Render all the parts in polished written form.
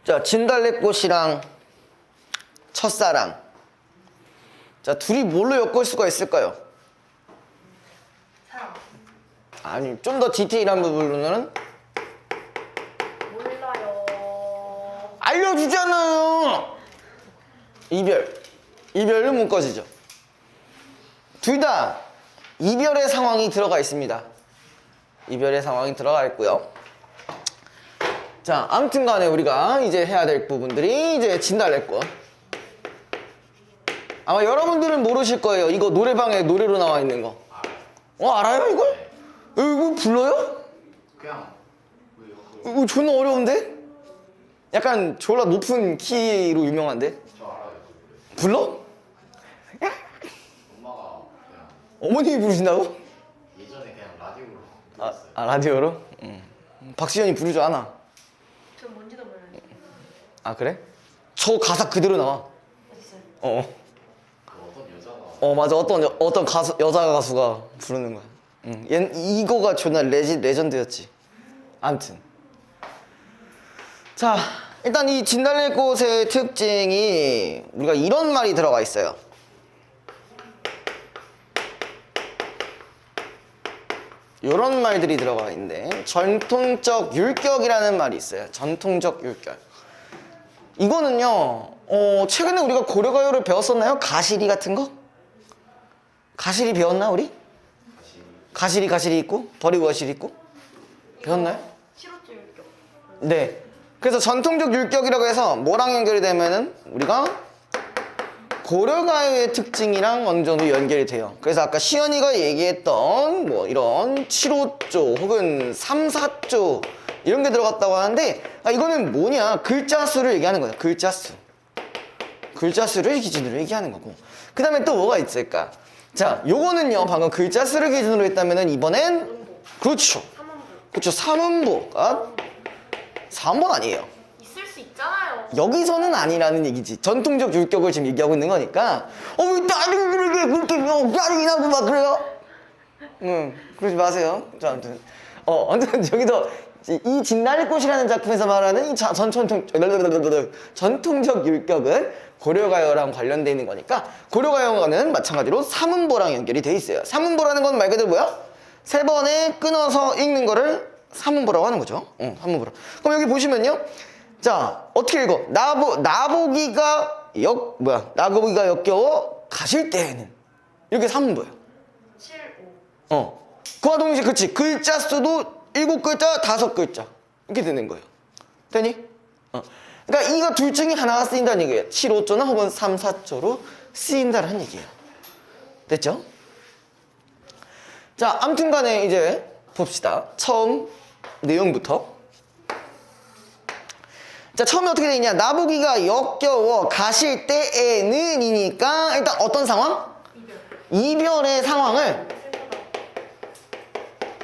자, 진달래꽃이랑 첫사랑. 자, 둘이 뭘로 엮을 수가 있을까요? 사랑. 아니, 좀 더 디테일한 부분으로는 몰라요. 알려주잖아요. 이별로 묶어지죠. 둘 다 이별의 상황이 들어가 있습니다. 이별의 상황이 들어가 있고요. 자, 아무튼 간에 우리가 이제 해야 될 부분들이 이제 진달래꽃. 아마 여러분들은 모르실 거예요. 이거 노래방에 노래로 나와 있는 거. 알아요 이걸? 이거 불러요? 그냥 이거 존나 어려운데? 약간 졸라 높은 키로 유명한데? 저 알아요. 불러? 엄마가 그냥 어머님이 부르신다고? 예전에 그냥 라디오로 아, 들었어요. 라디오로? 박시현이 부르지 않아. 전 뭔지도 몰라요. 아 그래? 저 가사 그대로 나와. 어딨어요? 그 어떤 여자가 맞아. 어떤 가수, 여자 가수가 부르는 거야. 이거가 존나 레전드였지. 아무튼. 자, 일단 이 진달래꽃의 특징이 우리가 이런 말이 들어가 있어요. 이런 말들이 들어가 있는데 전통적 율격이라는 말이 있어요. 전통적 율격. 이거는요, 최근에 우리가 고려가요를 배웠었나요? 가시리 같은 거? 가시리 배웠나 우리? 가시리 있고 버리고 가시리 있고 배웠나요? 실호줄 율격. 네. 그래서 전통적 율격이라고 해서 뭐랑 연결이 되면은 우리가 고려가요의 특징이랑 어느 정도 연결이 돼요. 그래서 아까 시연이가 얘기했던 뭐 이런 7호조 혹은 3, 4조 이런 게 들어갔다고 하는데 이거는 뭐냐? 글자 수를 얘기하는 거예요. 글자 수. 글자 수를 기준으로 얘기하는 거고. 그 다음에 또 뭐가 있을까? 자, 요거는요, 방금 글자 수를 기준으로 했다면은 이번엔 그렇죠. 3원부. 그렇죠. 삼음보가 3번 아니에요. 있을 수 있잖아요. 여기서는 아니라는 얘기지. 전통적 율격을 지금 얘기하고 있는 거니까. 왜 다른 그렇게 다른 나고 막 그래요? 그러지 마세요. 자, 아무튼 저기서 이 진달래꽃이라는 작품에서 말하는 이 전통적 율격은 고려가요랑 관련되어 있는 거니까 고려가요는 마찬가지로 삼음보랑 연결이 돼 있어요. 삼음보라는 건 말 그대로 뭐야? 세 번에 끊어서 읽는 거를 삼음보라고 하는 거죠. 삼음보라. 그럼 여기 보시면요. 자, 어떻게 읽어? 나보기가 역겨워 가실 때에는 이렇게 삼음보예요. 7, 5. 그와 동시에 그치 글자 수도 7글자 5글자 이렇게 되는 거예요. 되니? 그러니까 이거 둘 중에 하나가 쓰인다는 얘기예요. 7, 5조나 혹은 3, 4조로 쓰인다는 얘기예요. 됐죠? 자, 아무튼 간에 이제 봅시다. 처음 내용부터. 자, 처음에 어떻게 돼 있냐? 나보기가 역겨워 가실 때에는 이니까 일단 어떤 상황? 이별의 상황을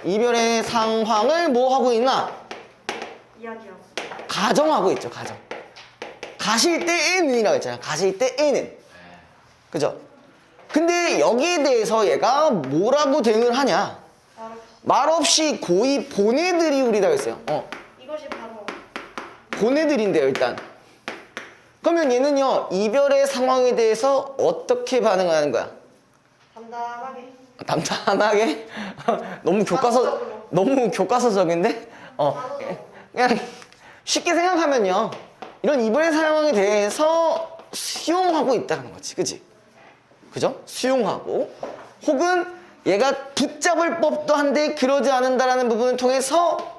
이별의 상황을 뭐 하고 있나? 이야기하고. 가정하고 있죠, 가정. 가실 때에는이라고 했잖아요. 가실 때에는. 그죠? 근데 여기에 대해서 얘가 뭐라고 대응을 하냐? 말없이 고이 보내드리우리라고 했어요. 이것이 바로 보내드린대요, 일단. 그러면 얘는요, 이별의 상황에 대해서 어떻게 반응하는 거야? 담담하게. 담담하게? 너무 교과서적인데? 그냥 쉽게 생각하면요. 이런 이별의 상황에 대해서 수용하고 있다는 거지. 그지? 그죠? 수용하고. 혹은 얘가 붙잡을 법도 한데 그러지 않는다라는 부분을 통해서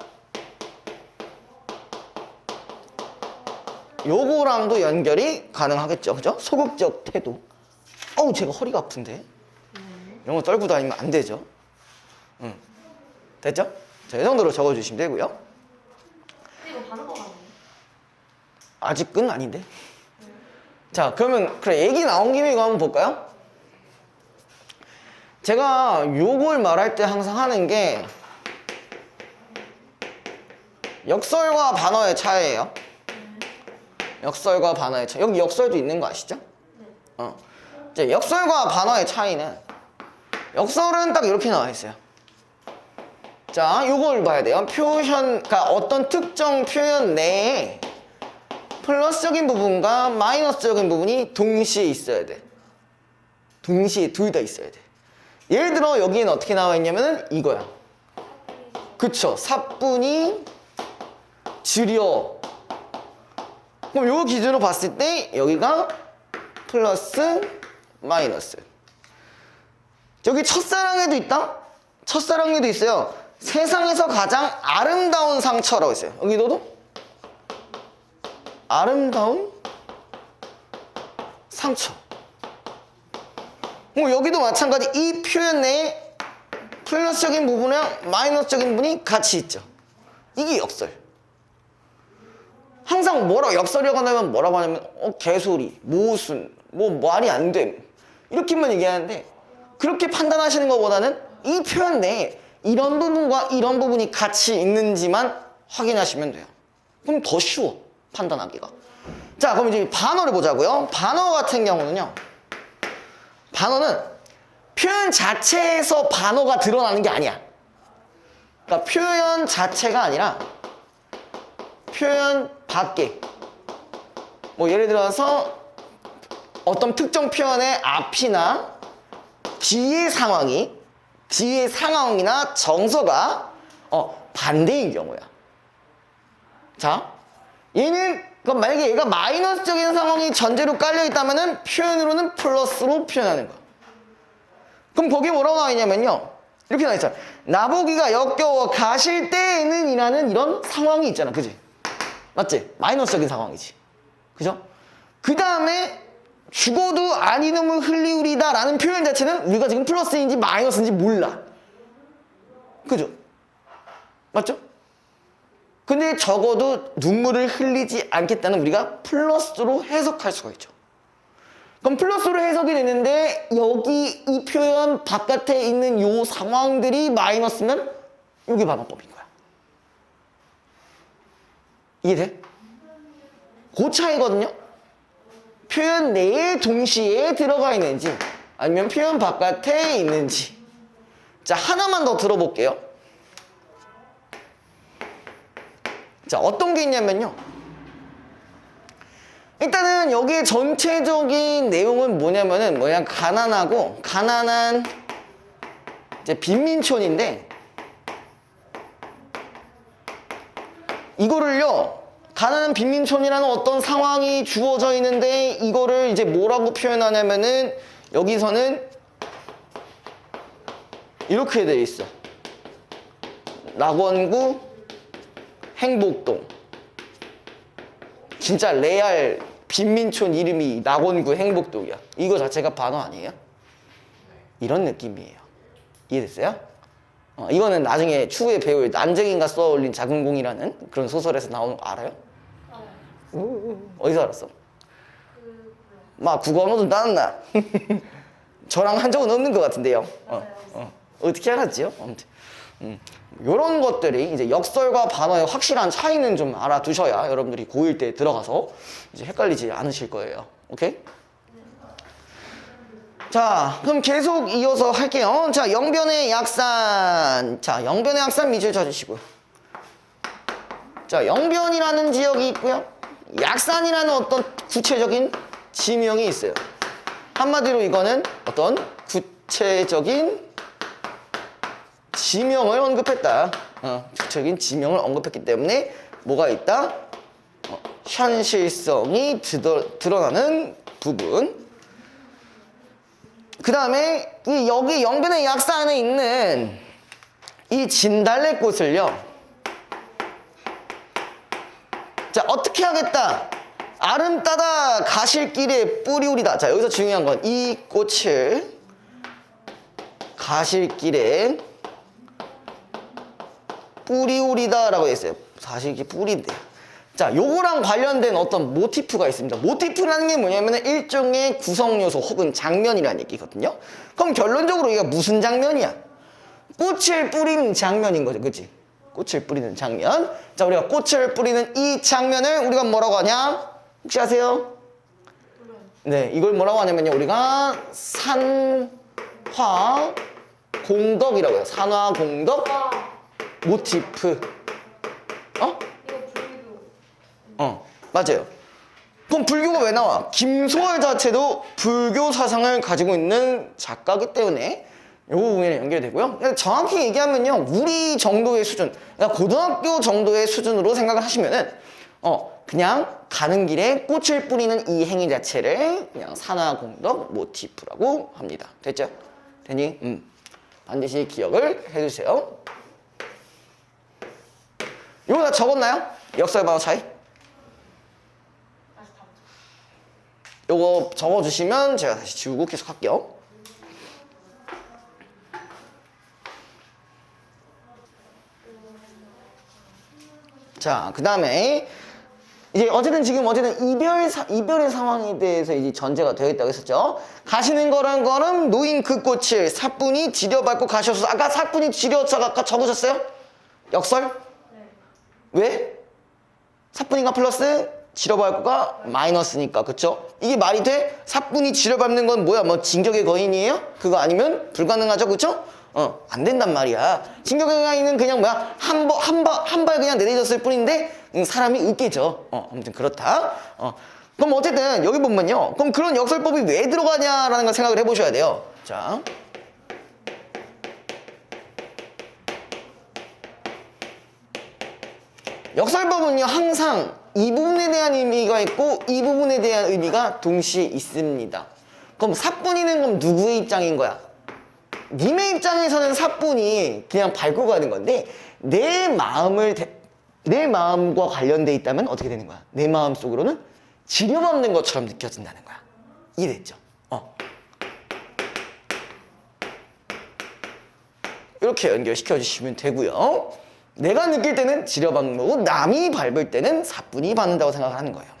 요거랑도 연결이 가능하겠죠. 그죠? 소극적 태도. 제가 허리가 아픈데. 이런 거 떨고 다니면 안 되죠. 됐죠? 자, 이 정도로 적어주시면 되고요. 근데 이거 반응어가 아니에요? 아직은 아닌데. 자, 그러면 그래 얘기 나온 김에 이거 한번 볼까요? 제가 요걸 말할 때 항상 하는 게 역설과 반어의 차이예요. 역설과 반어의 차이. 여기 역설도 있는 거 아시죠? 이제 역설과 반어의 차이는 역설은 딱 이렇게 나와 있어요. 자, 요걸 봐야 돼요. 그러니까 어떤 특정 표현 내에 플러스적인 부분과 마이너스적인 부분이 동시에 있어야 돼. 동시에 둘 다 있어야 돼. 예를 들어 여기는 어떻게 나와 있냐면은 이거야. 그쵸? 사뿐히 줄여. 그럼 요 기준으로 봤을 때 여기가 플러스 마이너스. 여기 첫사랑에도 있다? 첫사랑에도 있어요. 세상에서 가장 아름다운 상처라고 있어요. 여기도 아름다운 상처. 여기도 마찬가지. 이 표현 내에 플러스적인 부분이랑 마이너스적인 부분이 같이 있죠. 이게 역설. 항상 역설이라고 하면 뭐라고 하냐면 개소리, 모순, 뭐 말이 안 됨 이렇게만 얘기하는데, 그렇게 판단하시는 것보다는 이 표현 내에 이런 부분과 이런 부분이 같이 있는지만 확인하시면 돼요. 그럼 더 쉬워, 판단하기가. 자, 그럼 이제 반어를 보자고요. 반어 같은 경우는요, 반어는 표현 자체에서 반어가 드러나는 게 아니야. 그러니까 표현 자체가 아니라 표현 밖에, 뭐 예를 들어서 어떤 특정 표현의 앞이나 뒤의 상황이나 정서가 반대인 경우야. 자, 얘는 그럼 만약에 얘가 마이너스적인 상황이 전제로 깔려 있다면은 표현으로는 플러스로 표현하는 거야. 그럼 거기 뭐라고 나와 있냐면요, 이렇게 나와 있잖아. 나보기가 역겨워 가실 때에는 이라는 이런 상황이 있잖아. 그지? 맞지? 마이너스적인 상황이지. 그죠? 그 다음에 죽어도 안 이놈을 흘리우리다 라는 표현 자체는 우리가 지금 플러스인지 마이너스인지 몰라. 그죠? 맞죠? 근데 적어도 눈물을 흘리지 않겠다는 우리가 플러스로 해석할 수가 있죠. 그럼 플러스로 해석이 되는데 여기 이 표현 바깥에 있는 요 상황들이 마이너스면 이게 반어법인 거야. 이해돼? 그 차이거든요. 표현 내에 동시에 들어가 있는지 아니면 표현 바깥에 있는지. 자, 하나만 더 들어볼게요. 자, 어떤 게 있냐면요, 일단은 여기에 전체적인 내용은 뭐냐면은 가난한 이제 빈민촌인데, 이거를요, 가난한 빈민촌이라는 어떤 상황이 주어져 있는데 이거를 이제 뭐라고 표현하냐면은 여기서는 이렇게 돼 있어. 낙원구 행복동. 진짜 레알 빈민촌 이름이 낙원구 행복동이야. 이거 자체가 반어 아니에요? 이런 느낌이에요. 이해됐어요? 이거는 나중에 추후에 배울 난쟁이가 쏘아올린 작은 공이라는 그런 소설에서 나오는 거 알아요? 어디서 알았어? 막 국어 언어도 나왔나? 저랑 한 적은 없는 것 같은데요. 어떻게 알았지요? 아무튼 이런 것들이 이제 역설과 반어의 확실한 차이는 좀 알아두셔야 여러분들이 고1 때 들어가서 이제 헷갈리지 않으실 거예요. 오케이? 자, 그럼 계속 이어서 할게요. 자, 영변의 약산. 자, 영변의 약산 밑줄 쳐주시고요. 자, 영변이라는 지역이 있고요. 약산이라는 어떤 구체적인 지명이 있어요. 한마디로 이거는 어떤 구체적인 지명을 언급했다. 구체적인 지명을 언급했기 때문에 뭐가 있다? 현실성이 드러나는 부분. 그 다음에 여기 영변의 약산에 있는 이 진달래꽃을요, 자, 어떻게 하겠다? 아름 따다 가실 길에 뿌리우리다. 자, 여기서 중요한 건 이 꽃을 가실 길에 뿌리우리다 라고 했어요. 사실 이게 뿌리인데요. 자, 요거랑 관련된 어떤 모티프가 있습니다. 모티프라는 게 뭐냐면 일종의 구성요소 혹은 장면이라는 얘기거든요. 그럼 결론적으로 이게 무슨 장면이야? 꽃을 뿌리는 장면인 거죠. 그치? 꽃을 뿌리는 장면. 자, 우리가 꽃을 뿌리는 이 장면을 우리가 뭐라고 하냐? 혹시 아세요? 네, 이걸 뭐라고 하냐면요, 우리가 산화공덕이라고 해요. 산화공덕 모티프. 이거 불교. 맞아요. 그럼 불교가 왜 나와? 김소월 자체도 불교 사상을 가지고 있는 작가이기 때문에 요 부분이 연결이 되고요. 그러니까 정확히 얘기하면요, 우리 정도의 수준, 그러니까 고등학교 정도의 수준으로 생각을 하시면은 그냥 가는 길에 꽃을 뿌리는 이 행위 자체를 그냥 산화공덕 모티프라고 합니다. 됐죠? 되니? 반드시 기억을 해주세요. 이거 다 적었나요? 역설 반어 차이? 다시 다음 요거 적어주시면 제가 다시 지우고 계속 할게요. 자, 그 다음에 이제 어쨌든 이별의 상황에 대해서 이제 전제가 되어 있다고 했었죠. 가시는 거는 노인 그 꽃을 사뿐히 지려밟고 가셔서, 아까 사뿐히 지려서 아까 적으셨어요? 역설? 네. 왜? 사뿐이가 플러스 지려밟고가 마이너스니까, 그쵸? 이게 말이 돼? 사뿐이 지려밟는 건 뭐야? 뭐 진격의 거인이에요? 그거 아니면 불가능하죠, 그쵸? 안 된단 말이야. 진격의 거인은 그냥 뭐야? 한 발 그냥 내리졌을 뿐인데 사람이 으깨져. 아무튼 그렇다. 그럼 어쨌든 여기 보면요, 그럼 그런 역설법이 왜 들어가냐라는 걸 생각을 해보셔야 돼요. 자, 역설법은요, 항상 이 부분에 대한 의미가 있고 이 부분에 대한 의미가 동시에 있습니다. 그럼 사뿐이는 그럼 누구의 입장인 거야? 님의 입장에서는 사뿐이 그냥 밟고 가는 건데, 내 마음과 관련돼 있다면 어떻게 되는 거야? 내 마음 속으로는 지려밟는 것처럼 느껴진다는 거야. 이해됐죠? 이렇게 연결시켜 주시면 되고요. 내가 느낄 때는 지려밟는 거고, 남이 밟을 때는 사뿐히 받는다고 생각하는 거예요.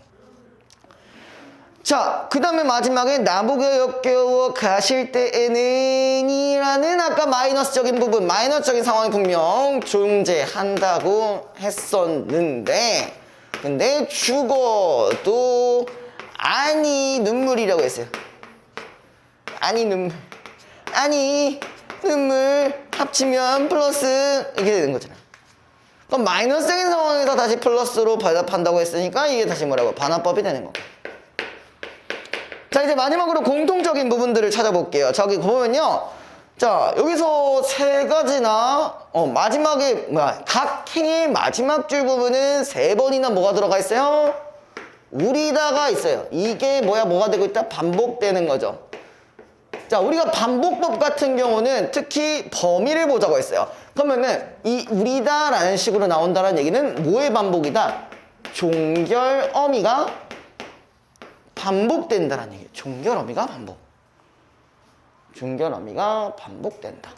자, 그 다음에 마지막에 나보고 역겨워 가실 때에는 이라는 아까 마이너스적인 부분, 마이너스적인 상황이 분명 존재한다고 했었는데, 근데 죽어도 아니 눈물이라고 했어요. 아니 눈물 합치면 플러스 이렇게 되는 거잖아. 그럼 마이너스적인 상황에서 다시 플러스로 반납한다고 했으니까 이게 다시 뭐라고? 반환법이 되는 거고. 자, 이제 마지막으로 공통적인 부분들을 찾아볼게요. 저기 보면요, 자, 여기서 세 가지나 마지막에 뭐야, 각 행의 마지막 줄 부분은 세 번이나 뭐가 들어가 있어요? 우리다가 있어요. 이게 뭐가 되고 있다? 반복되는 거죠. 자, 우리가 반복법 같은 경우는 특히 범위를 보자고 했어요. 그러면은 이 우리다라는 식으로 나온다는 얘기는 뭐의 반복이다? 종결 어미가 반복된다는 얘기예요. 종결 어미가 반복. 종결 어미가 반복된다.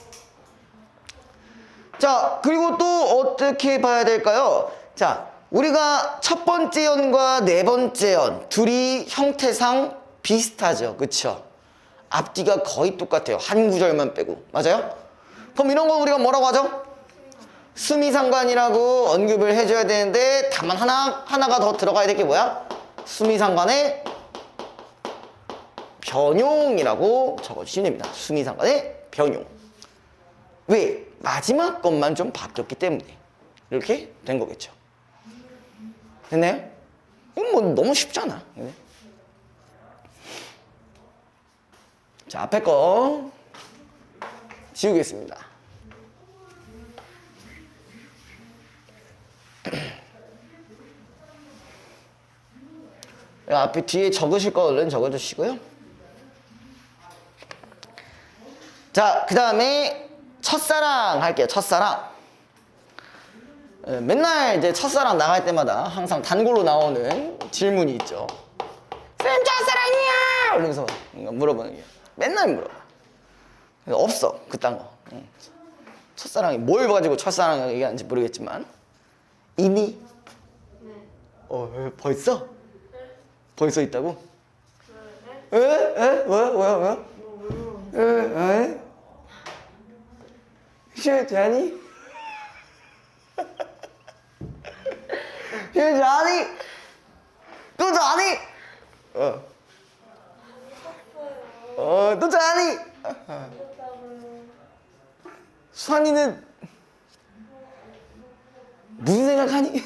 자, 그리고 또 어떻게 봐야 될까요? 자, 우리가 첫 번째 연과 네 번째 연 둘이 형태상 비슷하죠. 그쵸? 앞뒤가 거의 똑같아요. 한 구절만 빼고. 맞아요? 그럼 이런 거 우리가 뭐라고 하죠? 수미상관이라고 언급을 해줘야 되는데, 다만 하나가 더 들어가야 될 게 뭐야? 수미상관의 변용이라고 적어주시면 됩니다. 수미상관의 변용. 왜? 마지막 것만 좀 바뀌었기 때문에 이렇게 된 거겠죠. 됐나요? 이건 뭐 너무 쉽잖아. 자, 앞에 거 지우겠습니다. 앞에 뒤에 적으실 거 얼른 적어주시고요. 자, 그 다음에 첫사랑 할게요. 첫사랑. 맨날 이제 첫사랑 나갈 때마다 항상 단골로 나오는 질문이 있죠. 쌤, 첫사랑이야! 이러면서 물어보는 게. 맨날 물어봐. 없어, 그딴 거. 첫사랑이 뭘 가지고 첫사랑을 얘기하는지 모르겠지만. 이미? 네. 벌써? 벌써 있다고? 네. 뭐야? 슈자니? 슈자니? 또 자니? 또 자니? 수환이는 무슨 생각하니?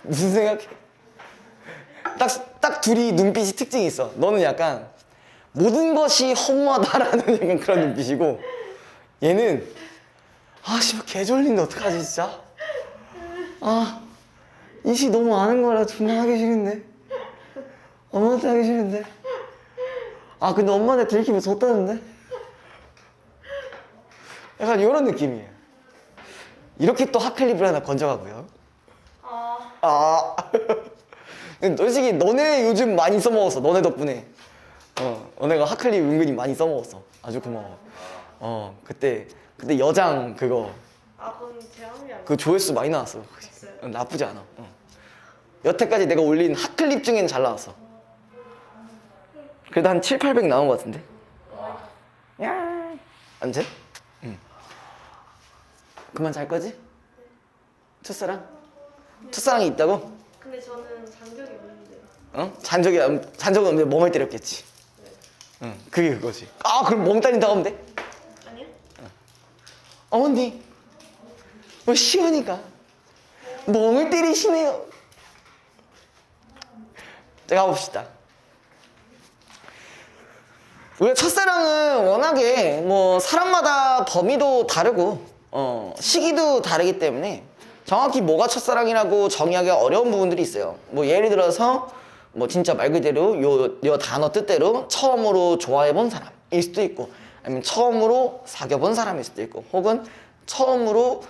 무슨 생각해? 딱 둘이 눈빛이 특징이 있어. 너는 약간 모든 것이 허무하다라는 약간 그런 눈빛이고 얘는 아 씨발 개 졸린데 어떡하지 진짜. 아 이시 너무 아는 거라 존나 하기 싫은데. 엄마한테 하기 싫은데. 아 근데 엄마한테 들키면 졌다는데. 약간 이런 느낌이에요. 이렇게 또 핫클립을 하나 건져가고요. 아 솔직히 너네 요즘 많이 써먹었어. 너네 덕분에 너네가 핫클립 은근히 많이 써먹었어. 아주 고마워. 그때 여장 그거 그건 제 합이 아니에요. 그 조회수 많이 나왔어. 있어요? 나쁘지 않아. 여태까지 내가 올린 핫클립 중에는 잘 나왔어. 그래도 한 7, 800 나온 것 같은데. 야, 안 돼? 응. 그만 잘 거지? 첫사랑? 첫사랑이 있다고? 근데 저는 장벽이 없는데. 잔적이 없는데 멍을 때렸겠지. 응, 그게 그거지. 아, 그럼 멍 때린다고 하면 돼? 아니요? 어머니, 시연이가 멍을 때리시네요. 자, 가봅시다. 우리가 첫사랑은 워낙에 뭐 사람마다 범위도 다르고 시기도 다르기 때문에 정확히 뭐가 첫사랑이라고 정의하기가 어려운 부분들이 있어요. 뭐 예를 들어서 뭐 진짜 말 그대로 요 단어 뜻대로 처음으로 좋아해본 사람일 수도 있고 아니면 처음으로 사귀어본 사람일 수도 있고 혹은 처음으로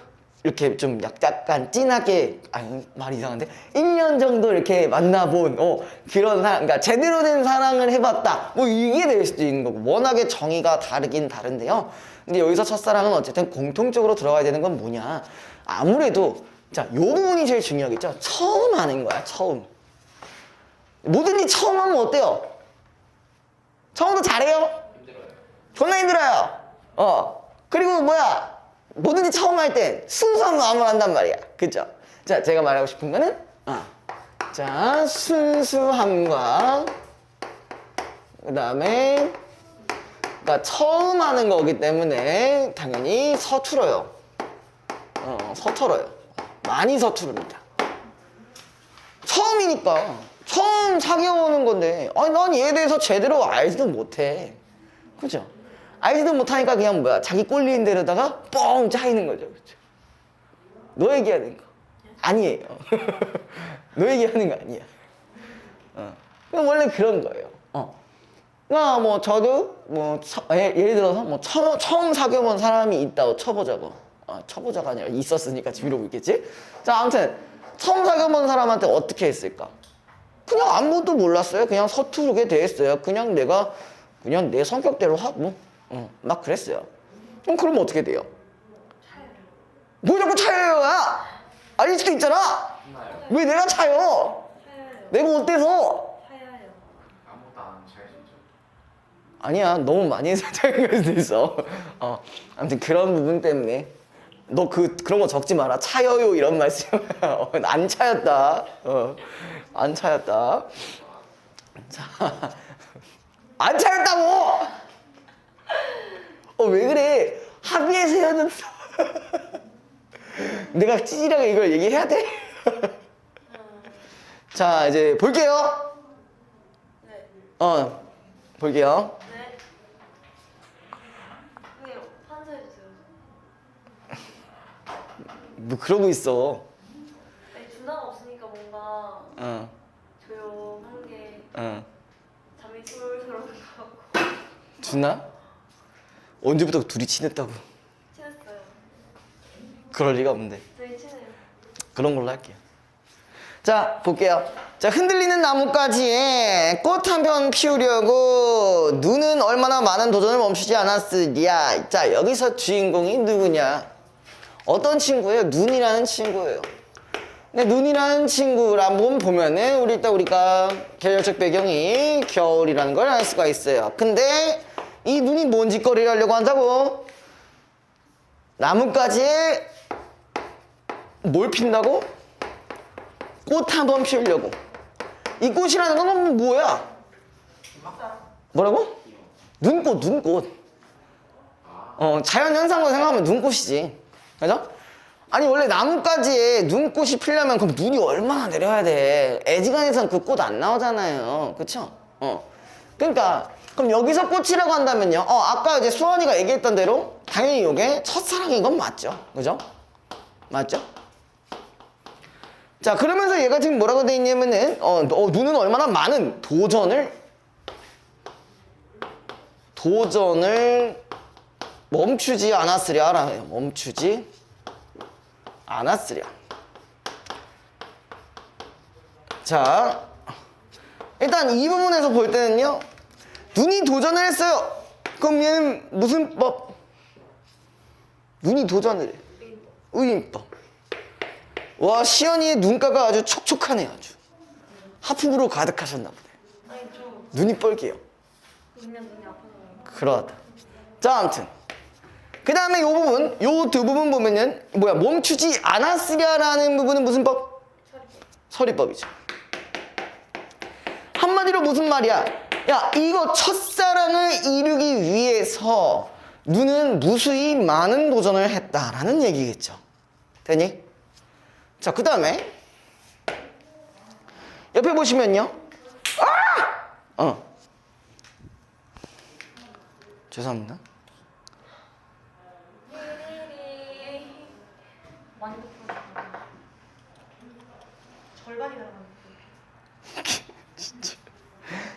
이렇게 좀 약간 진하게 아니 말이 이상한데 1년 정도 이렇게 만나본 그런 사람 그러니까 제대로 된 사랑을 해봤다 뭐 이게 될 수도 있는 거고 워낙에 정의가 다르긴 다른데요. 근데 여기서 첫사랑은 어쨌든 공통적으로 들어가야 되는 건 뭐냐 아무래도 자 요 부분이 제일 중요하겠죠. 처음 하는 거야. 처음 뭐든지 처음 하면 어때요? 처음부터 잘해요? 힘들어요. 존나 힘들어요. 그리고 뭐야 뭐든지 처음 할 때 순수한 마음을 한단 말이야. 그죠? 자, 제가 말하고 싶은 거는 자, 순수함과 그 다음에 그러니까 처음 하는 거기 때문에 당연히 서툴어요. 서툴어요. 많이 서투릅니다. 처음이니까 처음 사귀어보는 건데 아니 난 얘에 대해서 제대로 알지도 못해. 그죠? 알지도 못하니까 그냥 뭐야 자기 꼴리는 데로다가 뻥 짜이는 거죠. 그렇죠? 너 얘기하는 거 아니에요. 너 얘기하는 거 아니야. 그냥 원래 그런 거예요. 그러니까 뭐 저도 뭐 예를 들어서 뭐 처음 사귀어본 사람이 있다고 쳐보자고. 쳐보자가 아니라 있었으니까 지금 이러고 있겠지. 자 아무튼 처음 사귀어본 사람한테 어떻게 했을까? 그냥 아무것도 몰랐어요. 그냥 서투르게 대했어요. 그냥 내 성격대로 하고 막 그랬어요. 그럼 어떻게 돼요? 차요. 뭐 자꾸 차여요? 아닐 수도 있잖아. 혼나요. 왜 내가 차요? 차요. 내가 어때서? 차요. 아무것도 안 하면 잘 진짜. 아니야 너무 많이 해서 차인 걸 수도 있어. 아무튼 그런 부분 때문에 너 그런 거 적지 마라. 차여요 이런 말씀. 안 차였다. 안 차였다. 자, 안 차였다고. 왜 그래? 합의해서 헤어졌어. 내가 찌질하게 이걸 얘기해야 돼? 자, 이제 볼게요. 네. 볼게요. 네. 선생님, 판사해주세요. 뭐 그러고 있어. 아니, 준하가 없으니까 뭔가 어, 조용한 게 어. 잠이 솔솔 오는 것 같고. 준나? 언제부터 둘이 친했다고? 친했어요. 그럴 리가 없는데. 저희 친해요. 그런 걸로 할게요. 자, 볼게요. 자, 흔들리는 나뭇가지에 꽃 한 편 피우려고 눈은 얼마나 많은 도전을 멈추지 않았으랴. 자, 여기서 주인공이 누구냐? 어떤 친구예요? 눈이라는 친구예요. 근데 눈이라는 친구를 한번 보면은 우리가 계절적 배경이 겨울이라는 걸 알 수가 있어요. 근데 이 눈이 뭔 짓거리를 하려고 한다고? 나뭇가지에 뭘 핀다고? 꽃 한 번 피우려고. 이 꽃이라는 건 뭐야? 뭐라고? 눈꽃. 자연 현상으로 생각하면 눈꽃이지. 그죠? 아니 원래 나뭇가지에 눈꽃이 피려면 그럼 눈이 얼마나 내려야 돼? 애지간해선 그 꽃 안 나오잖아요. 그쵸? 그러니까 그럼 여기서 꽃이라고 한다면요. 아까 이제 수원이가 얘기했던 대로 당연히 이게 첫사랑인 건 맞죠. 그죠? 맞죠? 자, 그러면서 얘가 지금 뭐라고 돼 있냐면은 눈은 얼마나 많은 도전을 멈추지 않았으랴라고 해요. 멈추지 않았으랴. 자, 일단 이 부분에서 볼 때는요. 눈이 도전을 했어요. 그럼 얘는 무슨 법? 눈이 도전을 해. 의인법. 와, 시연이의 눈가가 아주 촉촉하네요. 아주 하품으로 가득하셨나 보네. 아니 좀 눈이 뻘개요. 그냥 눈이 아파서 그런가? 그러다. 자, 아무튼 그 다음에 요 부분, 요 두 부분 보면은 멈추지 않았으랴라는 부분은 무슨 법? 서리법이죠. 한마디로 무슨 말이야? 야, 이거 첫사랑을 이루기 위해서 눈은 무수히 많은 도전을 했다라는 얘기겠죠. 되니? 자, 그 다음에 옆에 보시면요. 죄송합니다. 많이 덮어서 절반이 나가는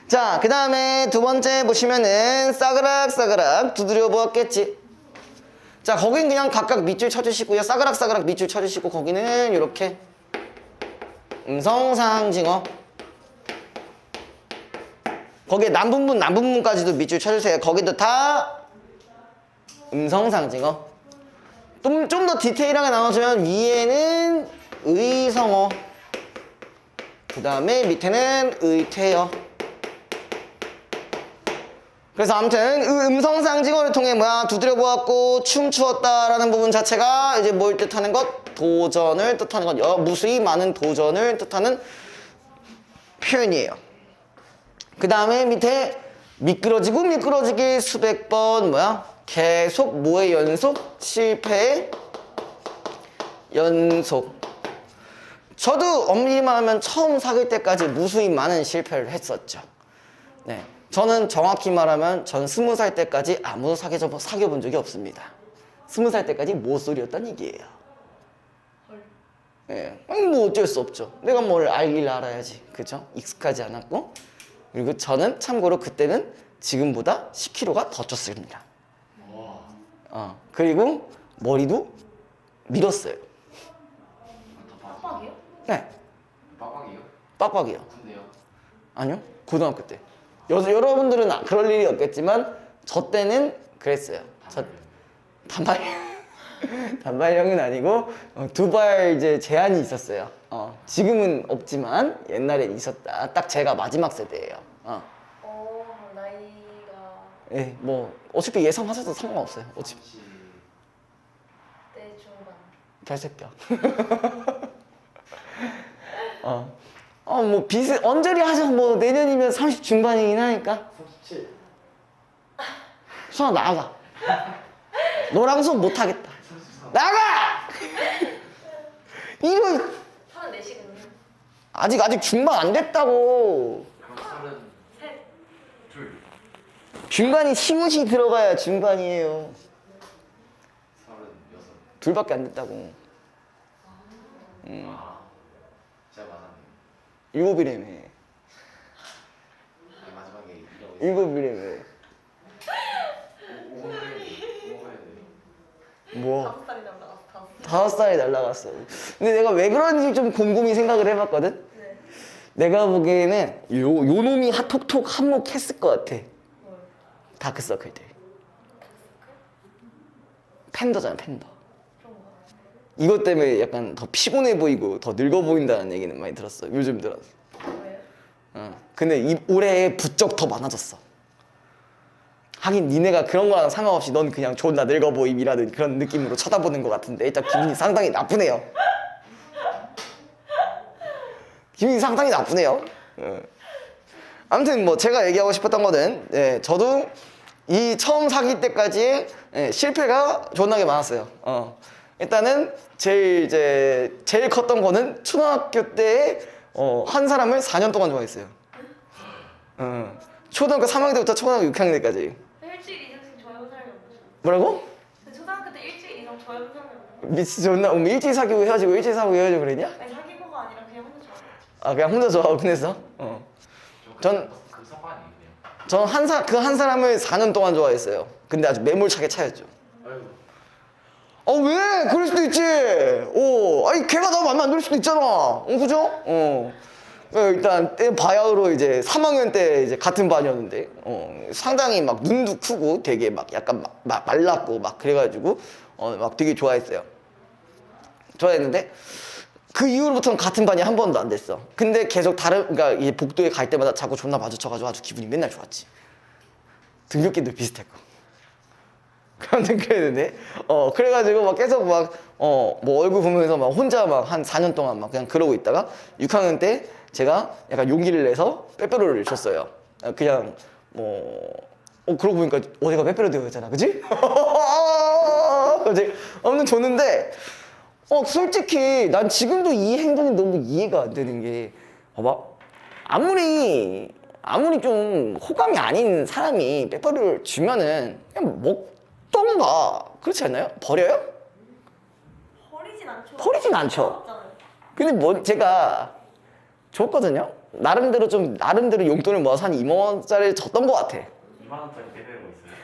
자, 그 다음에 두 번째 보시면은 싸그락싸그락 두드려 보았겠지. 자, 거긴 그냥 각각 밑줄 쳐주시고요. 싸그락싸그락 밑줄 쳐주시고 거기는 이렇게 음성상징어. 거기에 남부문까지도 밑줄 쳐주세요. 거기도 다 음성상징어. 좀 더 디테일하게 나눠주면 위에는 의성어, 그 다음에 밑에는 의태어. 그래서 아무튼 음성상징어를 통해 두드려 보았고 춤추었다라는 부분 자체가 이제 뭘 뜻하는 것? 도전을 뜻하는 것. 무수히 많은 도전을 뜻하는 표현이에요. 그 다음에 밑에 미끄러지고 미끄러지기 수백 번 계속 뭐의 연속? 실패의 연속. 저도 엄밀히 말하면 처음 사귈 때까지 무수히 많은 실패를 했었죠. 네, 저는 정확히 말하면 전 20살 때까지 아무도 사귀어본 적이 없습니다. 20살 때까지 모쏠이었단 얘기예요. 네, 뭐 어쩔 수 없죠. 내가 뭘 알길 알아야지. 그죠? 익숙하지 않았고. 그리고 저는 참고로 그때는 지금보다 10kg가 더 쪘습니다. 그리고 머리도 밀었어요. 빡빡이요? 네, 빡빡이요? 빡빡이요. 근데요? 아니요, 고등학교 때. 여러분들은 그럴 일이 없겠지만 저 때는 그랬어요. 단발 단발형은 아니고 두 발 이제 제한이 있었어요. 지금은 없지만 옛날엔 있었다. 딱 제가 마지막 세대예요. 나이가 예, 뭐 어차피 예상하셔도 상관없어요. 어차피 내 중반. 별새끼야. 뭐 언저리 하죠. 뭐 내년이면 30 중반이긴 하니까. 37. 수아 나가. 너랑 수업 못 하겠다. 나가! 이거 34시간이요? 아직 중반 안 됐다고. 그럼 셋. 32. 중반이 시무시 들어가야 중반이에요. 36. 둘밖에 안 됐다고. 제가 맞았네요. 일곱이래며. 마지막에 이라고 일곱이래며. 5분 뭐 5살이 날라갔어. 5살이 날라갔어. 근데 내가 왜 그런지 좀 곰곰이 생각을 해봤거든. 네. 내가 보기에는 요 놈이 톡톡 한몫했을 것 같아. 뭘? 다크서클들. 팬더잖아, 팬더. 그런 거. 이것 때문에 약간 더 피곤해 보이고 더 늙어 보인다는 얘기는 많이 들었어. 요즘 들어서. 왜요? 근데 올해 부쩍 더 많아졌어. 하긴 니네가 그런 거랑 상관없이 넌 그냥 존나 늙어 보임이라는 그런 느낌으로 쳐다보는 것 같은데 일단 기분이 상당히 나쁘네요. 기분이 상당히 나쁘네요. 아무튼 뭐 제가 얘기하고 싶었던 거는 저도 이 처음 사귈 때까지의 실패가 존나게 많았어요. 일단은 제일 컸던 거는 초등학교 때 한 사람을 4년 동안 좋아했어요. 초등학교 3학년 때부터 초등학교 6학년 때까지. 일주일 이상씩 좋아하는 사람이 없어. 뭐라고? 초등학교 때 일주일 이상 좋아하는 사람이 없어. 미치 존나 일찍 사귀고 헤어지고 일찍 사귀고 헤어지고 그랬냐? 아니 사귀고가 아니라 그냥 혼자 좋아해. 아 그냥 혼자 좋아하긴 했어? 전- 그 서반이 그냥. 전 그 한 사람을 4년 동안 좋아했어요. 근데 아주 매몰차게 차였죠. 아이고. 왜? 그럴 수도 있지. 아니 걔가 나 마음에 안 들 수도 있잖아. 그죠? 일단 바야흐로 이제 3학년 때 이제 같은 반이었는데 상당히 막 눈도 크고 되게 막 약간 막 말랐고 막 그래가지고 막 되게 좋아했어요. 좋아했는데 그 이후로부터는 같은 반이 한 번도 안 됐어. 근데 계속 그러니까 이 복도에 갈 때마다 자꾸 존나 마주쳐가지고 아주 기분이 맨날 좋았지. 등굣길도 비슷했고. 아무튼 그랬는데 그래가지고 막 계속 막 뭐 얼굴 보면서 막 혼자 막 한 4년 동안 막 그냥 그러고 있다가 6학년 때 제가 약간 용기를 내서 빼빼로를 줬어요. 그냥 그러고 보니까 어디가 빼빼로 되어있잖아, 그지? 그지? 아무튼 줬는데 솔직히 난 지금도 이 행동이 너무 이해가 안 되는 게 봐봐, 아무리 좀 호감이 아닌 사람이 빼빼로를 주면은 그냥 먹던가 그렇지 않나요? 버려요? 버리진 않죠. 않죠. 없잖아요. 근데 제가 줬거든요. 나름대로 용돈을 모아서 한 2만 원짜리 줬던 것 같아. 2만 원짜리 빼빼로 있어요?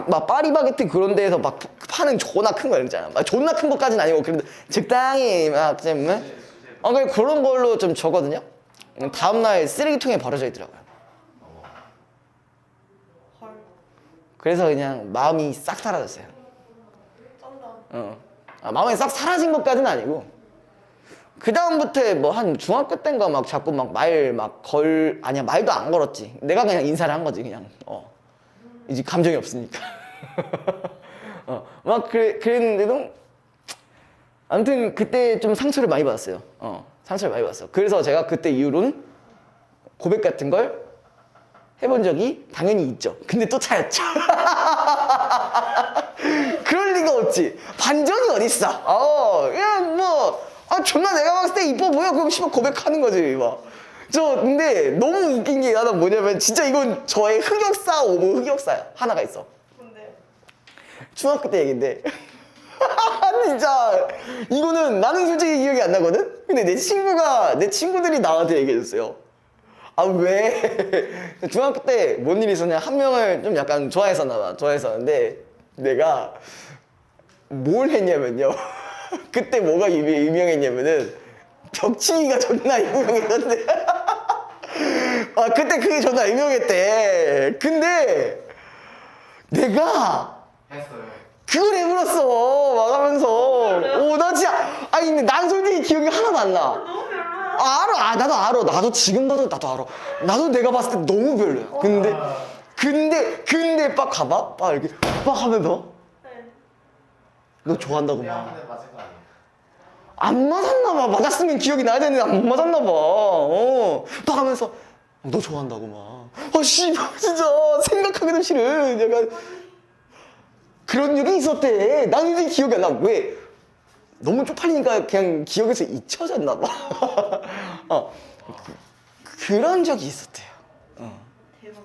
막 파리바게트 그런 데에서 막 파는 존나 큰 거 있잖아. 막 존나 큰 것까지는 아니고 그래도 적당히 막 그런 걸로 좀 줬거든요. 다음날 쓰레기통에 버려져 있더라고요. 헐. 그래서 그냥 마음이 싹 사라졌어요. 쩐다. 마음이 싹 사라진 것까지는 아니고 그 다음부터 뭐 한 중학교 때인가 막 자꾸 막 아니야, 말도 안 걸었지. 내가 그냥 인사를 한 거지 그냥. 이제 감정이 없으니까. 그랬는데도 아무튼 그때 좀 상처를 많이 받았어요. 상처를 많이 받았어. 그래서 제가 그때 이후로는 고백 같은 걸 해본 적이 당연히 있죠. 근데 또 차였죠. 그럴 리가 없지. 반전이 어딨어. 그냥 존나 내가 봤을 때 이뻐 보여. 그럼 씨발 고백하는 거지, 막. 근데 너무 웃긴 게 하나 뭐냐면, 진짜 이건 저의 흑역사 오브 흑역사야. 하나가 있어. 근데 중학교 때 얘긴데. 진짜, 이거는 나는 솔직히 기억이 안 나거든? 근데 내 친구들이 나한테 얘기해줬어요. 왜? 중학교 때 뭔 일이 있었냐? 한 명을 좀 약간 좋아했었나 봐. 좋아했었는데, 내가 뭘 했냐면요. 그때 뭐가 유명했냐면은 벽치기가 존나 유명했는데 그때 그게 존나 유명했대. 근데 내가 했어요. 그걸 해버렸어. 막 하면서 나 진짜 근데 난 솔직히 기억이 하나도 안 나. 너무 별로야. 알아. 나도 알아. 나도 지금 봐도 나도 알아. 나도 내가 봤을 때 너무 별로야. 근데 빡 가봐. 빡 이렇게 빡 하면서 네. 너 좋아한다고 막. 뺨에 맞은 거 아니에요? 안 맞았나 봐. 맞았으면 기억이 나야 되는데 안 맞았나 봐. 막 하면서 너 좋아한다고 막. 씨발 진짜 생각하기도 싫은 약간 그런 일이 있었대. 나는 이제 기억이 안 나. 왜? 너무 쪽팔리니까 그냥 기억에서 잊혀졌나 봐. 그런 적이 있었대요. 대박.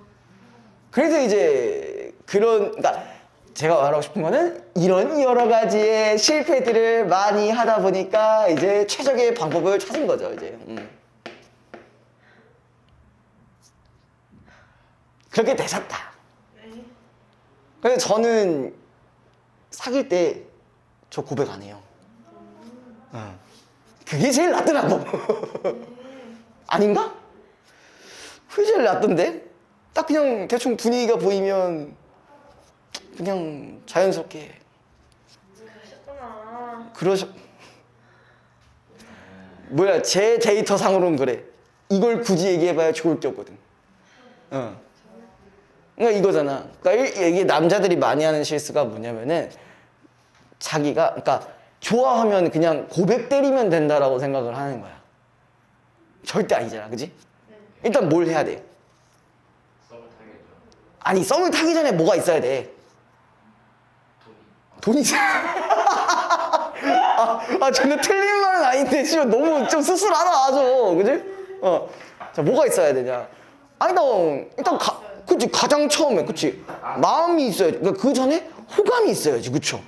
그래서 이제 그러니까 제가 말하고 싶은 거는 이런 여러 가지의 실패들을 많이 하다 보니까 이제 최적의 방법을 찾은 거죠, 이제. 그렇게 되셨다. 네. 그래서 저는 사귈 때 저 고백 안 해요. 그게 제일 낫더라고. 아닌가? 그게 제일 낫던데? 딱 그냥 대충 분위기가 보이면 그냥 자연스럽게 그러셨구나. 뭐야, 제 데이터 상으로는 그래. 이걸 굳이 얘기해봐야 좋을 게 없거든. 그러니까 이거잖아. 그러니까 이게 남자들이 많이 하는 실수가 뭐냐면은 그러니까 좋아하면 그냥 고백 때리면 된다라고 생각을 하는 거야. 절대 아니잖아, 그지? 일단 뭘 해야 돼? 썸을 타겠죠. 아니, 썸을 타기 전에 뭐가 있어야 돼? 돈이 저는 틀린 말은 아닌데 지금 너무 좀 씁쓸하다 아주 그지? 자 뭐가 있어야 되냐? 아니 일단 그치 가장 처음에 그치 마음이 있어야지. 그러니까 그 전에 호감이 있어야지 그쵸?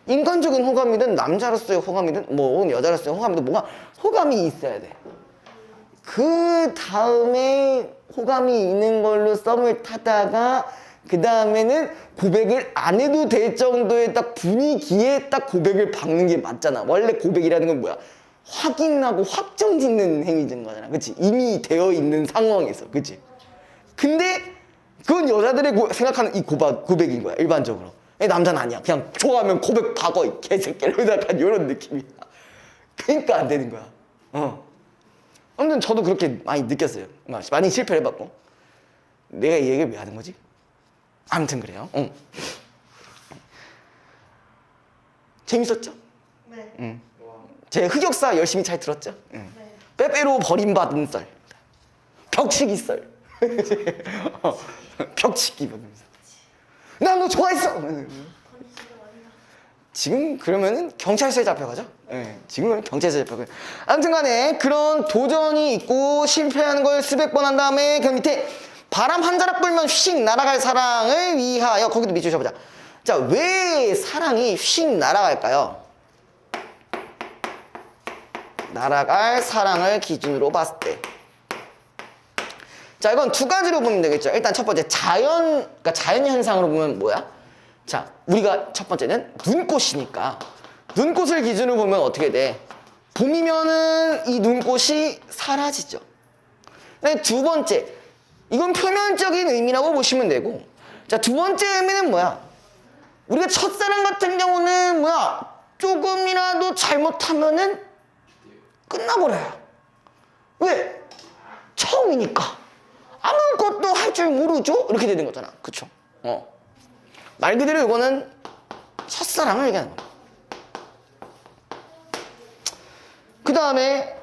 인간적인 호감이든 남자로서의 호감이든 뭐 여자로서의 호감이든 뭔가 호감이 있어야 돼. 그 다음에 호감이 있는 걸로 썸을 타다가 그 다음에는 고백을 안 해도 될 정도의 딱 분위기에 딱 고백을 박는 게 맞잖아. 원래 고백이라는 건 뭐야? 확인하고 확정짓는 행위인 거잖아. 그치? 이미 되어 있는 상황에서. 그치? 근데 그건 여자들의 생각하는 이 고백인 거야. 일반적으로. 남자는 아니야. 그냥 좋아하면 고백 박어 이 개새끼를 약간 이런 느낌이야. 그러니까 안 되는 거야. 아무튼 저도 그렇게 많이 느꼈어요. 많이 실패를 해봤고. 내가 이 얘기를 왜 하는 거지? 아무튼 그래요. 재밌었죠? 네. 제 흑역사 열심히 잘 들었죠? 네. 빼빼로 버림받은 썰. 벽치기 썰. 벽치기 보면서. 난 너 좋아했어! 지금 그러면은 경찰서에 잡혀가죠? 네, 지금은 경찰서에 잡혀가요. 아무튼 간에 그런 도전이 있고 실패하는 걸 수백 번 한 다음에 그 밑에 바람 한 자락 불면 휙 날아갈 사랑을 위하여 거기도 밑줄 쳐보자. 자, 왜 사랑이 휙 날아갈까요? 날아갈 사랑을 기준으로 봤을 때. 자, 이건 두 가지로 보면 되겠죠. 일단 첫 번째 그러니까 자연 현상으로 보면 뭐야? 자, 우리가 첫 번째는 눈꽃이니까 눈꽃을 기준으로 보면 어떻게 돼? 봄이면은 이 눈꽃이 사라지죠. 근데 두 번째, 이건 표면적인 의미라고 보시면 되고, 자, 두 번째 의미는 뭐야? 우리가 첫사랑 같은 경우는 뭐야? 조금이라도 잘못하면은 끝나버려요. 왜? 처음이니까. 아무것도 할 줄 모르죠? 이렇게 되는 거잖아. 그쵸? 말 그대로 이거는 첫사랑을 얘기하는 거야. 그 다음에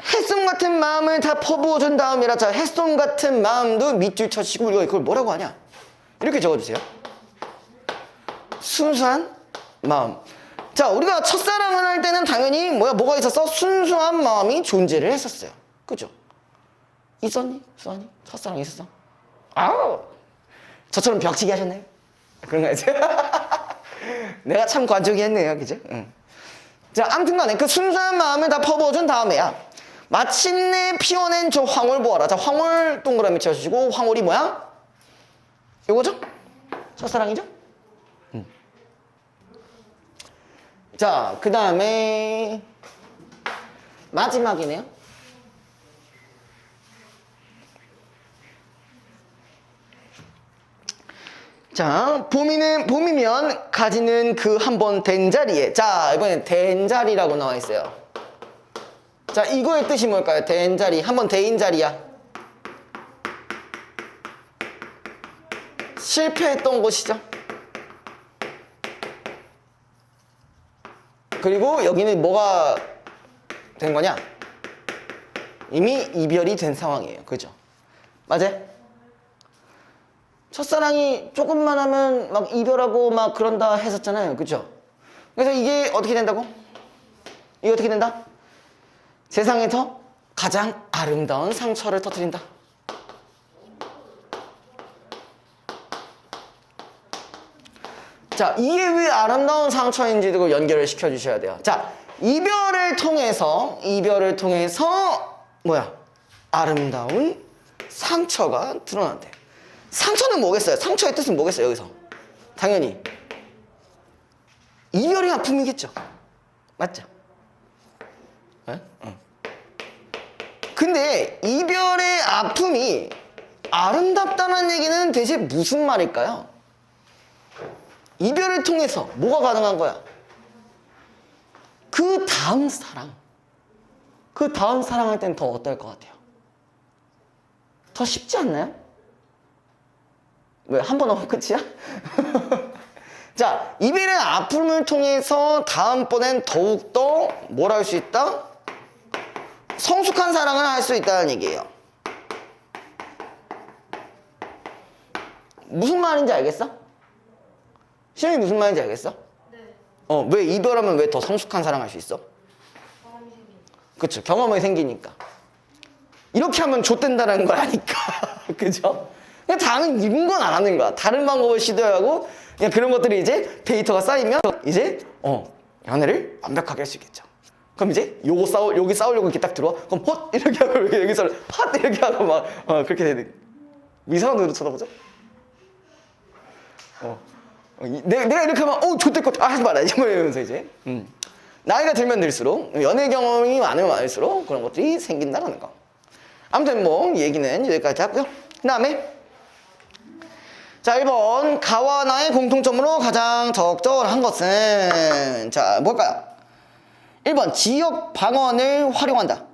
햇솜 같은 마음을 다 퍼부어준 다음이라. 자, 햇솜 같은 마음도 밑줄 쳐주시고 우리가 이걸 뭐라고 하냐? 이렇게 적어주세요. 순수한 마음. 자, 우리가 첫사랑을 할 때는 당연히 뭐가 있었어? 순수한 마음이 존재를 했었어요. 그죠? 있었니? 수아니? 첫사랑 있었어? 아우! 저처럼 벽치기 하셨나요? 그런 거 알지? 내가 참 관적이 했네요. 그죠? 응. 자, 아무튼 간에 그 순수한 마음을 다 퍼부어준 다음에야 마침내 피워낸 저 황홀 보아라. 자, 황홀 동그라미 쳐주시고 황홀이 뭐야? 요거죠? 첫사랑이죠? 자, 그 다음에 마지막이네요. 자, 봄이면 가지는 그 한 번 된 자리에. 자, 이번엔 된 자리라고 나와 있어요. 자, 이거의 뜻이 뭘까요? 된 자리. 한 번 대인 자리야. 실패했던 곳이죠. 그리고 여기는 뭐가 된 거냐? 이미 이별이 된 상황이에요. 그죠? 맞아요? 첫사랑이 조금만 하면 막 이별하고 막 그런다 했었잖아요. 그죠? 그래서 이게 어떻게 된다고? 이게 어떻게 된다? 세상에서 가장 아름다운 상처를 터뜨린다. 자, 이게 왜 아름다운 상처인지도 연결을 시켜주셔야 돼요. 자, 이별을 통해서 뭐야? 아름다운 상처가 드러난대. 상처는 뭐겠어요? 상처의 뜻은 뭐겠어요, 여기서? 당연히 이별의 아픔이겠죠. 맞죠? 네? 근데 이별의 아픔이 아름답다는 얘기는 대체 무슨 말일까요? 이별을 통해서 뭐가 가능한 거야? 그 다음 사랑할 땐 더 어떨 것 같아요? 더 쉽지 않나요? 왜? 한 번 하면 끝이야? 자, 이별의 아픔을 통해서 다음번엔 더욱더 뭘 할 수 있다? 성숙한 사랑을 할 수 있다는 얘기예요. 무슨 말인지 알겠어? 시영이 무슨 말인지 알겠어? 네. 왜 이별하면 왜 더 성숙한 사랑할 수 있어? 사람이 생긴. 그쵸, 경험이 생기니까. 이렇게 하면 좆된다는 걸 아니까. 그죠? 그냥 다른 이런 건 안 하는 거야. 다른 방법을 시도하고 그냥 그런 것들이 이제 데이터가 쌓이면 이제 연애를 완벽하게 할 수 있겠죠. 그럼 이제 여기 싸우려고 이렇게 딱 들어와. 그럼 헛 이렇게 하고 여기서 헛 이렇게 하고 막 그렇게 되는. 이상한 눈으로 쳐다보죠? 내가 이렇게 하면 좆될 것 같아. 하지 마라 이러면서 이제 나이가 들면 들수록 연애 경험이 많으면 많을수록 그런 것들이 생긴다는 거. 아무튼 뭐 얘기는 여기까지 하고요. 그 다음에 자 1번 가와 나의 공통점으로 가장 적절한 것은 자 뭘까요? 1번 지역 방언을 활용한다.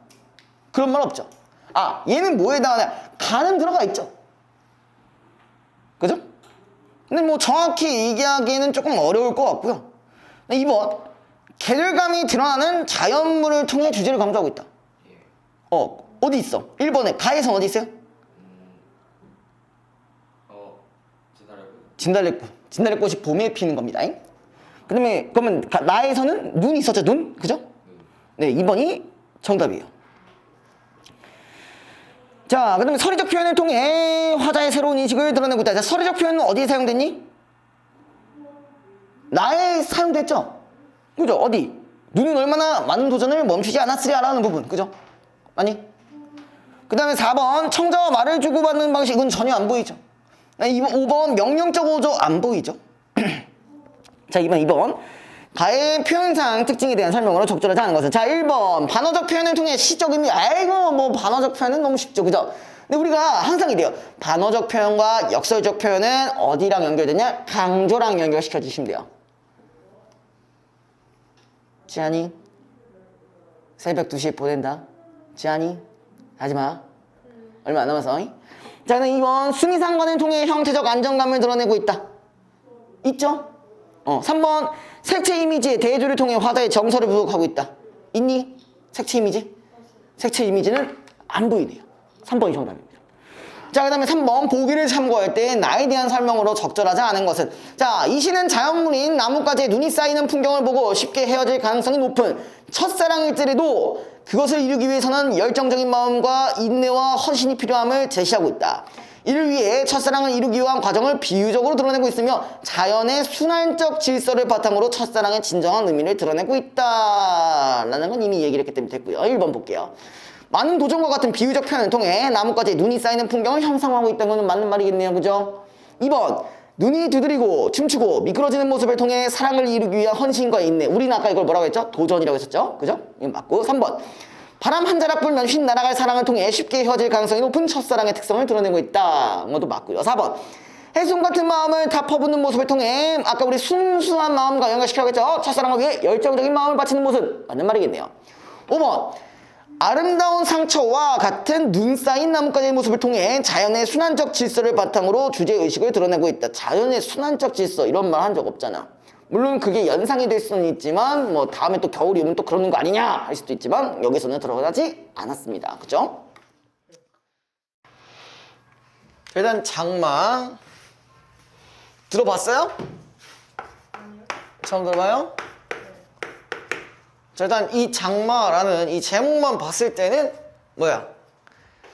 그런 말 없죠. 얘는 뭐에 해당하냐? 가는 들어가 있죠. 그죠? 근데 뭐 정확히 얘기하기에는 조금 어려울 것 같고요. 2번 계절감이 드러나는 자연물을 통해 주제를 강조하고 있다. 어디 있어? 1번에 가에선 어디 있어요? 진달래꽃. 진달래꽃이 봄에 피는 겁니다. 그러면 나에서는 눈 있었죠? 눈? 그죠? 네, 2번이 정답이에요. 자, 그 다음에 서리적 표현을 통해 화자의 새로운 인식을 드러내고 있다. 자, 서리적 표현은 어디에 사용됐니? 나에 사용됐죠? 그죠? 어디? 눈은 얼마나 많은 도전을 멈추지 않았으랴라는 부분. 그죠? 아니? 그 다음에 4번 청자와 말을 주고받는 방식. 이건 전혀 안 보이죠? 5번 명령적 오조 안 보이죠? 자, 2번 가의 표현상 특징에 대한 설명으로 적절하지 않은 것은 자 1번 반어적 표현을 통해 시적 의미 뭐 반어적 표현은 너무 쉽죠, 그죠? 근데 우리가 항상 이래요. 반어적 표현과 역설적 표현은 어디랑 연결되냐? 강조랑 연결시켜 주시면 돼요. 지안이 새벽 2시에 보낸다. 지안이 하지마. 얼마 안 남았어. 자, 2번 수미상관을 통해 형태적 안정감을 드러내고 있다. 있죠? 3번 색채 이미지의 대조를 통해 화자의 정서를 부각하고 있다. 있니? 색채 이미지? 색채 이미지는 안 보이네요. 3번이 정답입니다. 자, 그 다음에 3번 보기를 참고할 때 나에 대한 설명으로 적절하지 않은 것은 자, 이 시는 자연물인 나뭇가지에 눈이 쌓이는 풍경을 보고 쉽게 헤어질 가능성이 높은 첫사랑일지라도 그것을 이루기 위해서는 열정적인 마음과 인내와 헌신이 필요함을 제시하고 있다. 이를 위해 첫사랑을 이루기 위한 과정을 비유적으로 드러내고 있으며 자연의 순환적 질서를 바탕으로 첫사랑의 진정한 의미를 드러내고 있다 라는 건 이미 얘기를 했기 때문에 됐고요. 1번 볼게요. 많은 도전과 같은 비유적 표현을 통해 나뭇가지에 눈이 쌓이는 풍경을 형상화하고 있다는 것은 맞는 말이겠네요. 그죠? 2번 눈이 두드리고 춤추고 미끄러지는 모습을 통해 사랑을 이루기 위한 헌신과 인내. 우리는 아까 이걸 뭐라고 했죠? 도전이라고 했었죠? 그죠? 이건 맞고 3번 바람 한 자락 불면 휙 날아갈 사랑을 통해 쉽게 헤어질 가능성이 높은 첫사랑의 특성을 드러내고 있다. 이것도 맞고요. 4번 해송 같은 마음을 다 퍼붓는 모습을 통해 아까 우리 순수한 마음과 연결시켜야겠죠? 첫사랑을 위해 열정적인 마음을 바치는 모습. 맞는 말이겠네요. 5번 아름다운 상처와 같은 눈 쌓인 나뭇가지의 모습을 통해 자연의 순환적 질서를 바탕으로 주제의식을 드러내고 있다. 자연의 순환적 질서 이런 말 한 적 없잖아. 물론 그게 연상이 될 수는 있지만 뭐 다음에 또 겨울이 오면 또 그러는 거 아니냐 할 수도 있지만 여기서는 들어가지 않았습니다. 그죠? 일단 장마 들어봤어요? 아니요. 처음 들어봐요? 자, 일단 이 장마라는 이 제목만 봤을 때는 뭐야?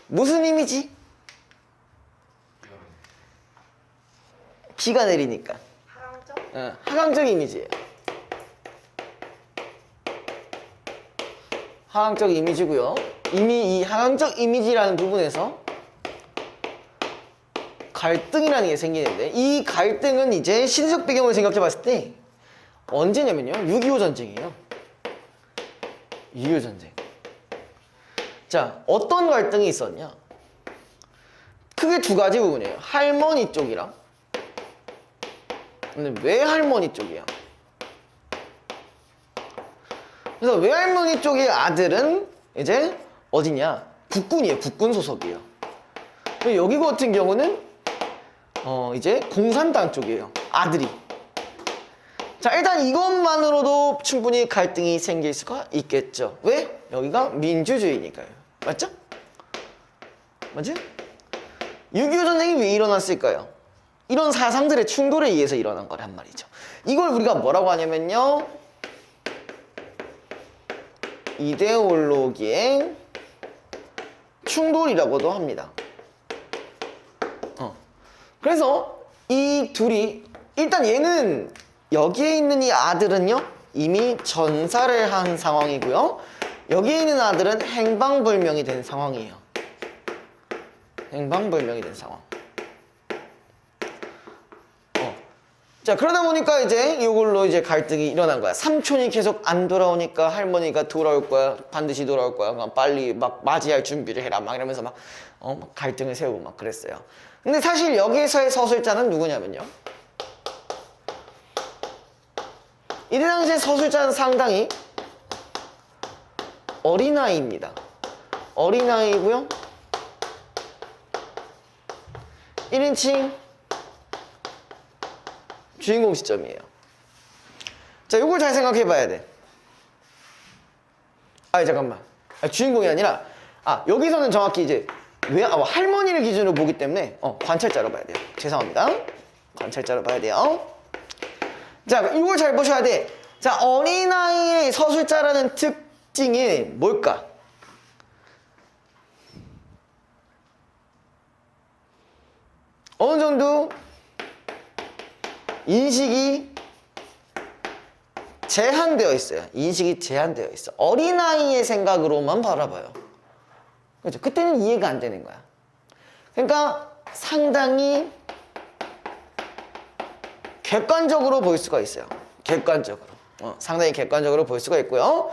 무슨 이미지? 비가 내리니까 하랑적? 하강적 이미지예요. 하강적 이미지고요. 이미 이 하강적 이미지라는 부분에서 갈등이라는 게 생기는데 이 갈등은 이제 시대적 배경을 생각해 봤을 때 언제냐면요. 6.25 전쟁이에요. 6.25 전쟁. 자, 어떤 갈등이 있었냐? 크게 두 가지 부분이에요. 할머니 쪽이랑 근데 외할머니 쪽이야. 그래서 외할머니 쪽의 아들은 이제 어디냐? 국군이에요. 국군 소속이에요. 여기 같은 경우는 이제 공산당 쪽이에요. 아들이. 자, 일단 이것만으로도 충분히 갈등이 생길 수가 있겠죠. 왜? 여기가 민주주의니까요. 맞죠? 맞지? 6.25 전쟁이 왜 일어났을까요? 이런 사상들의 충돌에 의해서 일어난 거란 말이죠. 이걸 우리가 뭐라고 하냐면요, 이데올로기의 충돌이라고도 합니다. 그래서 이 둘이, 일단 얘는, 여기에 있는 이 아들은요 이미 전사를 한 상황이고요, 여기에 있는 아들은 행방불명이 된 상황이에요. 행방불명이 된 상황. 자, 그러다 보니까 이제 이걸로 이제 갈등이 일어난 거야. 삼촌이 계속 안 돌아오니까 할머니가 돌아올 거야. 반드시 돌아올 거야. 그냥 빨리 막 맞이할 준비를 해라. 막 이러면서 막 갈등을 세우고 막 그랬어요. 근데 사실 여기에서의 서술자는 누구냐면요, 이때 당시에 서술자는 상당히 어린아이입니다. 어린아이고요, 1인칭 주인공 시점이에요. 자, 요걸 잘 생각해 봐야 돼. 잠깐만. 주인공이 아니라, 여기서는 정확히 이제 할머니를 기준으로 보기 때문에 관찰자로 봐야 돼요. 죄송합니다. 관찰자로 봐야 돼요. 자, 이걸 잘 보셔야 돼. 자, 어린아이의 서술자라는 특징이 뭘까? 어느 정도 인식이 제한되어 있어요. 인식이 제한되어 있어. 어린아이의 생각으로만 바라봐요. 그렇죠? 그때는 이해가 안 되는 거야. 그러니까 상당히 객관적으로 볼 수가 있어요. 객관적으로. 상당히 객관적으로 볼 수가 있고요.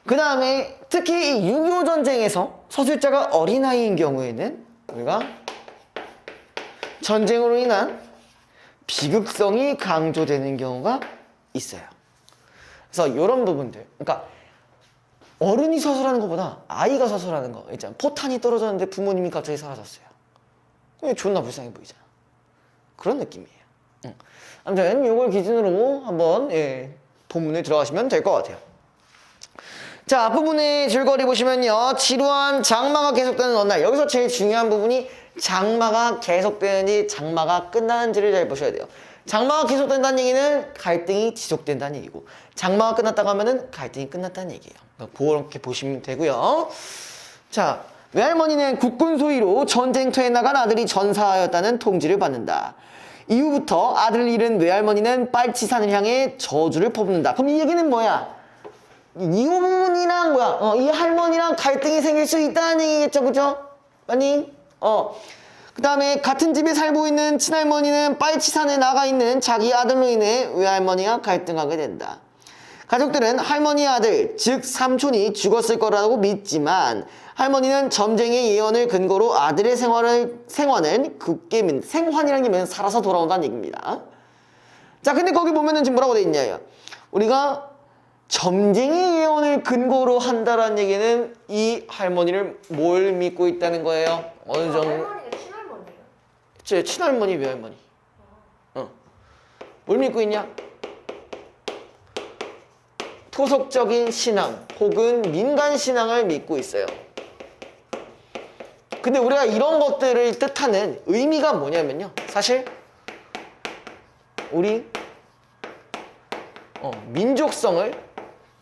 그 다음에 특히 이 6.25 전쟁에서 서술자가 어린아이인 경우에는 우리가 전쟁으로 인한 비극성이 강조되는 경우가 있어요. 그래서 이런 부분들, 그러니까 어른이 서술하는 것보다 아이가 서술하는 거 있잖아. 포탄이 떨어졌는데 부모님이 갑자기 사라졌어요. 이게 존나 불쌍해 보이잖아. 그런 느낌이에요. 아무튼 이걸 기준으로 한번 본문에 들어가시면 될 것 같아요. 자, 앞부분에 줄거리 보시면요, 지루한 장마가 계속되는 어느 날. 여기서 제일 중요한 부분이 장마가 계속되는지 장마가 끝나는지를 잘 보셔야 돼요. 장마가 계속된다는 얘기는 갈등이 지속된다는 얘기고, 장마가 끝났다고 하면은 갈등이 끝났다는 얘기예요. 그렇게 보시면 되고요. 자, 외할머니는 국군 소위로 전쟁터에 나간 아들이 전사하였다는 통지를 받는다. 이후부터 아들을 잃은 외할머니는 빨치산을 향해 저주를 퍼붓는다. 그럼 이 얘기는 뭐야? 이 부분이랑 이 할머니랑 갈등이 생길 수 있다는 얘기겠죠, 그죠? 맞니? 그 다음에 같은 집에 살고 있는 친할머니는 빨치산에 나가 있는 자기 아들로 인해 외할머니와 갈등하게 된다. 가족들은 할머니의 아들, 즉 삼촌이 죽었을 거라고 믿지만 할머니는 점쟁이의 예언을 근거로 아들의 생환을 굳게 믿는다. 생환이라는 게 살아서 돌아온다는 얘기입니다. 자, 근데 거기 보면은 지금 뭐라고 돼 있냐요? 우리가 점쟁이 예언을 근거로 한다라는 얘기는 이 할머니를 뭘 믿고 있다는 거예요? 어느 정도? 할머니가 친할머니예요? 제 친할머니, 외할머니. 뭘 믿고 있냐? 토속적인 신앙 혹은 민간 신앙을 믿고 있어요. 근데 우리가 이런 것들을 뜻하는 의미가 뭐냐면요, 사실 우리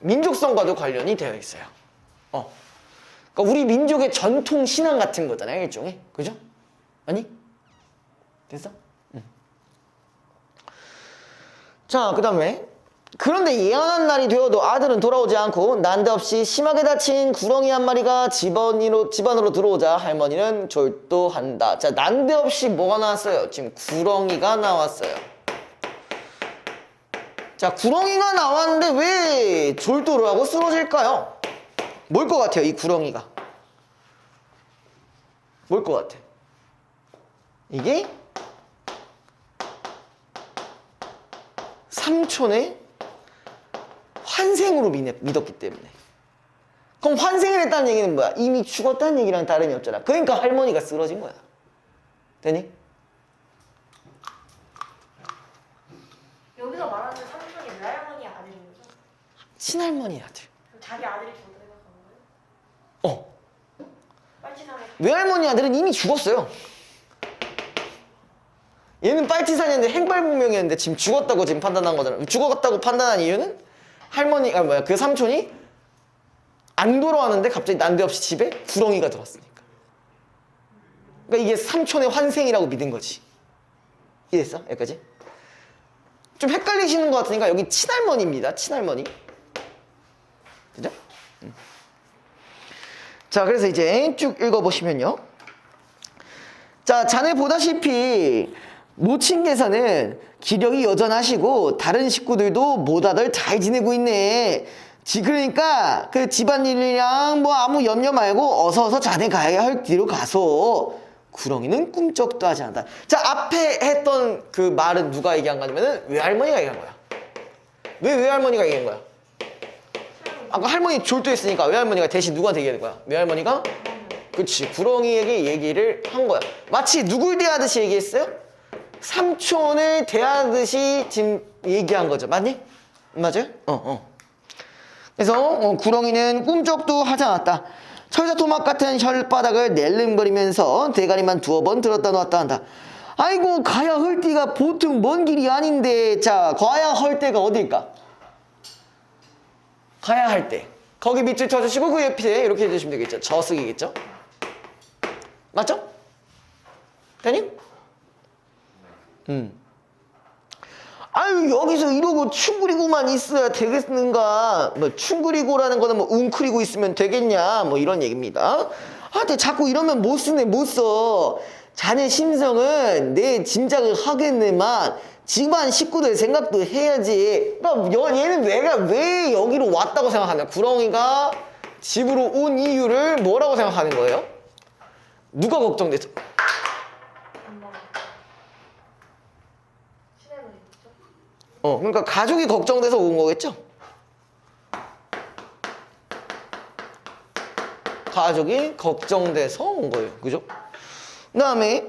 민족성과도 관련이 되어 있어요. 그러니까 우리 민족의 전통 신앙 같은 거잖아요, 일종의. 그죠? 아니? 됐어? 자, 그 다음에 그런데 예언한 날이 되어도 아들은 돌아오지 않고 난데없이 심하게 다친 구렁이 한 마리가 집안으로 들어오자 할머니는 졸도한다. 자, 난데없이 뭐가 나왔어요? 지금 구렁이가 나왔어요. 자, 구렁이가 나왔는데 왜 졸도를 하고 쓰러질까요? 뭘 것 같아요, 이 구렁이가? 뭘 것 같아? 이게 삼촌의 환생으로 믿었기 때문에. 그럼 환생을 했다는 얘기는 뭐야? 이미 죽었다는 얘기랑 다름이 없잖아. 그러니까 할머니가 쓰러진 거야. 되니? 여기서 말하는 삼촌이 외할머니의 아들인 거죠? 친할머니 아들. 그럼 자기 아들이 죽었다 생각하는 거예요? 빨치산에 외할머니 아들은 이미 죽었어요. 얘는 빨치산이었는데 행발분명이었는데 지금 죽었다고 지금 판단한 거잖아. 죽었다고 판단한 이유는 할머니가 뭐야 그 삼촌이 안 돌아왔는데 갑자기 난데없이 집에 구렁이가 들어왔으니까. 그러니까 이게 삼촌의 환생이라고 믿은 거지. 이해됐어? 여기까지? 좀 헷갈리시는 것 같으니까 여기 친할머니입니다. 친할머니. 그죠? 자, 그래서 이제 쭉 읽어보시면요. 자, 자네 보다시피 모친께서는 기력이 여전하시고 다른 식구들도 모다들 잘 지내고 있네. 그러니까 그 집안일이랑 뭐 아무 염려 말고 어서 자네 가야 할 뒤로 가서 구렁이는 꿈쩍도 하지 않는다. 자, 앞에 했던 그 말은 누가 얘기한 거냐면은 외할머니가 얘기한 거야. 왜 외할머니가 얘기한 거야? 아까 할머니 졸도했으니까 외할머니가 대신 누구한테 얘기하는 거야? 외할머니가? 그치, 구렁이에게 얘기를 한 거야. 마치 누굴 대하듯이 얘기했어요? 삼촌을 대하듯이 지금 얘기한 거죠. 맞니? 맞아요? 그래서 구렁이는 꿈쩍도 하지 않았다. 철사토막 같은 혓바닥을 낼름거리면서 대가리만 두어 번 들었다 놨다 한다. 아이고, 가야 할 데가 보통 먼 길이 아닌데. 자, 가야 할 데가 어딜까? 가야 할 때. 거기 밑줄 쳐주시고 그 옆에 이렇게 해주시면 되겠죠. 저승이겠죠? 맞죠? 되니? 아유, 여기서 이러고 충그리고만 있어야 되겠는가? 뭐 충그리고라는 거는 뭐 웅크리고 있으면 되겠냐? 뭐 이런 얘기입니다. 아, 근데 자꾸 이러면 못 쓰네, 못 써. 자네 심성은 내 짐작을 하겠네만 집안 식구들 생각도 해야지. 그러니까 얘는 내가 왜 여기로 왔다고 생각하냐? 구렁이가 집으로 온 이유를 뭐라고 생각하는 거예요? 누가 걱정돼서? 엄마가. 친할머니 있죠? 그러니까 가족이 걱정돼서 온 거겠죠? 가족이 걱정돼서 온 거예요. 그죠? 그 다음에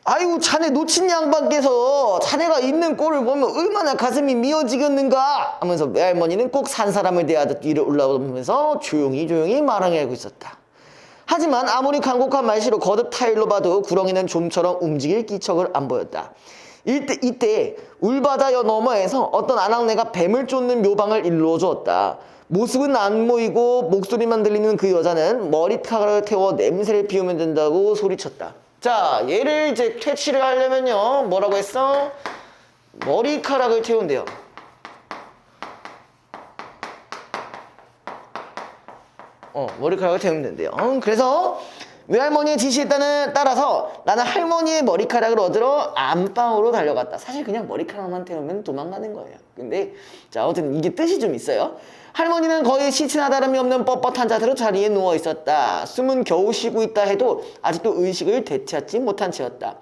아이고, 자네 놓친 양반께서 자네가 있는 꼴을 보면 얼마나 가슴이 미어지겠는가 하면서 외할머니는 꼭 산 사람을 대하듯 위로 올라오면서 조용히 말하고 있었다. 하지만 아무리 간곡한 말씨로 거듭 타일로 봐도 구렁이는 좀처럼 움직일 기척을 안 보였다. 이때 울바다여 너머에서 어떤 아낙네가 뱀을 쫓는 묘방을 일러주었다. 모습은 안 보이고 목소리만 들리는 그 여자는 머리카락을 태워 냄새를 피우면 된다고 소리쳤다. 자, 얘를 이제 퇴치를 하려면요, 뭐라고 했어? 머리카락을 태운대요. 머리카락을 태우면 된대요. 그래서 외할머니의 지시에 따라서 나는 할머니의 머리카락을 얻으러 안방으로 달려갔다. 사실 그냥 머리카락만 태우면 도망가는 거예요. 근데 자, 아무튼 이게 뜻이 좀 있어요. 할머니는 거의 시체나 다름이 없는 뻣뻣한 자세로 자리에 누워 있었다. 숨은 겨우 쉬고 있다 해도 아직도 의식을 되찾지 못한 채였다.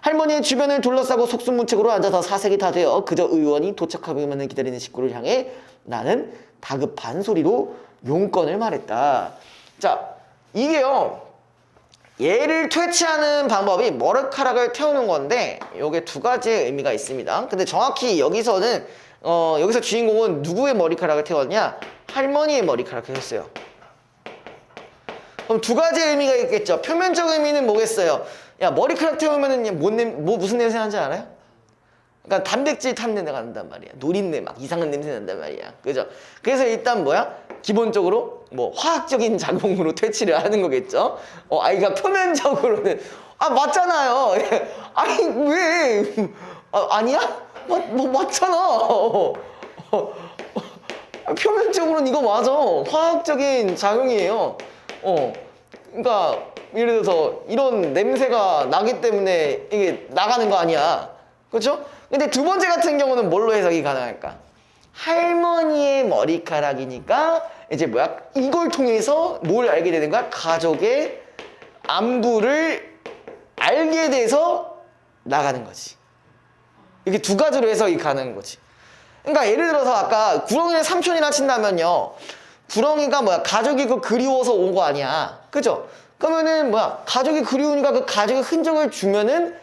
할머니의 주변을 둘러싸고 속수무책으로 앉아서 사색이 다 되어 그저 의원이 도착하기만을 기다리는 식구를 향해 나는 다급한 소리로 용건을 말했다. 자, 이게요, 얘를 퇴치하는 방법이 머리카락을 태우는 건데 요게 두 가지의 의미가 있습니다. 근데 정확히 여기서는 여기서 주인공은 누구의 머리카락을 태웠냐? 할머니의 머리카락을 태웠어요. 그럼 두 가지의 의미가 있겠죠. 표면적 의미는 뭐겠어요? 야, 머리카락 태우면은 무슨 냄새 나는지 알아요? 그러니까 단백질 탄 냄새가 난단 말이야. 노린내 막 이상한 냄새 난단 말이야. 그죠? 그래서 일단 뭐야? 기본적으로 뭐 화학적인 작용으로 퇴치를 하는 거겠죠. 아이가 표면적으로는 맞잖아요. 아니 왜? 아니야? 맞잖아. 표면적으로는 이거 맞아. 화학적인 작용이에요. 그러니까 예를 들어서 이런 냄새가 나기 때문에 이게 나가는 거 아니야. 그렇죠? 근데 두 번째 같은 경우는 뭘로 해석이 가능할까? 할머니의 머리카락이니까 이제 뭐야? 이걸 통해서 뭘 알게 되는 거야? 가족의 안부를 알게 돼서 나가는 거지. 이게 두 가지로 해석이 가능한 거지. 그러니까 예를 들어서 아까 구렁이를 삼촌이라 친다면요, 구렁이가 뭐야? 가족이 그리워서 온 거 아니야. 그죠? 그러면은 뭐야? 가족이 그리우니까 그 가족의 흔적을 주면은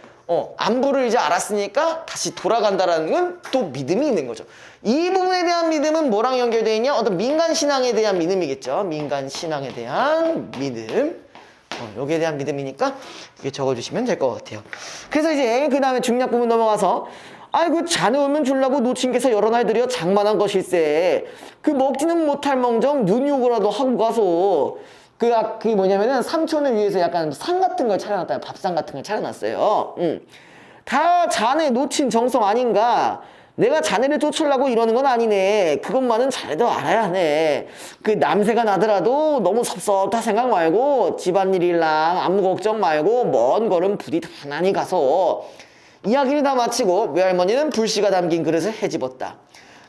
안부를 이제 알았으니까 다시 돌아간다라는 건 또 믿음이 있는 거죠. 이 부분에 대한 믿음은 뭐랑 연결되어 있냐? 어떤 민간 신앙에 대한 믿음이겠죠. 민간 신앙에 대한 믿음. 여기에 대한 믿음이니까 이렇게 적어주시면 될 것 같아요. 그래서 이제 그 다음에 중략 부분 넘어가서 아이고 자네 오면 줄라고 노친께서 여러 날 들여 장만한 것일세 그 먹지는 못할 멍정 눈욕이라도 하고 가서 그게 뭐냐면은 삼촌을 위해서 약간 상 같은 걸 차려놨다. 밥상 같은 걸 차려놨어요. 다 자네 놓친 정성 아닌가? 내가 자네를 쫓으려고 이러는 건 아니네. 그것만은 자네도 알아야 하네. 그 남새가 나더라도 너무 섭섭다 생각 말고 집안일이랑 아무 걱정 말고 먼 걸음 부디 가난히 가서 이야기를 다 마치고 외할머니는 불씨가 담긴 그릇을 헤집었다.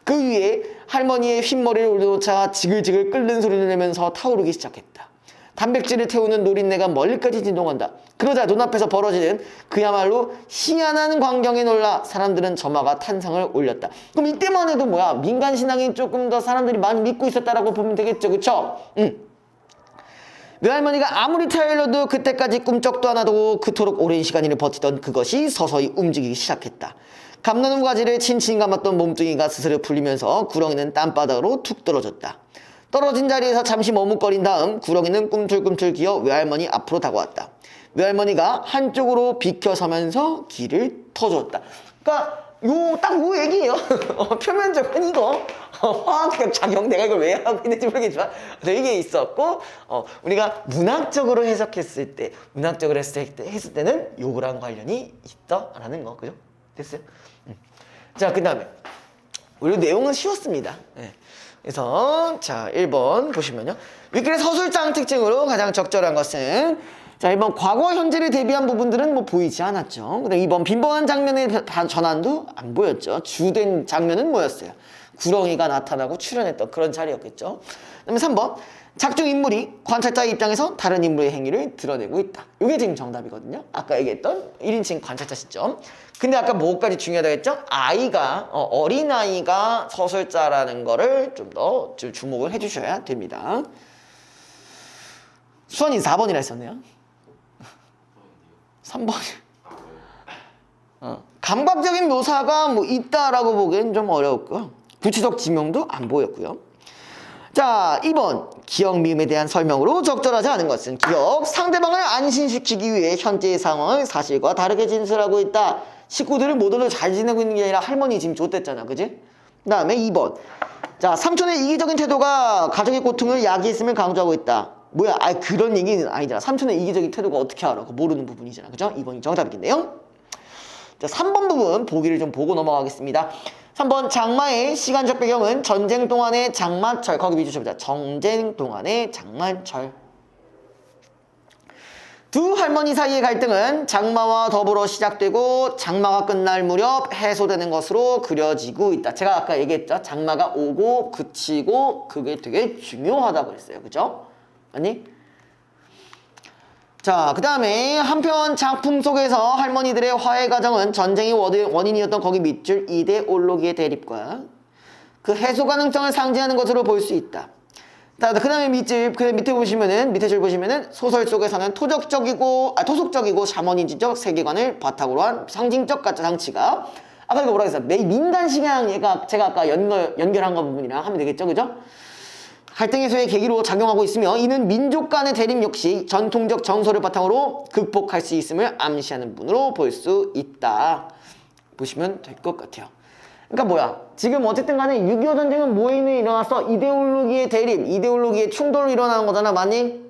그 위에 할머니의 흰머리를 올려놓자 지글지글 끓는 소리를 내면서 타오르기 시작했다. 단백질을 태우는 노린내가 멀리까지 진동한다. 그러자 눈앞에서 벌어지는 그야말로 희한한 광경에 놀라 사람들은 점화가 탄성을 올렸다. 그럼 이때만 해도 뭐야? 민간신앙이 조금 더 사람들이 많이 믿고 있었다라고 보면 되겠죠. 그쵸? 외할머니가 아무리 타일러도 그때까지 꿈쩍도 안 하고 그토록 오랜 시간을 버티던 그것이 서서히 움직이기 시작했다. 감나무 가지를 친친 감았던 몸뚱이가 스스로 풀리면서 구렁이는 땀바닥으로 툭 떨어졌다. 떨어진 자리에서 잠시 머뭇거린 다음 구렁이는 꿈틀꿈틀 기어 외할머니 앞으로 다가왔다. 외할머니가 한쪽으로 비켜서면서 길을 터줬다. 그러니까 딱 요 얘기예요. 표면적으로 이거 화학적 작용 내가 이걸 왜 하고 있는지 모르겠지만 이게 있었고 우리가 문학적으로 해석했을 때 문학적으로 했을 때는 요거랑 관련이 있다라는 거 그죠? 됐어요? 자, 그 다음에 우리 내용은 쉬웠습니다. 네. 그래서 자 1번 보시면요. 위클의 서술장 특징으로 가장 적절한 것은 자 1번 과거 현재를 대비한 부분들은 뭐 보이지 않았죠. 그다음 2번 빈번한 장면의 전환도 안 보였죠. 주된 장면은 뭐였어요? 구렁이가 나타나고 출연했던 그런 자리였겠죠. 그다음에 3번 작중 인물이 관찰자의 입장에서 다른 인물의 행위를 드러내고 있다. 이게 지금 정답이거든요. 아까 얘기했던 1인칭 관찰자 시점. 근데 아까 뭐까지 중요하다고 했죠? 아이가 어린아이가 서술자라는 거를 좀 더 주목을 해주셔야 됩니다. 수원이 4번이라 했었네요. 3번. 감각적인 묘사가 뭐 있다라고 보기엔 좀 어려웠고요. 구체적 지명도 안 보였고요. 자, 2번 기억 미음에 대한 설명으로 적절하지 않은 것은 기억 상대방을 안심시키기 위해 현재의 상황을 사실과 다르게 진술하고 있다. 식구들을 모두를 잘 지내고 있는 게 아니라 할머니 지금 좆됐잖아, 그지? 그 다음에 2번 자 삼촌의 이기적인 태도가 가족의 고통을 야기했음을 강조하고 있다. 뭐야? 그런 얘기는 아니잖아. 삼촌의 이기적인 태도가 어떻게 알아? 그거 모르는 부분이잖아, 그죠? 2번이 정답이겠네요. 자 3번 부분 보기를 좀 보고 넘어가겠습니다. 3번 장마의 시간적 배경은 전쟁 동안의 장마철. 거기 위주 쳐보자. 전쟁 동안의 장마철. 두 할머니 사이의 갈등은 장마와 더불어 시작되고 장마가 끝날 무렵 해소되는 것으로 그려지고 있다. 제가 아까 얘기했죠. 장마가 오고 그치고 그게 되게 중요하다고 그랬어요. 그죠? 아니? 자, 그 다음에 한편 작품 속에서 할머니들의 화해 과정은 전쟁이 원인이었던 거기 밑줄 이데올로기의 대립과 그 해소 가능성을 상징하는 것으로 볼 수 있다. 그 다음에 밑줄 보시면은 소설 속에서는 토속적이고 샤머니즘적 세계관을 바탕으로 한 상징적 가짜 장치가 아까 이거 뭐라 했어요? 민간신앙 제가 아까 연결한 거 부분이랑 하면 되겠죠, 그죠? 갈등 해소의 계기로 작용하고 있으며 이는 민족 간의 대립 역시 전통적 정서를 바탕으로 극복할 수 있음을 암시하는 부분으로 볼 수 있다. 보시면 될 것 같아요. 그러니까 뭐야? 지금 어쨌든 간에 6.25 전쟁은 뭐에 일어났어? 이데올로기의 대립, 이데올로기의 충돌로 일어나는 거잖아, 맞니?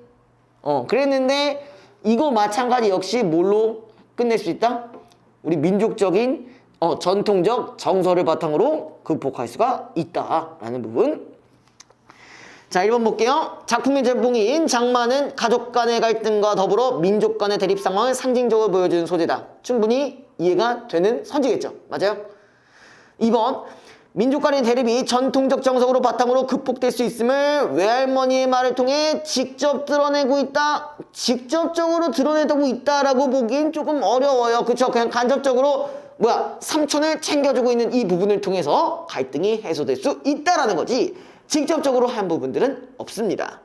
그랬는데 이거 마찬가지 역시 뭘로 끝낼 수 있다? 우리 민족적인 전통적 정서를 바탕으로 극복할 수가 있다라는 부분. 자 1번 볼게요. 작품의 제목인 장마는 가족 간의 갈등과 더불어 민족 간의 대립 상황을 상징적으로 보여주는 소재다. 충분히 이해가 되는 선지겠죠. 맞아요? 2번 민족 간의 대립이 전통적 정석으로 바탕으로 극복될 수 있음을 외할머니의 말을 통해 직접 드러내고 있다. 직접적으로 드러내고 있다라고 보기엔 조금 어려워요. 그쵸? 그냥 간접적으로 삼촌을 챙겨주고 있는 이 부분을 통해서 갈등이 해소될 수 있다라는 거지 직접적으로 한 부분들은 없습니다.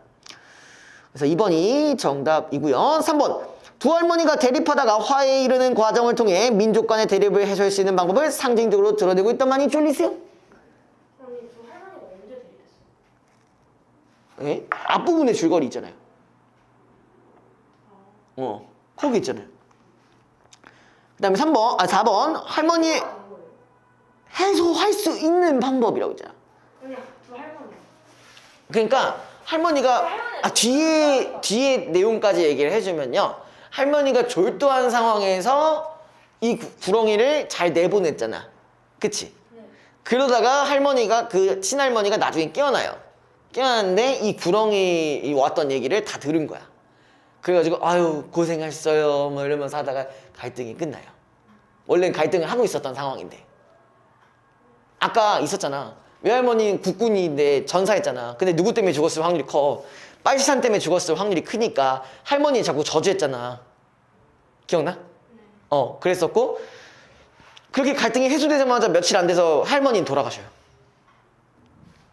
그래서 2번이 정답이고요. 3번 두 할머니가 대립하다가 화해에 이르는 과정을 통해 민족 간의 대립을 해소할 수 있는 방법을 상징적으로 드러내고 있단 말이 졸리세요? 아니 두 할머니가 언제 대립했어? 네? 앞부분에 줄거리 있잖아요. 거기 있잖아요. 그 다음에 4번 할머니의 하는 거예요? 해소할 수 있는 방법이라고 있잖아. 그냥 두 할머니. 그러니까 할머니가 뒤에 내용까지 얘기를 해주면요, 할머니가 졸도한 상황에서 이 구렁이를 잘 내보냈잖아. 그치? 네. 그러다가 할머니가 그 친할머니가 나중에 깨어나요. 깨어났는데 이 구렁이 왔던 얘기를 다 들은 거야. 그래가지고 아유 고생했어요 뭐 이러면서 하다가 갈등이 끝나요. 원래는 갈등을 하고 있었던 상황인데, 아까 있었잖아, 외할머니는 국군인데 전사했잖아. 근데 누구 때문에 죽었을 확률이 커? 빨치산 때문에 죽었을 확률이 크니까 할머니 자꾸 저주했잖아. 기억나? 그랬었고, 그렇게 갈등이 해소되자마자 며칠 안 돼서 할머니는 돌아가셔요.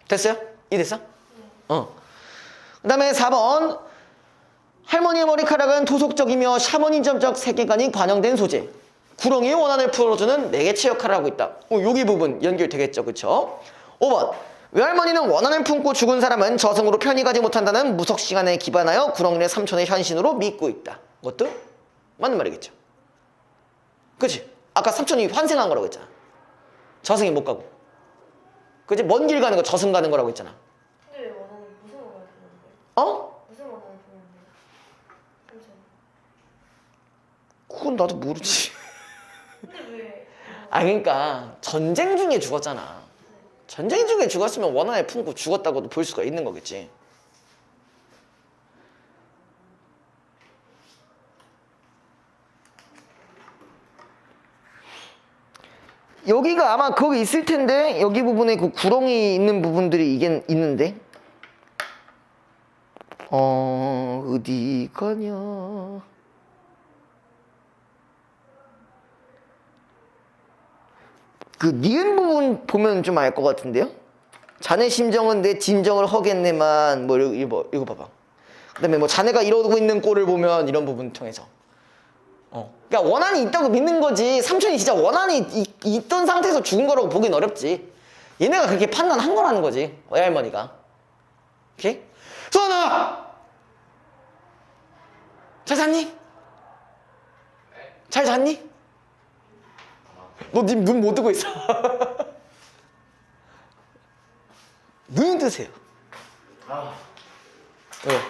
됐어요? 이해됐어? 그 다음에 4번 할머니의 머리카락은 토속적이며 샤머니즘적 세계관이 관영된 소재. 구렁이의 원한을 풀어주는 매개체 역할을 하고 있다. 여기 부분 연결되겠죠, 그쵸? 5번 외할머니는 원한을 품고 죽은 사람은 저승으로 편히 가지 못한다는 무속 시간에 기반하여 구렁이를 삼촌의 현신으로 믿고 있다. 그것도 맞는 말이겠죠. 그치? 아까 삼촌이 환생한 거라고 했잖아. 저승에 못 가고. 그치? 먼 길 가는 거 저승 가는 거라고 했잖아. 근데 왜 원하는 무슨 원한을 보는데? 무슨 원한을 보는데? 삼촌. 그건 나도 모르지. 근데 왜? 그러니까 전쟁 중에 죽었잖아. 전쟁 중에 죽었으면 원한을 품고 죽었다고도 볼 수가 있는 거겠지. 여기가 아마 거기 있을 텐데, 여기 부분에 그 구렁이 있는 부분들이 이게 있는데, 어디 가냐. 그 니은 부분 보면 좀 알 것 같은데요? 자네 심정은 내 진정을 허겠네만, 뭐 이거 봐봐. 그다음에 뭐 자네가 이러고 있는 꼴을 보면, 이런 부분 통해서. 그러니까 원한이 있다고 믿는 거지, 삼촌이 진짜 원한이 있던 상태에서 죽은 거라고 보긴 어렵지. 얘네가 그렇게 판단한 거라는 거지, 외할머니가. 오케이? 소연아! 잘 잤니? 잘 잤니? 너 님 눈 못 뜨고 있어. 눈 뜨세요. 아, 왜? 나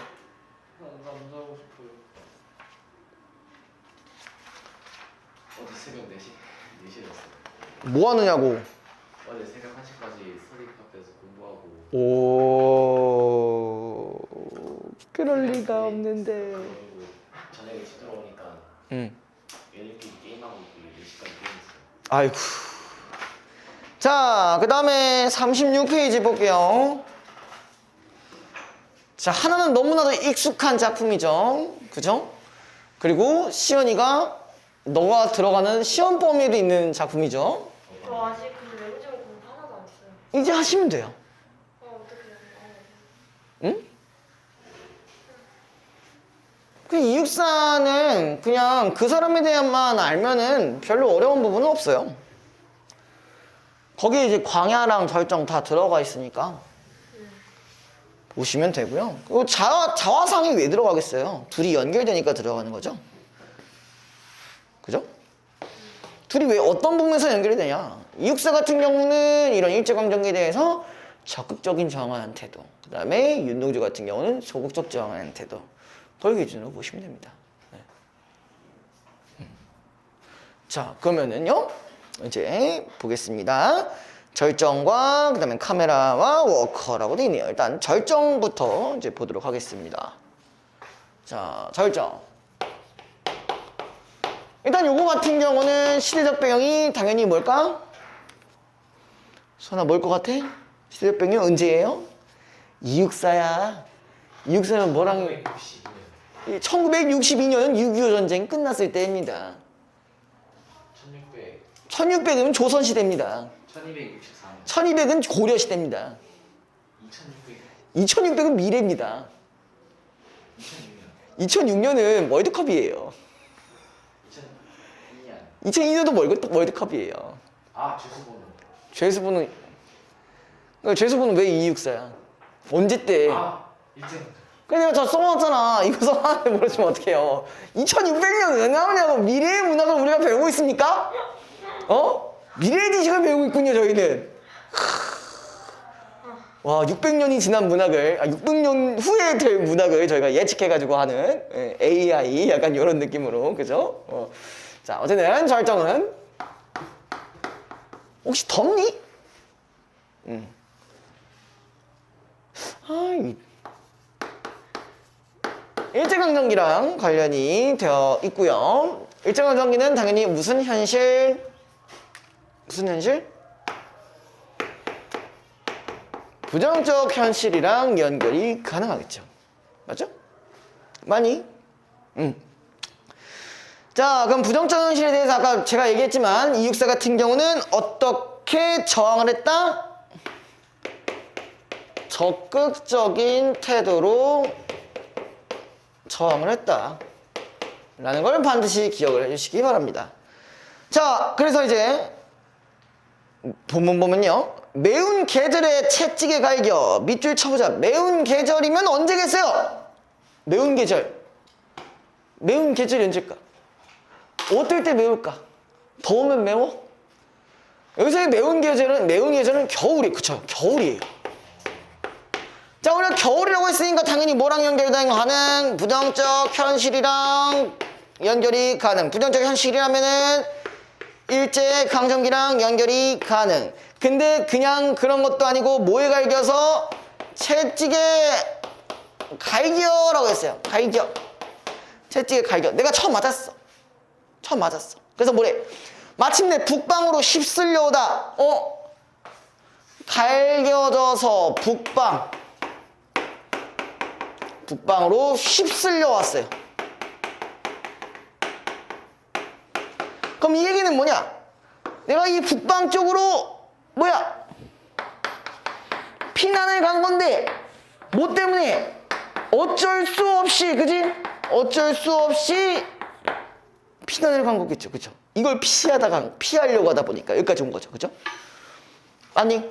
자고 싶어요. 어제 새벽 4시였어요. 뭐 하느냐고. 어제 새벽 1시까지 스터디 카페에서 공부하고. 오, 그럴 리가 없는데. 그리고 저녁에 집 들어오니까 얘네끼리 게임하고 있고 4시까지 게임했어요. 아이고. 자, 그 다음에 36페이지 볼게요. 자, 하나는 너무나도 익숙한 작품이죠. 그죠? 그리고 시연이가 너가 들어가는 시험 범위에도 있는 작품이죠. 저 아직 근데 렌즈 공부 하나도 안 했어요. 이제 하시면 돼요. 어떻게 해요? 응? 그 이육사는 그냥 그 사람에 대한만 알면은 별로 어려운 부분은 없어요. 거기에 이제 광야랑 절정 다 들어가 있으니까 보시면 되고요. 그리고 자화상이 왜 들어가겠어요? 둘이 연결되니까 들어가는 거죠. 그죠? 둘이 왜 어떤 부분에서 연결이 되냐? 이육사 같은 경우는 이런 일제강점기에 대해서 적극적인 저항하는 태도, 그 다음에 윤동주 같은 경우는 소극적 저항하는 태도, 그걸 기준으로 보시면 됩니다. 네. 자, 그러면은요, 이제 보겠습니다. 절정과 그 다음에 카메라와 워커라고 되어 있네요. 일단 절정부터 이제 보도록 하겠습니다. 자, 절정. 일단 요거 같은 경우는 시대적 배경이 당연히 뭘까? 선아, 뭘 것 같아? 시대적 배경이 언제예요? 이육사야. 이육사는 뭐랑 1962년은 6.25 전쟁 끝났을 때입니다. 1600은 조선시대입니다. 1200은 고려시대입니다. 2600은 미래입니다. 2006년은 월드컵이에요. 2002년도 월드컵이에요. 아, 죄수번호. 죄수분은 왜 264야? 언제 때? 아, 일제. 그래서 저 써놨잖아. 이거 써놨는데 모르시면 어떡해요. 2600년 왜 나오냐고. 미래의 문학을 우리가 배우고 있습니까? 미래의 지식을 배우고 있군요, 저희는. 와, 600년이 지난 문학을, 600년 후에 될 문학을 저희가 예측해가지고 하는 AI 약간 이런 느낌으로, 그죠? 자, 어쨌든 절정은 혹시 덥니? 일제강점기랑 관련이 되어 있고요. 일제강점기는 당연히 무슨 현실? 부정적 현실이랑 연결이 가능하겠죠. 맞죠? 많이? 자, 그럼 부정적 현실에 대해서 아까 제가 얘기했지만 이육사 같은 경우는 어떻게 저항을 했다? 적극적인 태도로 저항을 했다 라는 걸 반드시 기억을 해주시기 바랍니다. 자, 그래서 이제 본문 보면요, 매운 계절에 채찍에 갈겨 밑줄 쳐보자. 매운 계절이면 언제겠어요? 매운 계절이 언제일까? 어떨 때 매울까? 더우면 매워? 여기서의 매운 계절은 겨울이, 그쵸? 겨울이에요. 자, 우리가 겨울이라고 했으니까 당연히 뭐랑 연결되는 부정적 현실이랑 연결이 가능. 부정적 현실이라면은 일제강점기랑 연결이 가능. 근데 그냥 그런 것도 아니고 뭐에 갈겨서 채찍에 갈겨라고 했어요. 갈겨. 채찍에 갈겨. 내가 처음 맞았어. 그래서 뭐래? 마침내 북방으로 휩쓸려오다. 갈겨져서 북방으로 휩쓸려 왔어요. 그럼 이 얘기는 뭐냐? 내가 이 북방 쪽으로 피난을 간 건데 뭐 때문에? 어쩔 수 없이, 그지? 어쩔 수 없이 피난을 간 거겠죠, 그죠? 이걸 피하려고 하다 보니까 여기까지 온 거죠, 그죠? 아니,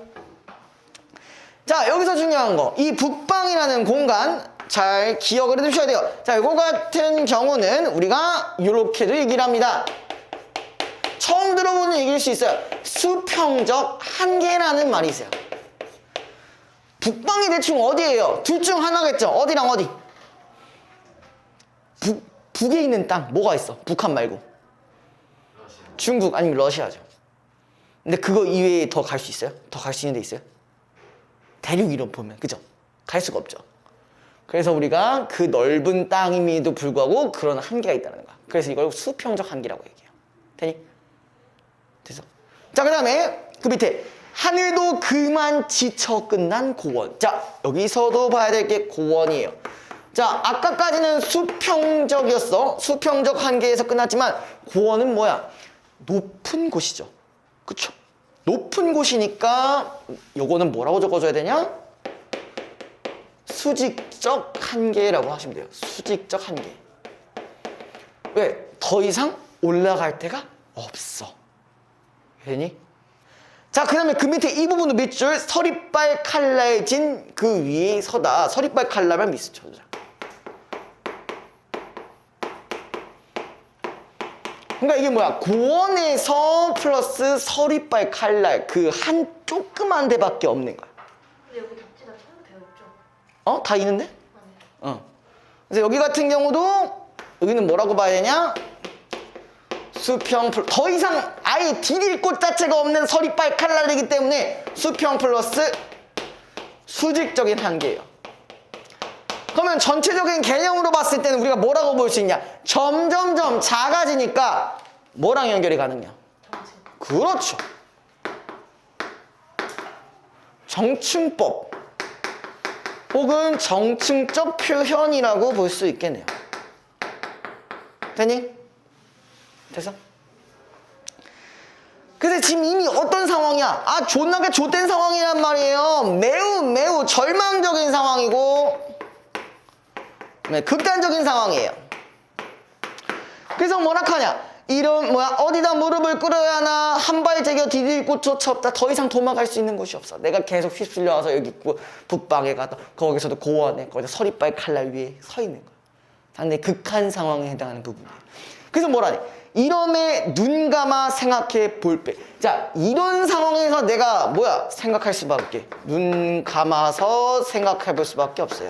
자, 여기서 중요한 거, 이 북방이라는 공간 잘 기억을 해두셔야 돼요. 자, 이거 같은 경우는 우리가 이렇게도 얘기를 합니다. 처음 들어보는 얘기일 수 있어요. 수평적 한계라는 말이 있어요. 북방이 대충 어디예요? 둘 중 하나겠죠. 어디랑 어디? 북에 있는 땅 뭐가 있어? 북한 말고 중국 아니면 러시아죠. 근데 그거 이외에 더 갈 수 있어요? 더 갈 수 있는 데 있어요? 대륙 이론 보면, 그죠? 갈 수가 없죠. 그래서 우리가 그 넓은 땅임에도 불구하고 그런 한계가 있다는 거야. 그래서 이걸 수평적 한계라고 얘기해요. 되니? 됐어? 자, 그 다음에 그 밑에 하늘도 그만 지쳐 끝난 고원. 자, 여기서도 봐야 될 게 고원이에요. 자, 아까까지는 수평적이었어. 수평적 한계에서 끝났지만 고원은 뭐야? 높은 곳이죠. 그쵸? 높은 곳이니까 요거는 뭐라고 적어줘야 되냐? 수직적 한계라고 하시면 돼요. 수직적 한계. 왜? 더 이상 올라갈 데가 없어. 되니? 자, 그 다음에 그 밑에 이 부분도 밑줄 서리빨 칼날진 그 위에 서다. 서리빨 칼날만 밑줄 쳐주자. 그러니까 이게 뭐야? 고원에서 플러스 서리빨 칼날 그 한 조그만 데밖에 없는 거야. 근데 여기 답지다 처음 배웠죠? 다 있는데? 아니요. 그래서 여기 같은 경우도 여기는 뭐라고 봐야 되냐? 수평 더 이상 아예 디딜 곳 자체가 없는 서리빨 칼날이기 때문에 수평 플러스 수직적인 한계예요. 그러면 전체적인 개념으로 봤을 때는 우리가 뭐라고 볼 수 있냐? 점점점 작아지니까 뭐랑 연결이 가능해요? 정치. 그렇죠. 정층법 혹은 정층적 표현이라고 볼 수 있겠네요. 되니? 됐어? 근데 지금 이미 어떤 상황이야? 존나게 좆된 상황이란 말이에요. 매우 절망적인 상황이고 극단적인 상황이에요. 그래서 뭐라 하냐? 이런 뭐야 어디다 무릎을 꿇어야 하나 한 발 제겨 디딜 곳조차 없다. 더 이상 도망갈 수 있는 곳이 없어. 내가 계속 휩쓸려 와서 여기 북방에 가다 거기서도 고원에 거기서 서리빨 칼날 위에 서 있는 거야. 상당히 극한 상황에 해당하는 부분이에요. 그래서 뭐라니? 이름에 눈 감아 생각해 볼 때. 자, 이런 상황에서 내가 뭐야 생각할 수밖에. 눈 감아서 생각해 볼 수밖에 없어요.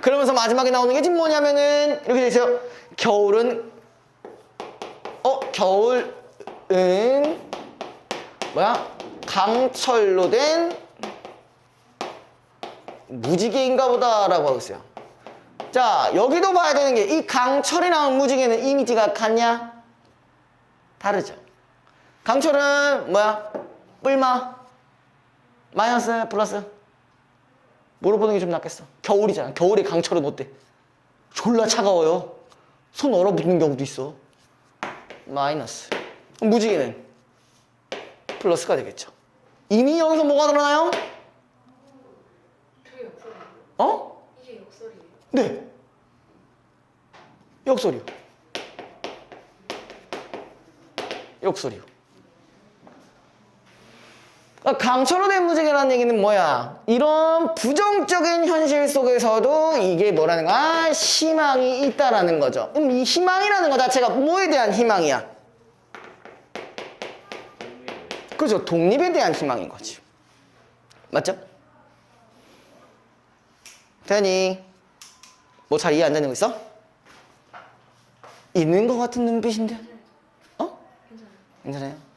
그러면서 마지막에 나오는 게 지금 뭐냐면은 이렇게 돼 있어요. 겨울은 뭐야? 강철로 된 무지개인가 보다라고 하고 있어요. 자, 여기도 봐야 되는 게 이 강철이랑 무지개는 이미지가 같냐? 다르죠. 강철은 뭐야? 뿔마? 마이너스? 플러스? 뭐로 보는 게 좀 낫겠어? 겨울이잖아. 겨울에 강철은 어때? 졸라 차가워요. 손 얼어붙는 경우도 있어. 마이너스. 무지개는 플러스가 되겠죠. 이미 여기서 뭐가 드러나요? 저게 역설이에요? 어? 이게 역설이에요? 네. 역설이요. 역설이요. 그러니까 강철로 된 무지개라는 얘기는 뭐야? 이런 부정적인 현실 속에서도 이게 뭐라는 거야? 희망이 있다라는 거죠. 이 희망이라는 거 자체가 뭐에 대한 희망이야? 그렇죠. 독립에 대한 희망인 거지. 맞죠? 대현이 뭐 잘 이해 안 되는 거 있어? 있는 거 같은 눈빛인데? 어? 괜찮아요. 괜찮아요?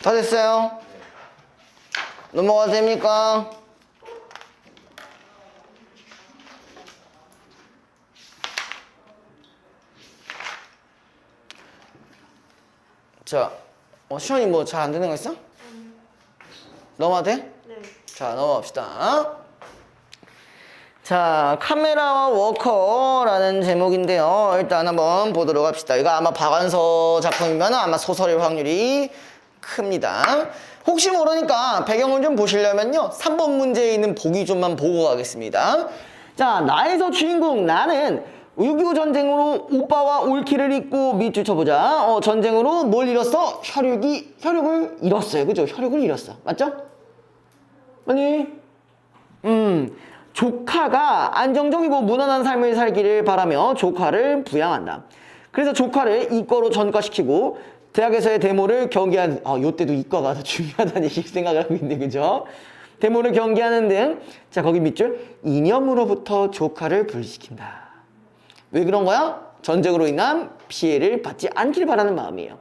다 됐어요? 넘어가도 됩니까? 자, 시원이 뭐 잘 안 되는 거 있어? 넘어가도 돼? 네. 자, 넘어갑시다. 자, 카메라와 워커라는 제목인데요. 일단 한번 보도록 합시다. 이거 아마 박완서 작품이면 아마 소설일 확률이 큽니다. 혹시 모르니까 배경을 좀 보시려면요. 3번 문제에 있는 보기 좀만 보고 가겠습니다. 자, 나에서 주인공 나는 6.25 전쟁으로 오빠와 올킬을 잊고 밑줄 쳐보자. 전쟁으로 뭘 잃었어? 혈육을 잃었어요. 그죠? 혈육을 잃었어. 맞죠? 아니, 조카가 안정적이고 무난한 삶을 살기를 바라며 조카를 부양한다. 그래서 조카를 이과로 전과시키고 대학에서의 데모를 경계한, 요때도 이과가 더 중요하다는 얘기 생각을 하고 있는데, 그죠? 데모를 경계하는 등, 자, 거기 밑줄, 이념으로부터 조카를 분리시킨다. 왜 그런 거야? 전쟁으로 인한 피해를 받지 않길 바라는 마음이에요.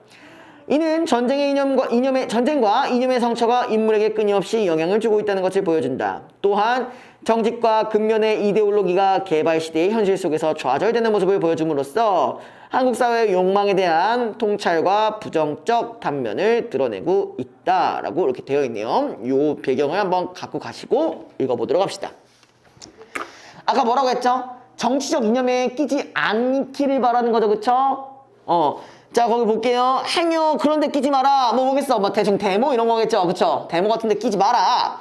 이는 전쟁과 이념의 상처가 인물에게 끊임없이 영향을 주고 있다는 것을 보여준다. 또한 정직과 근면의 이데올로기가 개발 시대의 현실 속에서 좌절되는 모습을 보여줌으로써 한국 사회의 욕망에 대한 통찰과 부정적 단면을 드러내고 있다라고 이렇게 되어 있네요. 이 배경을 한번 갖고 가시고 읽어보도록 합시다. 아까 뭐라고 했죠? 정치적 이념에 끼지 않기를 바라는 거죠, 그쵸? 자, 거기 볼게요. 행여 그런데 끼지 마라. 뭐 뭐겠어? 뭐 대충 데모 이런 거겠죠, 그쵸? 데모 같은데 끼지 마라.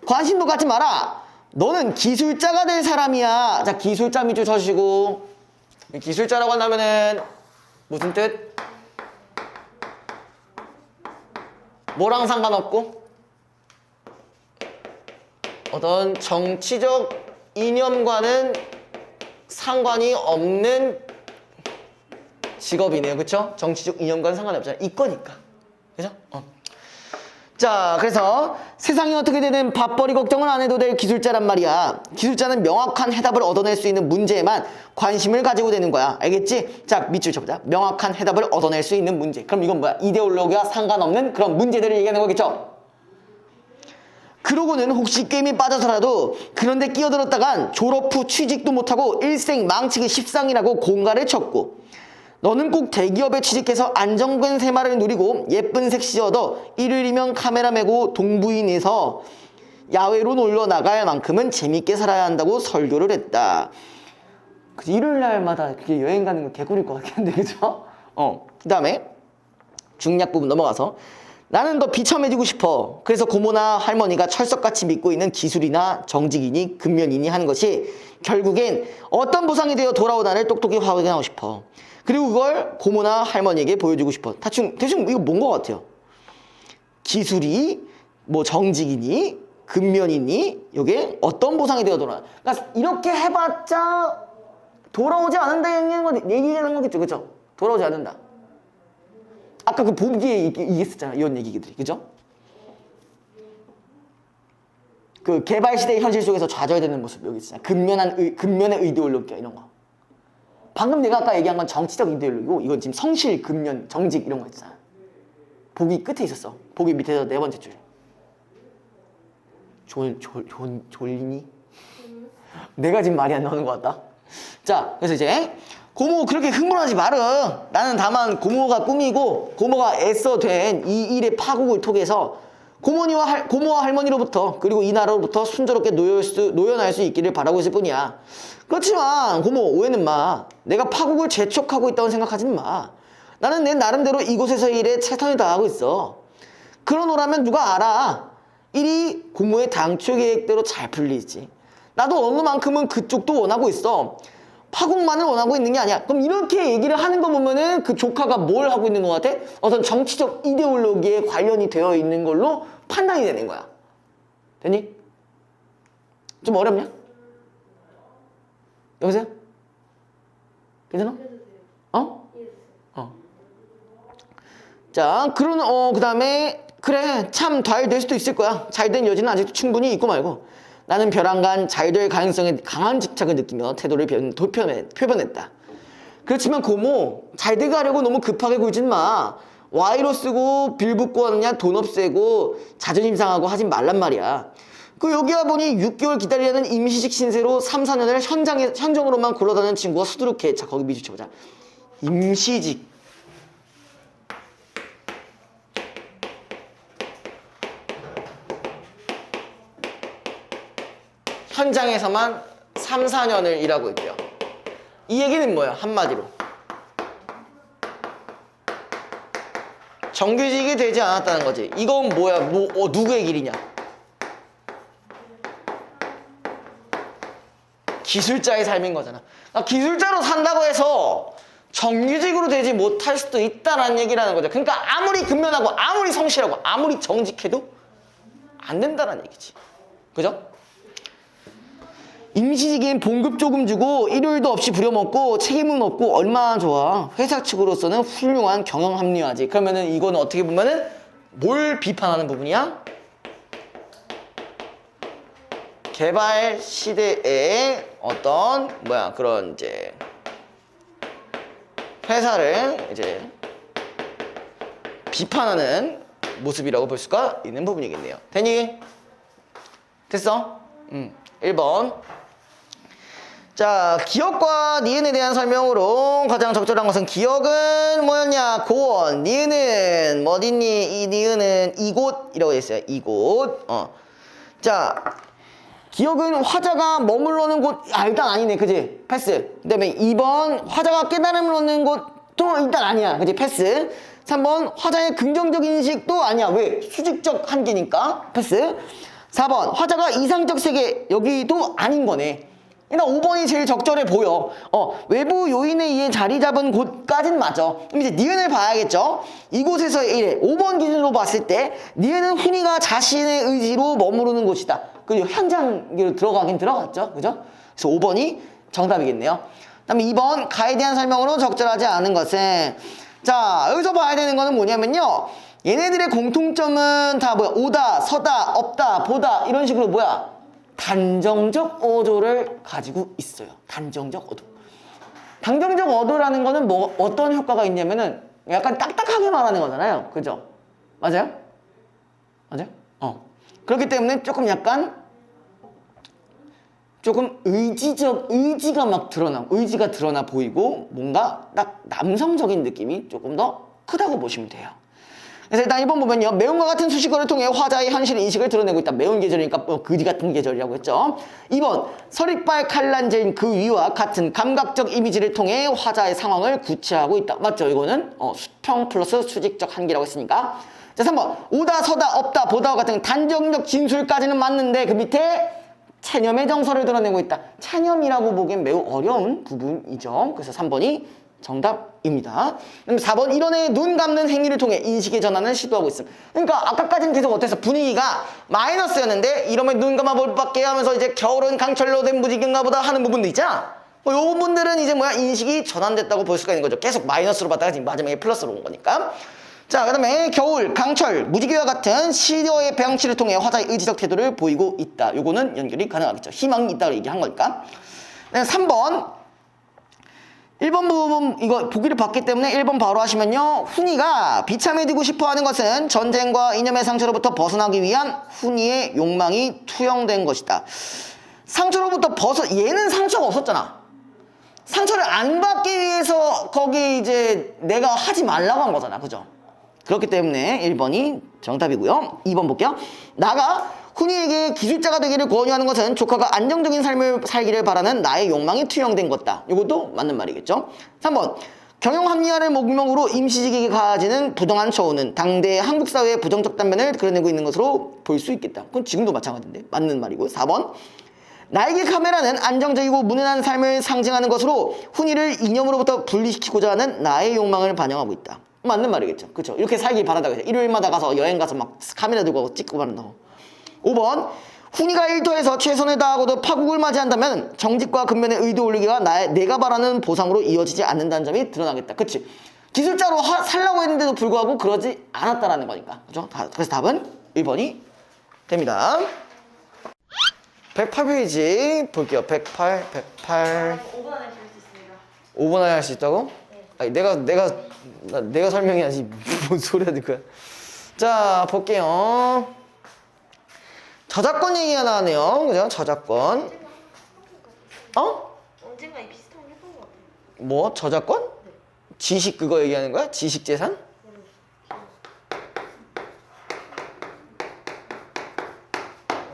관심도 갖지 마라. 너는 기술자가 될 사람이야. 자, 기술자 밑줄 쳐주시고. 기술자라고 한다면은 무슨 뜻? 뭐랑 상관없고 어떤 정치적 이념과는 상관이 없는 직업이네요. 그쵸? 정치적 이념과는 상관이 없잖아요. 이거니까. 그죠? 자, 그래서 세상이 어떻게 되든 밥벌이 걱정을 안 해도 될 기술자란 말이야. 기술자는 명확한 해답을 얻어낼 수 있는 문제에만 관심을 가지고 되는 거야. 알겠지? 자, 밑줄 쳐보자. 명확한 해답을 얻어낼 수 있는 문제. 그럼 이건 뭐야? 이데올로기와 상관없는 그런 문제들을 얘기하는 거겠죠? 그러고는 혹시 게임에 빠져서라도 그런데 끼어들었다간 졸업 후 취직도 못하고 일생 망치기 십상이라고 공갈을 쳤고 너는 꼭 대기업에 취직해서 안정된 생활을 누리고 예쁜 색시 얻어 일요일이면 카메라 메고 동부인에서 야외로 놀러 나갈 만큼은 재밌게 살아야 한다고 설교를 했다. 일요일 날마다 그게 여행 가는 거 개꿀일 것 같긴 한데, 그죠? 그 다음에 중략 부분 넘어가서 나는 더 비참해지고 싶어. 그래서 고모나 할머니가 철석같이 믿고 있는 기술이나 정직이니 근면이니 하는 것이 결국엔 어떤 보상이 되어 돌아온 나를 똑똑히 확인하고 싶어. 그리고 그걸 고모나 할머니에게 보여주고 싶어. 대충 이거 뭔 것 같아요? 기술이 뭐 정직이니 근면이니 이게 어떤 보상이 되어 돌아와. 그러니까 이렇게 해봤자 돌아오지 않는다는 건 얘기하는 거겠죠, 그죠? 돌아오지 않는다. 아까 그 보기에 이게 있었잖아, 이런 얘기들이, 그죠? 그 개발 시대의 현실 속에서 좌절되는 모습 여기 있잖아. 근면의 의데올로기야 이런 거. 방금 내가 아까 얘기한 건 정치적 이데올로기고 이건 지금 성실, 근면, 정직 이런 거 있잖아. 보기 끝에 있었어. 보기 밑에서 네 번째 줄. 졸리니? 내가 지금 말이 안 나오는 것 같다. 자, 그래서 이제 고모 그렇게 흥분하지 마라. 나는 다만 고모가 꿈이고 고모가 애써 된 이 일의 파국을 통해서 고모와 할머니로부터 그리고 이 나라로부터 순조롭게 노연할 수 있기를 바라고 있을 뿐이야. 그렇지만 고모 오해는 마. 내가 파국을 재촉하고 있다고 생각하지는 마. 나는 내 나름대로 이곳에서의 일에 최선을 다하고 있어. 그러노라면 누가 알아. 일이 고모의 당초 계획대로 잘 풀리지. 나도 어느 만큼은 그쪽도 원하고 있어. 파국만을 원하고 있는 게 아니야. 그럼 이렇게 얘기를 하는 거 보면은 그 조카가 뭘 하고 있는 것 같아? 어떤 정치적 이데올로기에 관련이 되어 있는 걸로 판단이 되는 거야. 됐니? 좀 어렵냐? 여보세요? 괜찮아? 자, 그 다음에 그래 참 잘 될 수도 있을 거야. 잘 된 여지는 아직도 충분히 있고 말고. 나는 벼랑간 잘 될 가능성에 강한 집착을 느끼며 태도를 표변했다. 그렇지만 고모 잘 돼가려고 너무 급하게 굴진 마. Y로 쓰고 빌붙고 하느냐 돈 없애고 자존심 상하고 하진 말란 말이야. 여기와 보니 6개월 기다리려는 임시직 신세로 3, 4년을 현정으로만 굴러다니는 친구가 수두룩해. 자 거기 미주쳐보자. 임시직 현장에서만 3, 4년을 일하고 있대요. 이 얘기는 뭐야? 한마디로 정규직이 되지 않았다는 거지. 이건 뭐야? 누구의 길이냐? 기술자의 삶인 거잖아. 기술자로 산다고 해서 정규직으로 되지 못할 수도 있다는 얘기라는 거죠. 그러니까 아무리 근면하고 아무리 성실하고 아무리 정직해도 안 된다는 얘기지. 그죠? 임시직인 봉급 조금 주고 일요일도 없이 부려먹고 책임은 없고 얼마나 좋아. 회사 측으로서는 훌륭한 경영 합리화지. 그러면은 이거는 어떻게 보면은 뭘 비판하는 부분이야? 개발 시대의 어떤 그런 이제 회사를 이제 비판하는 모습이라고 볼 수가 있는 부분이겠네요. 됐니? 됐어? 1번. 자, 기억과 니은에 대한 설명으로 가장 적절한 것은 기억은 뭐였냐? 고원. 니은은 어딨니? 이 니은은 이곳이라고 되어 있어요. 이곳. 자, 기억은 화자가 머물러는 곳. 일단 아니네. 그지? 패스. 그 다음에 2번 화자가 깨달음을 얻는 곳도 일단 아니야. 그지? 패스. 3번 화자의 긍정적인 인식도 아니야. 왜? 수직적 한계니까. 패스. 4번 화자가 이상적 세계. 여기도 아닌 거네. 일단 5번이 제일 적절해 보여. 외부 요인에 의해 자리 잡은 곳까진 맞아. 그럼 이제 니은을 봐야겠죠. 이곳에서의 일에 5번 기준으로 봤을 때 니은은 훈이가 자신의 의지로 머무르는 곳이다. 그리고 현장으로 들어가긴 들어갔죠. 그죠? 그래서 5번이 정답이겠네요. 그다음에 2번 가에 대한 설명으로 적절하지 않은 것은, 자 여기서 봐야 되는 거는 뭐냐면요, 얘네들의 공통점은 다 오다, 서다, 없다, 보다 이런 식으로 단정적 어조를 가지고 있어요. 단정적 어조. 단정적 어조라는 거는 어떤 효과가 있냐면은 약간 딱딱하게 말하는 거잖아요. 그죠? 맞아요? 맞아요? 그렇기 때문에 조금 약간 조금 의지가 막 의지가 드러나 보이고 뭔가 딱 남성적인 느낌이 조금 더 크다고 보시면 돼요. 그래서 일단 1번 보면요. 매운과 같은 수식어를 통해 화자의 현실 인식을 드러내고 있다. 매운 계절이니까 그지 같은 계절이라고 했죠. 2번 서리빨 칼란제인 그 위와 같은 감각적 이미지를 통해 화자의 상황을 구체화하고 있다. 맞죠? 이거는 수평 플러스 수직적 한계라고 했으니까. 자, 3번 오다 서다 없다 보다와 같은 단정적 진술까지는 맞는데 그 밑에 체념의 정서를 드러내고 있다. 체념이라고 보기엔 매우 어려운 부분이죠. 그래서 3번이 정답입니다. 그럼 4번 이론의 눈 감는 행위를 통해 인식의 전환을 시도하고 있음. 그러니까 아까까지는 계속 어땠어? 분위기가 마이너스였는데 이러면 눈 감아 볼 밖에 하면서 이제 겨울은 강철로 된 무지개인가 보다 하는 부분도 있잖아. 이 부분들은 이제 인식이 전환됐다고 볼 수가 있는 거죠. 계속 마이너스로 봤다가 지금 마지막에 플러스로 온 거니까. 자, 그 다음에 겨울, 강철, 무지개와 같은 시대의 방치를 통해 화자의 의지적 태도를 보이고 있다. 요거는 연결이 가능하겠죠. 희망이 있다고 얘기한 거니까. 3번 1번 부분 이거 보기를 봤기 때문에 1번 바로 하시면요. 훈이가 비참해지고 싶어하는 것은 전쟁과 이념의 상처로부터 벗어나기 위한 훈이의 욕망이 투영된 것이다. 상처로부터 얘는 상처가 없었잖아. 상처를 안 받기 위해서 거기 이제 내가 하지 말라고 한 거잖아. 그죠? 그렇기 때문에 1번이 정답이고요. 2번 볼게요. 나가 훈이에게 기술자가 되기를 권유하는 것은 조카가 안정적인 삶을 살기를 바라는 나의 욕망이 투영된 것다. 이것도 맞는 말이겠죠. 3번 경영 합리화를 목적으로 임시직에게 가지는 부당한 처우는 당대 한국 사회의 부정적 단면을 그려내고 있는 것으로 볼 수 있겠다. 그건 지금도 마찬가지인데 맞는 말이고. 4번 나에게 카메라는 안정적이고 무난한 삶을 상징하는 것으로 훈이를 이념으로부터 분리시키고자 하는 나의 욕망을 반영하고 있다. 맞는 말이겠죠. 그렇죠. 이렇게 살길 바란다고 해서 일요일마다 가서 여행 가서 막 카메라 들고 찍고 바란다고. 5번 훈이가 일터에서 최선을 다하고도 파국을 맞이한다면 정직과 근면의 의도 올리기가 내가 바라는 보상으로 이어지지 않는다는 점이 드러나겠다. 그치? 기술자로 살라고 했는데도 불구하고 그러지 않았다라는 거니까. 그죠? 그래서 답은 1번이 됩니다. 108페이지 볼게요. 108. 5분 안에 줄 수 있습니다. 5분 안에 할 수 있다고? 아니, 내가 설명해야지. 뭔 소리 하는 거야. 자, 볼게요. 저작권 얘기가 나왔네요. 그죠? 저작권. 언젠가 이 비슷한 거 했던 것 같아요. 뭐? 저작권? 지식 그거 얘기하는 거야? 지식재산?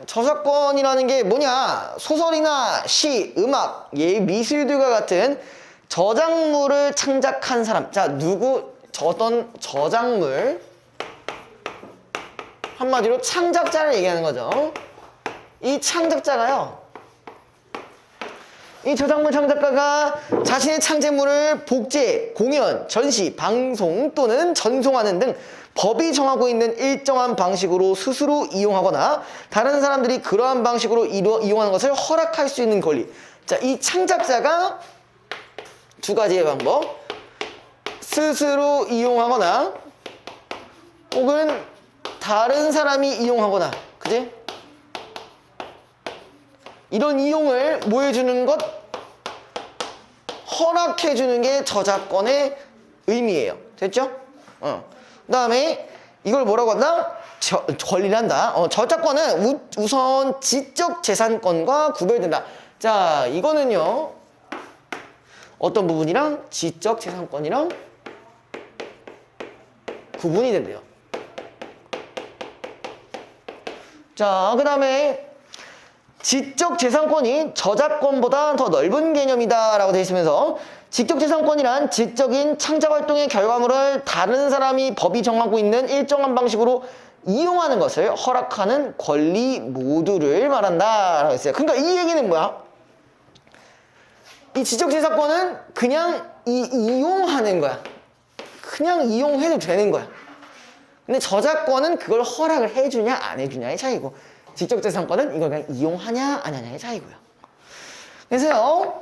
저작권이라는 게 뭐냐? 소설이나 시, 음악, 미술들과 같은 저작물을 창작한 사람. 자, 어떤 저작물. 한마디로 창작자를 얘기하는 거죠. 이 창작자가요. 이 저작물 창작가가 자신의 창제물을 복제, 공연, 전시, 방송 또는 전송하는 등 법이 정하고 있는 일정한 방식으로 스스로 이용하거나 다른 사람들이 그러한 방식으로 이용하는 것을 허락할 수 있는 권리. 자, 이 창작자가 두 가지의 방법. 스스로 이용하거나 혹은 다른 사람이 이용하거나, 그지? 이런 이용을 뭐 해주는 것? 허락해주는 게 저작권의 의미예요. 됐죠? 그 다음에 이걸 뭐라고 한다? 권리란다. 저작권은 우선 지적재산권과 구별된다. 자, 이거는요. 어떤 부분이랑 지적재산권이랑 구분이 된대요. 자, 그 다음에 지적재산권이 저작권보다 더 넓은 개념이다 라고 되어 있으면서 지적재산권이란 지적인 창작활동의 결과물을 다른 사람이 법이 정하고 있는 일정한 방식으로 이용하는 것을 허락하는 권리 모두를 말한다 라고 했어요. 그러니까 이 얘기는 뭐야? 이 지적재산권은 그냥 이용하는 거야. 그냥 이용해도 되는 거야. 근데 저작권은 그걸 허락을 해주냐 안 해주냐의 차이고 지적재산권은 이걸 그냥 이용하냐 안 하냐의 차이고요. 그래서요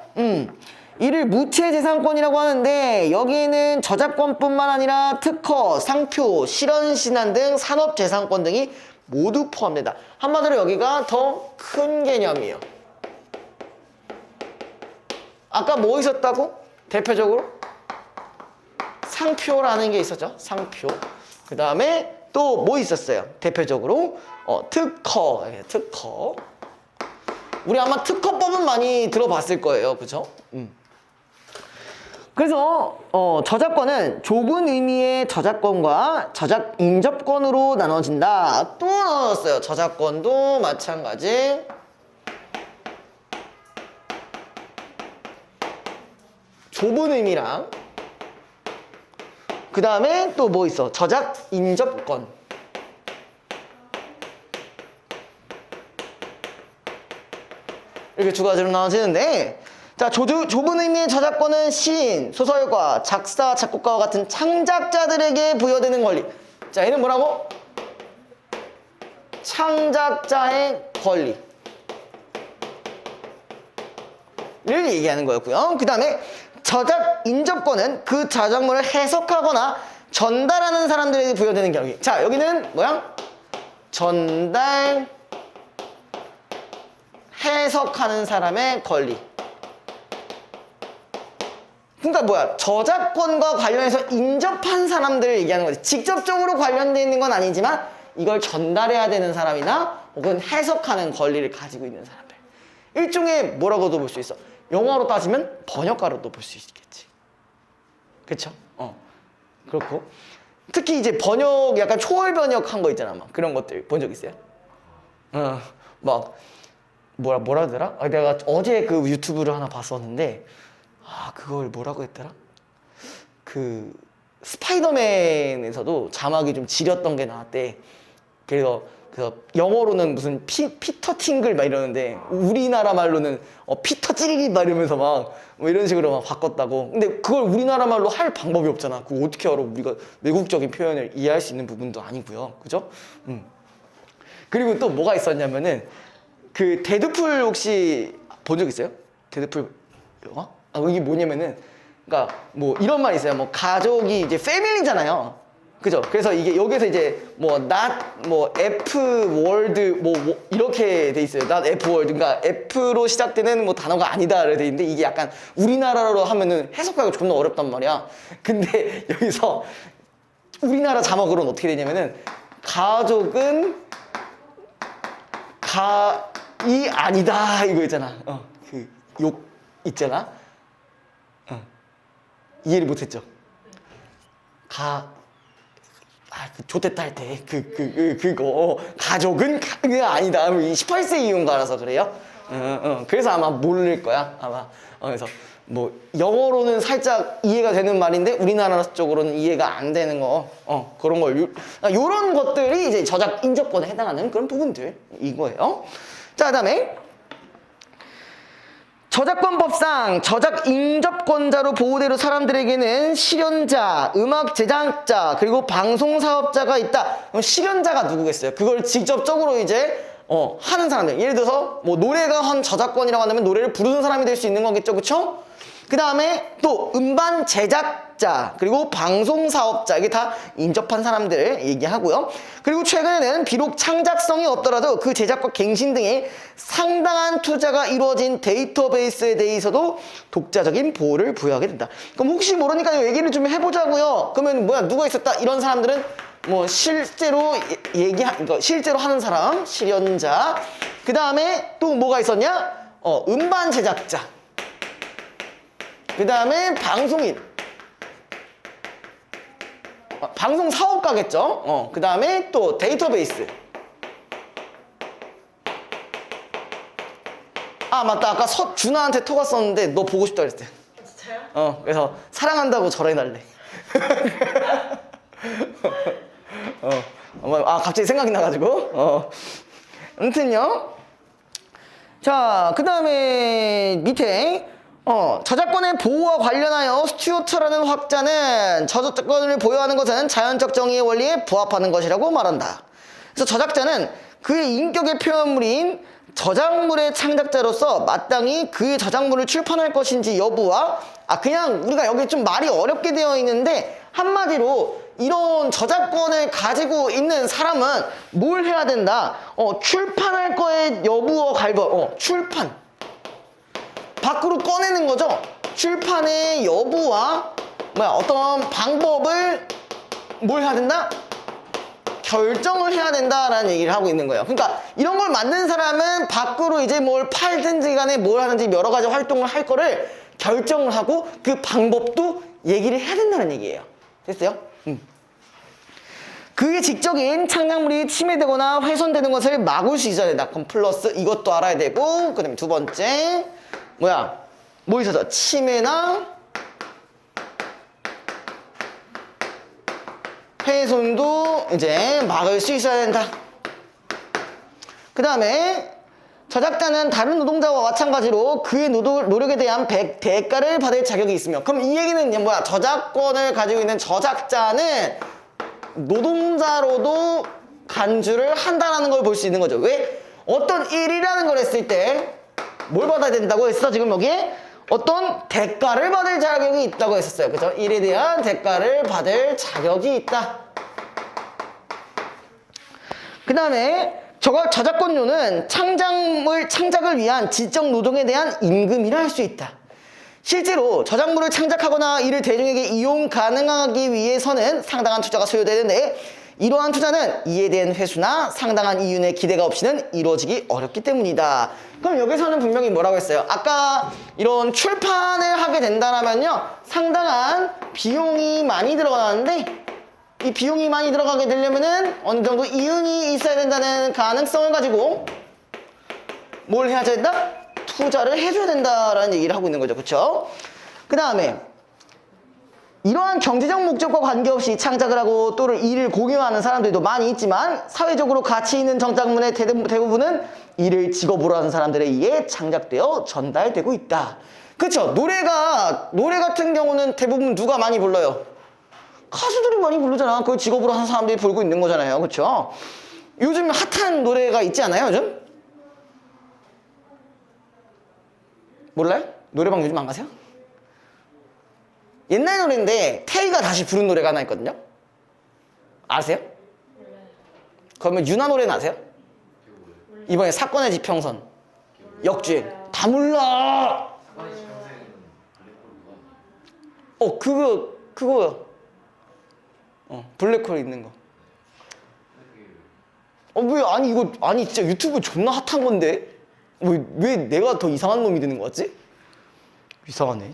이를 무체재산권이라고 하는데 여기에는 저작권뿐만 아니라 특허, 상표, 실현신안 등 산업재산권 등이 모두 포함된다. 한마디로 여기가 더 큰 개념이에요. 아까 뭐 있었다고? 대표적으로 상표라는 게 있었죠. 상표. 그 다음에 또 뭐 있었어요? 대표적으로 특허. 우리 아마 특허법은 많이 들어봤을 거예요. 그죠? 그래서 저작권은 좁은 의미의 저작권과 저작 인접권으로 나눠진다. 또 나눴어요. 저작권도 마찬가지. 좁은 의미랑 그 다음에 또 뭐 있어? 저작 인접권. 이렇게 두 가지로 나눠지는데, 자, 좁은 의미의 저작권은 시인, 소설가, 작사, 작곡가와 같은 창작자들에게 부여되는 권리. 자, 얘는 뭐라고? 창작자의 권리. 를 얘기하는 거였고요. 그 다음에 저작 인접권은 그 저작물을 해석하거나 전달하는 사람들에게 부여되는 권리. 자, 여기는 뭐야? 전달, 해석하는 사람의 권리. 그러니까 뭐야? 저작권과 관련해서 인접한 사람들을 얘기하는 거지. 직접적으로 관련되어 있는 건 아니지만 이걸 전달해야 되는 사람이나 혹은 해석하는 권리를 가지고 있는 사람들. 일종의 뭐라고도 볼 수 있어. 영어로 따지면 번역가로도 볼 수 있겠지. 그쵸? 그렇고. 특히 이제 번역, 약간 초월 번역한 거 있잖아. 막 그런 것들 본 적 있어요? 막 뭐라 하더라? 내가 어제 그 유튜브를 하나 봤었는데, 그걸 뭐라고 했더라? 그 스파이더맨에서도 자막이 좀 지렸던 게 나왔대. 그래서 영어로는 무슨 피터 팅글 막 이러는데 우리나라 말로는 피터 찌리리 막 이러면서 막 뭐 이런 식으로 막 바꿨다고. 근데 그걸 우리나라 말로 할 방법이 없잖아. 그거 어떻게 알아? 우리가 외국적인 표현을 이해할 수 있는 부분도 아니고요. 그죠? 그리고 또 뭐가 있었냐면은 그 데드풀 혹시 본 적 있어요? 데드풀 영화? 이게 뭐냐면은, 그러니까 뭐 이런 말 있어요. 뭐 가족이 이제 패밀리잖아요. 그죠? 그래서 이게 여기서 이제 뭐 not 뭐 F 월드 뭐 이렇게 돼 있어요. not F 월드. 그러니까 F로 시작되는 뭐 단어가 아니다를 돼 있는데 이게 약간 우리나라로 하면은 해석하기가 존나 어렵단 말이야. 근데 여기서 우리나라 자막으로는 어떻게 되냐면은 가족은 가이 아니다 이거 있잖아. 그 욕 있잖아. 이해를 못했죠. 좋댔다 할 때 그거 가족은 아니다. 18세 이후인가라서 그래요. 그래서 아마 모를 거야 아마. 그래서 뭐 영어로는 살짝 이해가 되는 말인데 우리나라 쪽으로는 이해가 안 되는 거 그런 걸 요런 것들이 이제 저작 인접권에 해당하는 그런 부분들 이거예요. 자, 그다음에 저작권법상 저작 인접권자로 보호되는 사람들에게는 실현자, 음악 제작자, 그리고 방송 사업자가 있다. 그럼 실현자가 누구겠어요? 그걸 직접적으로 이제 하는 사람들. 예를 들어서 뭐 노래가 한 저작권이라고 한다면 노래를 부르는 사람이 될 수 있는 거겠죠, 그렇죠? 그 다음에 또 음반 제작자, 그리고 방송 사업자, 이게 다 인접한 사람들 얘기하고요. 그리고 최근에는 비록 창작성이 없더라도 그 제작과 갱신 등의 상당한 투자가 이루어진 데이터베이스에 대해서도 독자적인 보호를 부여하게 된다. 그럼 혹시 모르니까 이 얘기를 좀 해보자고요. 그러면 뭐야, 누가 있었다? 이런 사람들은 뭐 실제로 실제로 하는 사람, 실현자. 그 다음에 또 뭐가 있었냐? 음반 제작자. 그 다음에 방송인. 방송 사업가겠죠? 그 다음에 또 데이터베이스. 맞다. 아까 준하한테 톡 왔었는데 너 보고 싶다 그랬대. 진짜요? 그래서 사랑한다고 전해달래. 갑자기 생각이 나가지고. 아무튼요. 자, 그 다음에 밑에 저작권의 보호와 관련하여 스튜어트라는 학자는 저작권을 보유하는 것은 자연적 정의의 원리에 부합하는 것이라고 말한다. 그래서 저작자는 그의 인격의 표현물인 저작물의 창작자로서 마땅히 그의 저작물을 출판할 것인지 여부와 그냥 우리가 여기 좀 말이 어렵게 되어 있는데 한마디로 이런 저작권을 가지고 있는 사람은 뭘 해야 된다? 출판할 거의 여부와 관련, 출판. 밖으로 꺼내는 거죠. 출판의 여부와 어떤 방법을 뭘 해야 된다? 결정을 해야 된다라는 얘기를 하고 있는 거예요. 그러니까 이런 걸 만든 사람은 밖으로 이제 뭘 팔든지 간에 뭘 하든지 여러 가지 활동을 할 거를 결정을 하고 그 방법도 얘기를 해야 된다는 얘기예요. 됐어요? 그의 직접인 창작물이 침해되거나 훼손되는 것을 막을 수 있어야 된다. 그럼 플러스 이것도 알아야 되고, 그 다음에 두 번째 뭐 있어서 침해나 훼손도 이제 막을 수 있어야 된다. 그 다음에 저작자는 다른 노동자와 마찬가지로 그의 노력에 대한 대가를 받을 자격이 있으며, 그럼 이 얘기는 저작권을 가지고 있는 저작자는 노동자로도 간주를 한다는 걸 볼 수 있는 거죠. 왜? 어떤 일이라는 걸 했을 때 뭘 받아야 된다고 했어? 지금 여기에 어떤 대가를 받을 자격이 있다고 했었어요. 그죠? 일에 대한 대가를 받을 자격이 있다. 그 다음에 저작권료는 창작을 위한 지적 노동에 대한 임금이라 할 수 있다. 실제로 저작물을 창작하거나 이를 대중에게 이용 가능하기 위해서는 상당한 투자가 소요되는데, 이러한 투자는 이에 대한 회수나 상당한 이윤의 기대가 없이는 이루어지기 어렵기 때문이다. 그럼 여기서는 분명히 뭐라고 했어요? 아까 이런 출판을 하게 된다면요, 상당한 비용이 많이 들어가는데, 이 비용이 많이 들어가게 되려면은 어느 정도 이윤이 있어야 된다는 가능성을 가지고 뭘 해야 된다? 투자를 해줘야 된다라는 얘기를 하고 있는 거죠. 그쵸? 그 다음에 이러한 경제적 목적과 관계없이 창작을 하고 또 이를 공유하는 사람들도 많이 있지만, 사회적으로 가치 있는 정작물의 대부분은 이를 직업으로 하는 사람들에 의해 창작되어 전달되고 있다. 그쵸? 노래 같은 경우는 대부분 누가 많이 불러요? 가수들이 많이 부르잖아. 그걸 직업으로 하는 사람들이 부르고 있는 거잖아요. 그쵸? 요즘 핫한 노래가 있지 않아요? 요즘? 몰라요? 노래방 요즘 안 가세요? 옛날 노래인데 태희가 다시 부른 노래가 하나 있거든요. 아세요? 그러면 유나 노래는 아세요? 이번에 사건의 지평선, 역주행. 다 몰라. 그거요. 블랙홀 있는 거. 아니 진짜 유튜브 존나 핫한 건데 왜 내가 더 이상한 놈이 되는 거 같지? 이상하네.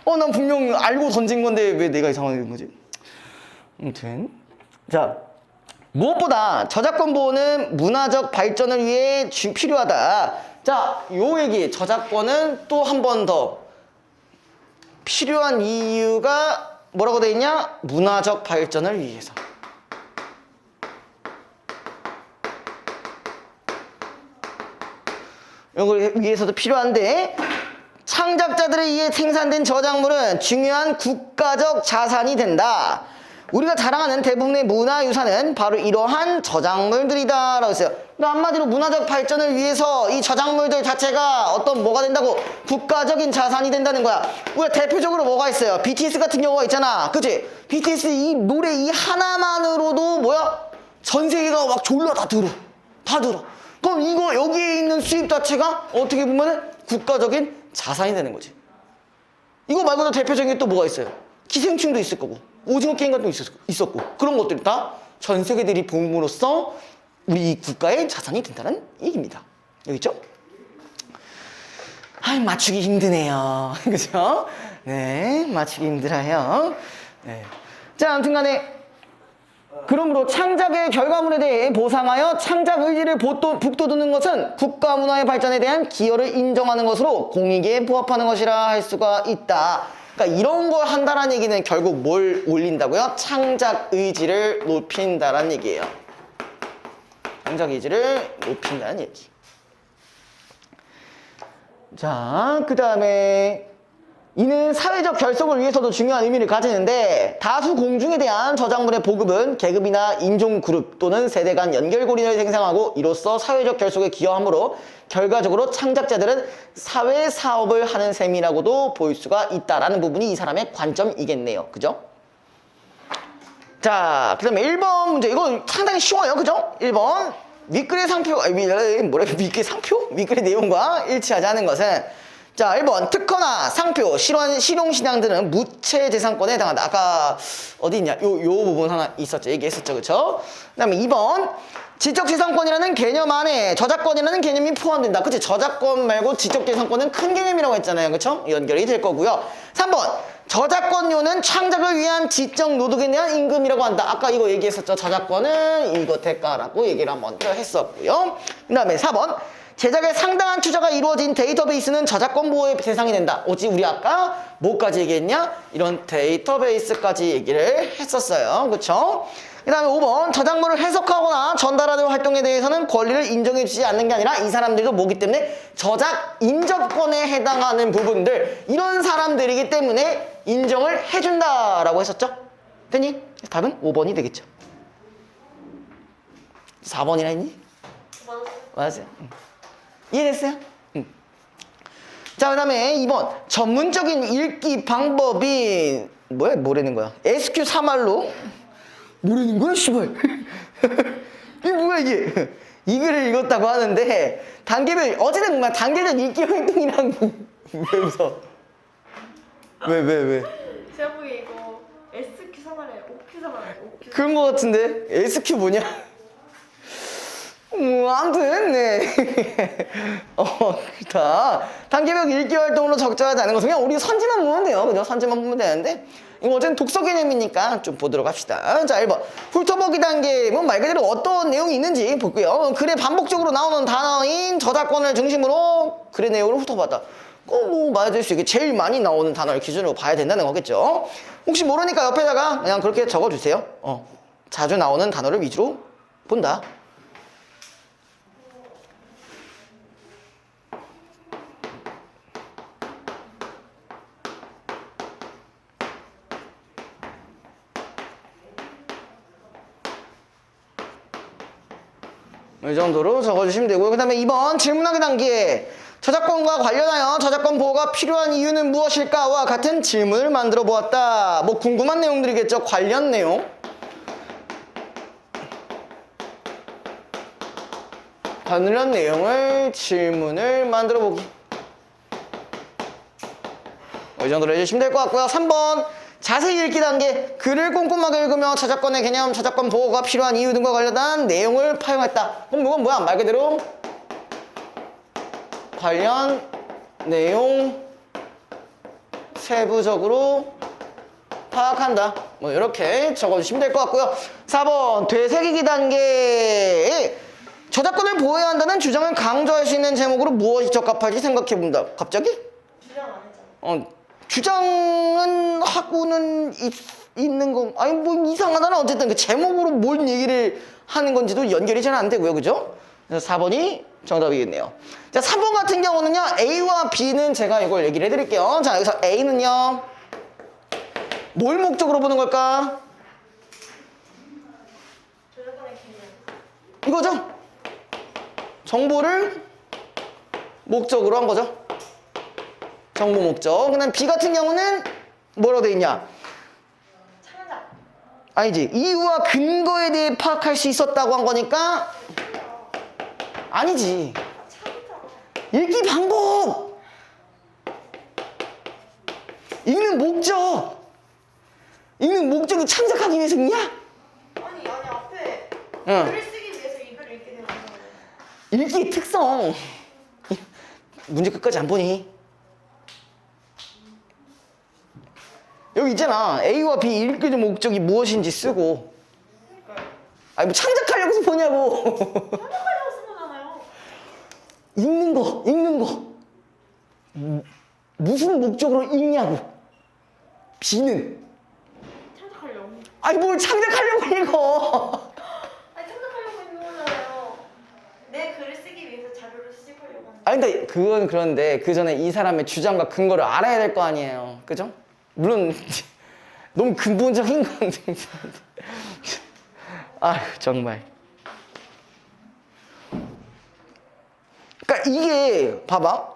난 분명 알고 던진 건데 왜 내가 이상하게 된 거지? 아무튼 자, 무엇보다 저작권 보호는 문화적 발전을 위해 필요하다. 자, 요 얘기, 저작권은 또 한 번 더 필요한 이유가 뭐라고 돼 있냐? 문화적 발전을 위해서. 이걸 위해서도 필요한데, 창작자들에 의해 생산된 저작물은 중요한 국가적 자산이 된다. 우리가 자랑하는 대부분의 문화유산은 바로 이러한 저작물들이다 라고 했어요. 그러니까 한마디로 문화적 발전을 위해서 이 저작물들 자체가 뭐가 된다고? 국가적인 자산이 된다는 거야. 우리가 대표적으로 뭐가 있어요? BTS 같은 경우가 있잖아. 그치? BTS 이 노래 이 하나만으로도 전 세계가 막 졸라 다 들어. 그럼 이거 여기에 있는 수입 자체가 어떻게 보면은 국가적인 자산이 되는 거지. 이거 말고도 대표적인 게 또 뭐가 있어요? 기생충도 있을 거고, 오징어 게임 같은 거 있었고, 그런 것들이 다 전 세계들이 봄으로써 우리 국가의 자산이 된다는 얘기입니다. 여기 있죠? 맞추기 힘드네요. 그죠? 네, 맞추기 힘들어요. 네. 자, 아무튼 간에 그러므로 창작의 결과물에 대해 보상하여 창작 의지를 북돋우는 것은 국가 문화의 발전에 대한 기여를 인정하는 것으로 공익에 부합하는 것이라 할 수가 있다. 그러니까 이런 걸 한다는 얘기는 결국 뭘 올린다고요? 창작 의지를 높인다는 얘기예요. 창작 의지를 높인다는 얘기. 자, 그 다음에 이는 사회적 결속을 위해서도 중요한 의미를 가지는데, 다수 공중에 대한 저작물의 보급은 계급이나 인종 그룹 또는 세대 간 연결고리를 생성하고 이로써 사회적 결속에 기여하므로 결과적으로 창작자들은 사회 사업을 하는 셈이라고도 볼 수가 있다라는 부분이 이 사람의 관점이겠네요. 그죠? 자, 그 다음에 1번 문제. 이거 상당히 쉬워요. 그죠? 1번. 윗글의 상표, 윗글의 내용과 일치하지 않은 것은, 자, 1번 특허나 상표, 실용신앙들은 무체재산권에 해당한다. 아까 어디 있냐? 요 부분 하나 있었죠. 얘기했었죠. 그쵸? 그 다음에 2번 지적재산권이라는 개념 안에 저작권이라는 개념이 포함된다. 그치? 저작권 말고 지적재산권은 큰 개념이라고 했잖아요. 그쵸? 연결이 될 거고요. 3번 저작권료는 창작을 위한 지적 노동에 대한 임금이라고 한다. 아까 이거 얘기했었죠. 저작권은 이거 대가라고 얘기를 한번 했었고요. 그 다음에 4번 제작에 상당한 투자가 이루어진 데이터베이스는 저작권 보호의 대상이 된다. 오지 우리 아까 뭐까지 얘기했냐? 이런 데이터베이스까지 얘기를 했었어요. 그쵸? 그 다음에 5번 저작물을 해석하거나 전달하는 활동에 대해서는 권리를 인정해 주지 않는 게 아니라 이 사람들도 뭐기 때문에 저작 인접권에 해당하는 부분들 이런 사람들이기 때문에 인정을 해준다라고 했었죠? 됐니? 답은 5번이 되겠죠. 4번이나 했니? 맞았어요. 이해됐어요? 자, 그 다음에 2번 전문적인 읽기 방법이 뭐라는 거야? SQ3R로 뭐라는 거야 씨발. 이게 뭐야 이게. 이 글을 읽었다고 하는데 단계별 어쨌든 뭐야 단계적 읽기 활동이랑 왜 웃어? 왜? 제가 보기에 이거 SQ 사말에 OQ 사말에 OQ. 그런 거 같은데 SQ 뭐냐? 아무튼 네. 다 단계별 읽기 활동으로 적절하지 않은 것은 그냥 우리 선지만 보면 돼요. 그죠? 선지만 보면 되는데 이거 어쨌든 독서 개념이니까 좀 보도록 합시다. 자, 1번 훑어보기 단계는 말 그대로 어떤 내용이 있는지 볼게요. 글에 반복적으로 나오는 단어인 저작권을 중심으로 글의 내용을 훑어봤다. 뭐 맞을 수 있게 제일 많이 나오는 단어를 기준으로 봐야 된다는 거겠죠. 혹시 모르니까 옆에다가 그냥 그렇게 적어주세요. 자주 나오는 단어를 위주로 본다. 이 정도로 적어주시면 되고요. 그 다음에 2번 질문하기 단계 저작권과 관련하여 저작권 보호가 필요한 이유는 무엇일까와 같은 질문을 만들어 보았다. 뭐 궁금한 내용들이겠죠. 관련 내용. 관련 내용을 질문을 만들어 보기. 이 정도로 해주시면 될 것 같고요. 3번 자세히 읽기 단계 글을 꼼꼼하게 읽으며 저작권의 개념, 저작권 보호가 필요한 이유 등과 관련한 내용을 파용했다. 그럼 이건 뭐야? 말 그대로 관련 내용 세부적으로 파악한다. 뭐 이렇게 적어주시면 될 것 같고요. 4번 되새기기 단계에 저작권을 보호해야 한다는 주장을 강조할 수 있는 제목으로 무엇이 적합할지 생각해본다. 갑자기? 주장 안 했잖아. 주장은 하고는 있는 거 아니 뭐 이상하다나 어쨌든 그 제목으로 뭘 얘기를 하는 건지도 연결이 잘 안 되고요. 그죠? 그래서 4번이 정답이겠네요. 자, 3번 같은 경우는요. A와 B는 제가 이걸 얘기를 해드릴게요. 자, 여기서 A는요. 뭘 목적으로 보는 걸까? 저작권의 개념. 이거죠? 정보를 목적으로 한 거죠. 정보 목적. 그다음 B 같은 경우는 뭐라고 돼 있냐? 창작. 아니지. 이유와 근거에 대해 파악할 수 있었다고 한 거니까 아니지. 창작. 읽기 방법. 읽는 목적. 읽는 목적이 창작하기 위해서 있냐? 아니 앞에 응. 글을 쓰기 위해서 이 글을 읽게 되는 거잖아요. 읽기의 특성. 문제 끝까지 안 보니? 여기 있잖아. A와 B 읽기의 목적이 무엇인지 쓰고. 그러니까요. 아니 뭐 창작하려고 보냐고. 창작하려고 쓴 거잖아요. 읽는 거. 무슨 목적으로 읽냐고. B는. 창작하려고. 아니 뭘 창작하려고 읽어. 아니 창작하려고 있는 거잖아요. 내 글을 쓰기 위해서 자료를 수집하려고 하는. 아니 근데 그건 그런데 그 전에 이 사람의 주장과 근거를 알아야 될 거 아니에요. 그죠? 물론 너무 근본적인 건데. 아휴 정말. 그러니까 이게 봐봐.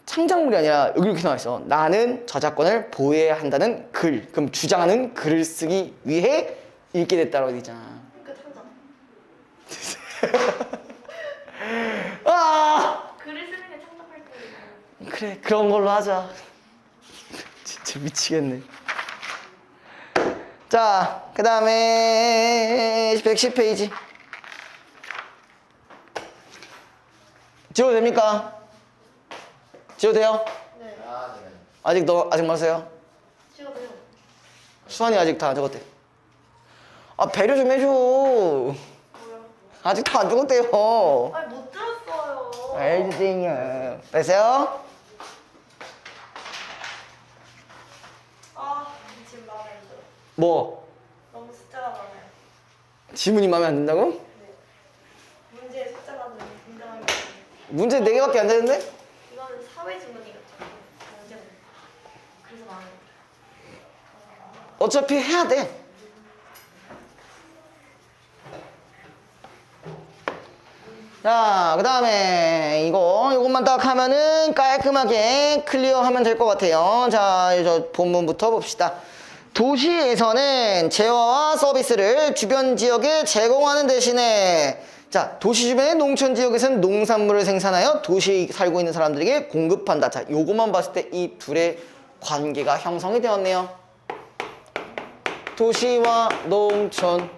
창작물이 아니라 여기 이렇게 나와 있어. 나는 저작권을 보호해야 한다는 글. 그럼 주장하는 글을 쓰기 위해 읽게 됐다고 돼 있잖아. 그러니까 창작. 아! 글을 쓰는 게 창작 활동이고. 그래, 그런 걸로 하자. 진짜 미치겠네. 자, 그 다음에 110페이지. 지워도 됩니까? 지워도 돼요? 네. 아직 멀었어요? 지워도요. 수환이 아직 다 안 적었대. 아, 배려 좀 해줘. 뭐요? 아직 다 안 적었대요. 아니 못 들었어요. 알지요. 됐어요? 아 지금 마음에 안 들어. 뭐? 너무 숫자가 많아요. 지문이 마음에 안 든다고? 네. 문제의 숫자가 너무 굉장하게 많아요. 문제 4개밖에 안 되는데? 이거는 사회 지문이겠죠. 문제는. 그래서 마음에 안 들어. 어차피 해야 돼. 자, 그 다음에 이것만 딱 하면은 깔끔하게 클리어하면 될 것 같아요. 자, 저 본문부터 봅시다. 도시에서는 재화와 서비스를 주변 지역에 제공하는 대신에 자, 도시 주변의 농촌 지역에서는 농산물을 생산하여 도시에 살고 있는 사람들에게 공급한다. 자, 요것만 봤을 때 이 둘의 관계가 형성이 되었네요. 도시와 농촌.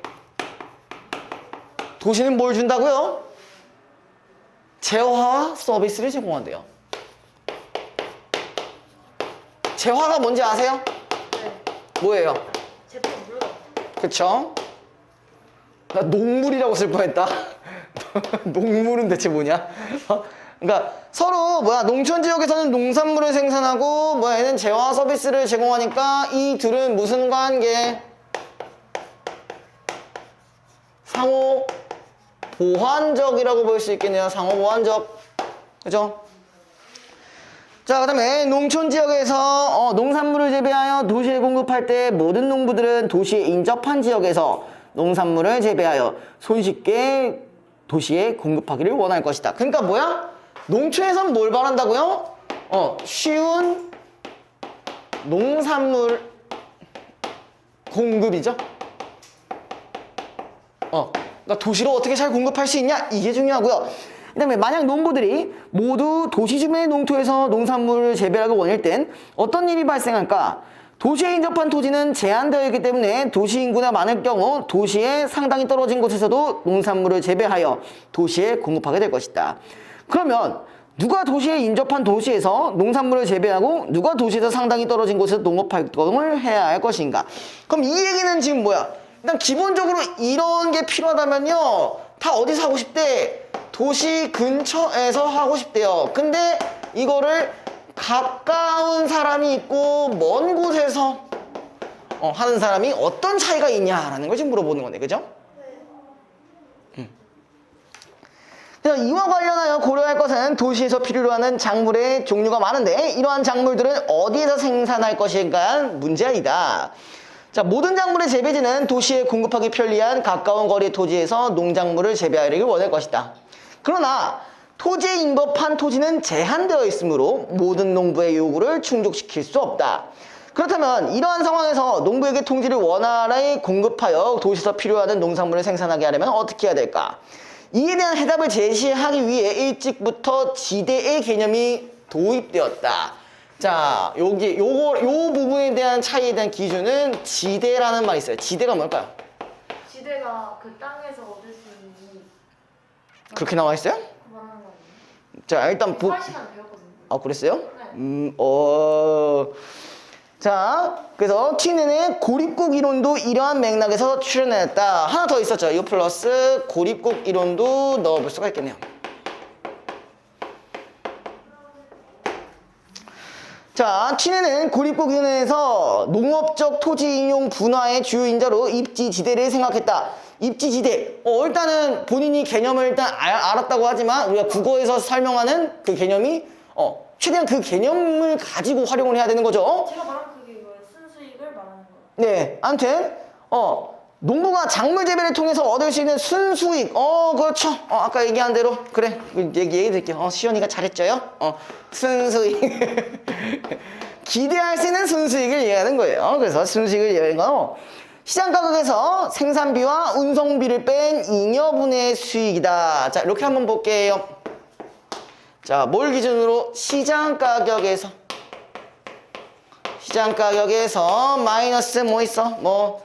도시는 뭘 준다고요? 재화와 서비스를 제공한대요. 재화가 뭔지 아세요? 네. 뭐예요? 제품 물론. 그쵸? 나 농물이라고 쓸 뻔했다. 농물은 대체 뭐냐? 그러니까 서로 농촌 지역에서는 농산물을 생산하고 얘는 재화 서비스를 제공하니까 이 둘은 무슨 관계? 상호 보완적이라고 볼 수 있겠네요. 상호 보완적. 그죠? 자, 그 다음에 농촌 지역에서 농산물을 재배하여 도시에 공급할 때 모든 농부들은 도시에 인접한 지역에서 농산물을 재배하여 손쉽게 도시에 공급하기를 원할 것이다. 그러니까 뭐야? 농촌에서는 뭘 바란다고요? 쉬운 농산물 공급이죠. 그러니까 도시로 어떻게 잘 공급할 수 있냐? 이게 중요하고요. 그 다음에 만약 농부들이 모두 도시 주변의 농토에서 농산물을 재배하기 원할 땐 어떤 일이 발생할까? 도시에 인접한 토지는 제한되어 있기 때문에 도시 인구가 많을 경우 도시에 상당히 떨어진 곳에서도 농산물을 재배하여 도시에 공급하게 될 것이다. 그러면 누가 도시에 인접한 도시에서 농산물을 재배하고 누가 도시에서 상당히 떨어진 곳에서 농업 활동을 해야 할 것인가? 그럼 이 얘기는 지금 뭐야? 일단 기본적으로 이런 게 필요하다면요, 다 어디서 하고 싶대? 도시 근처에서 하고 싶대요. 근데 이거를 가까운 사람이 있고 먼 곳에서 하는 사람이 어떤 차이가 있냐라는 걸 지금 물어보는 건데, 그죠? 그래서 이와 관련하여 고려할 것은 도시에서 필요로 하는 작물의 종류가 많은데 이러한 작물들은 어디에서 생산할 것인가 문제이다. 자, 모든 작물의 재배지는 도시에 공급하기 편리한 가까운 거리 토지에서 농작물을 재배하기를 원할 것이다. 그러나 토지에 인접한 토지는 제한되어 있으므로 모든 농부의 요구를 충족시킬 수 없다. 그렇다면 이러한 상황에서 농부에게 토지를 원활히 공급하여 도시에서 필요하는 농산물을 생산하게 하려면 어떻게 해야 될까? 이에 대한 해답을 제시하기 위해 일찍부터 지대의 개념이 도입되었다. 자, 요 부분에 대한 차이에 대한 기준은 지대라는 말이 있어요. 지대가 뭘까요? 지대가 그 땅에서 얻을 수 있는 그렇게 나와 있어요? 말하는 거 아니에요? 자, 일단 8시간 배웠거든요. 아, 그랬어요? 네. 자, 그래서 T는 고립국 이론도 이러한 맥락에서 출현했다. 하나 더 있었죠. 이거 플러스 고립국 이론도 넣어볼 수가 있겠네요. 자, T는 고립국 이론에서 농업적 토지 인용 분화의 주요 인자로 입지지대를 생각했다. 입지지대. 일단은 본인이 개념을 일단 알았다고 하지만 우리가 국어에서 설명하는 그 개념이 최대한 그 개념을 가지고 활용을 해야 되는 거죠. 제가 말한 그게 이거예요. 순수익을 말하는 거예요. 네, 아무튼 농부가 작물 재배를 통해서 얻을 수 있는 순수익. 그렇죠. 아까 얘기한 대로 그래. 얘기해 드릴게요. 시연이가 잘했죠요. 순수익. 기대할 수 있는 순수익을 얘기하는 거예요. 그래서 순수익을 얘기하는 건 시장 가격에서 생산비와 운송비를 뺀 잉여분의 수익이다. 자, 이렇게 한번 볼게요. 자, 뭘 기준으로? 시장 가격에서 마이너스 뭐 있어? 뭐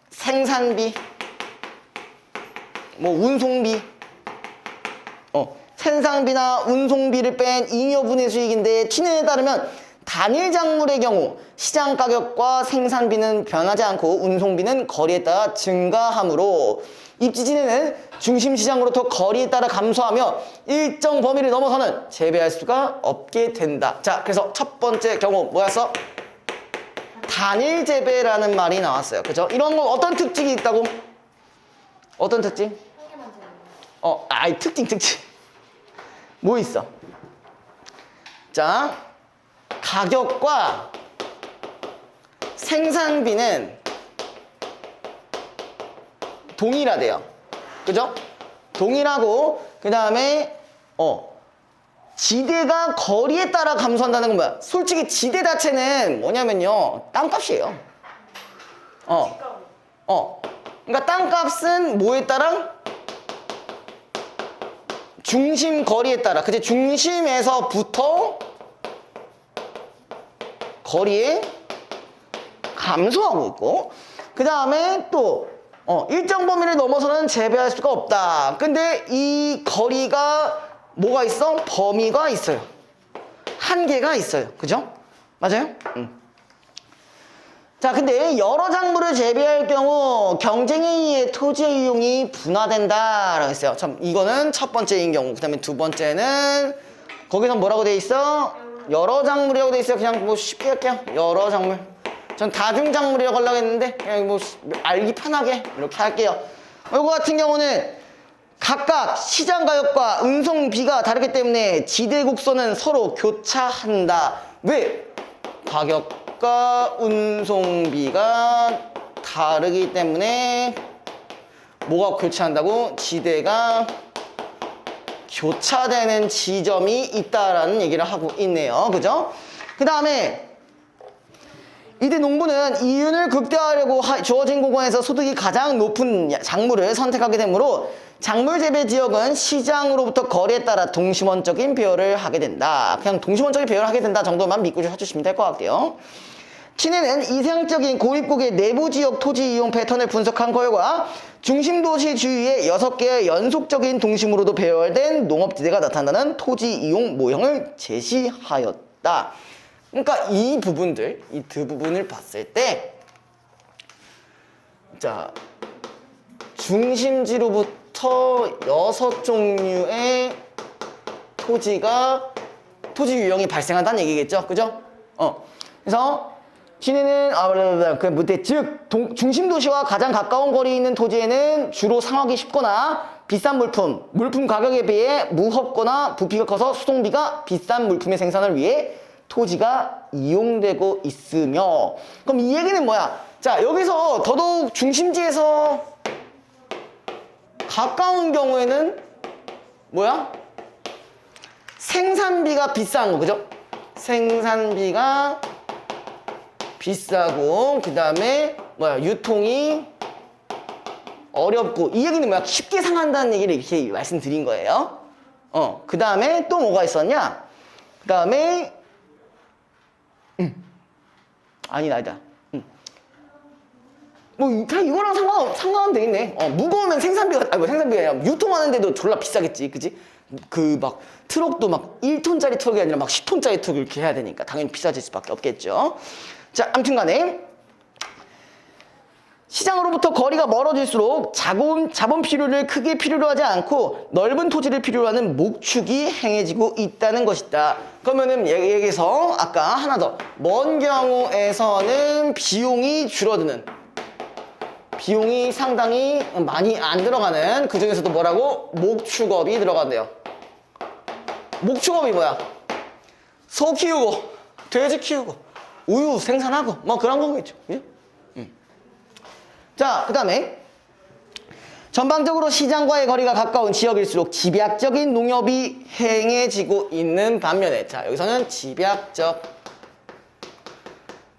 생산비, 뭐 운송비, 생산비나 운송비를 뺀 잉여분의 수익인데 T는에 따르면 단일 작물의 경우 시장 가격과 생산비는 변하지 않고 운송비는 거리에 따라 증가하므로 입지진에는 중심 시장으로부터 거리에 따라 감소하며 일정 범위를 넘어서는 재배할 수가 없게 된다. 자, 그래서 첫 번째 경우 뭐였어? 단일 재배라는 말이 나왔어요. 그죠? 이런 거 어떤 특징이 있다고? 어떤 특징? 한 개만 재는 아이 특징. 뭐 있어? 자, 가격과 생산비는 동일하대요. 그죠? 동일하고 그 다음에 지대가 거리에 따라 감소한다는 건 뭐야? 솔직히 지대 자체는 뭐냐면요, 땅값이에요. 그러니까 땅값은 뭐에 따라? 중심 거리에 따라. 그치? 중심에서부터 거리에 감소하고 있고, 그 다음에 또 일정 범위를 넘어서는 재배할 수가 없다. 근데 이 거리가 뭐가 있어? 범위가 있어요. 한계가 있어요. 그죠? 맞아요? 자, 근데 여러 작물을 재배할 경우 경쟁에 의해 토지의 이용이 분화된다라고 했어요. 참, 이거는 첫 번째인 경우. 그 다음에 두 번째는 거기서 뭐라고 돼 있어? 여러 작물이라고 돼 있어요. 그냥 뭐 쉽게 할게요. 여러 작물. 전 다중작물이라고 하려고 했는데 그냥 뭐 알기 편하게 이렇게 할게요. 이거 같은 경우는 각각 시장 가격과 운송비가 다르기 때문에 지대 곡선은 서로 교차한다. 왜? 가격과 운송비가 다르기 때문에 뭐가 교차한다고? 지대가 교차되는 지점이 있다라는 얘기를 하고 있네요. 그죠? 그 다음에 이때 농부는 이윤을 극대화하려고 주어진 공간에서 소득이 가장 높은 작물을 선택하게 되므로 작물 재배 지역은 시장으로부터 거리에 따라 동심원적인 배열을 하게 된다. 그냥 동심원적인 배열을 하게 된다 정도만 믿고 해주시면 될 것 같아요. T는 이상적인 고립국의 내부 지역 토지 이용 패턴을 분석한 결과 중심 도시 주위에 6개의 연속적인 동심으로도 배열된 농업지대가 나타나는 토지 이용 모형을 제시하였다. 그러니까 이 부분들, 이 두 부분을 봤을 때, 자, 중심지로부터 6종류의 토지 유형이 발생한다는 얘기겠죠, 그죠? 그래서 T는 그 무대 즉 중심 도시와 가장 가까운 거리에 있는 토지에는 주로 상하기 쉽거나 비싼 물품 가격에 비해 무겁거나 부피가 커서 수송비가 비싼 물품의 생산을 위해 토지가 이용되고 있으며, 그럼 이 얘기는 뭐야? 자, 여기서 더더욱 중심지에서 가까운 경우에는 뭐야? 생산비가 비싼 거, 그죠? 생산비가 비싸고, 그 다음에 뭐야? 유통이 어렵고, 이 얘기는 뭐야? 쉽게 상한다는 얘기를 이렇게 말씀드린 거예요. 그 다음에 또 뭐가 있었냐? 그 다음에 아니다. 뭐 그냥 이거랑 상관하면 되겠네. 무거우면 생산비가 아니라 유통하는데도 졸라 비싸겠지, 그지? 그 막 트럭도 막 1톤짜리 트럭이 아니라 막 10톤짜리 트럭 이렇게 해야 되니까 당연히 비싸질 수밖에 없겠죠. 자, 아무튼간에 시장으로부터 거리가 멀어질수록 자본 필요를 크게 필요로 하지 않고 넓은 토지를 필요로 하는 목축이 행해지고 있다는 것이다. 그러면은 여기에서 아까 하나 더, 먼 경우에서는 비용이 줄어드는, 비용이 상당히 많이 안 들어가는, 그 중에서도 뭐라고? 목축업이 들어간대요. 목축업이 뭐야? 소 키우고 돼지 키우고 우유 생산하고 뭐 그런 거겠죠. 자, 그 다음에 전반적으로 시장과의 거리가 가까운 지역일수록 집약적인 농업이 행해지고 있는 반면에, 자, 여기서는 집약적,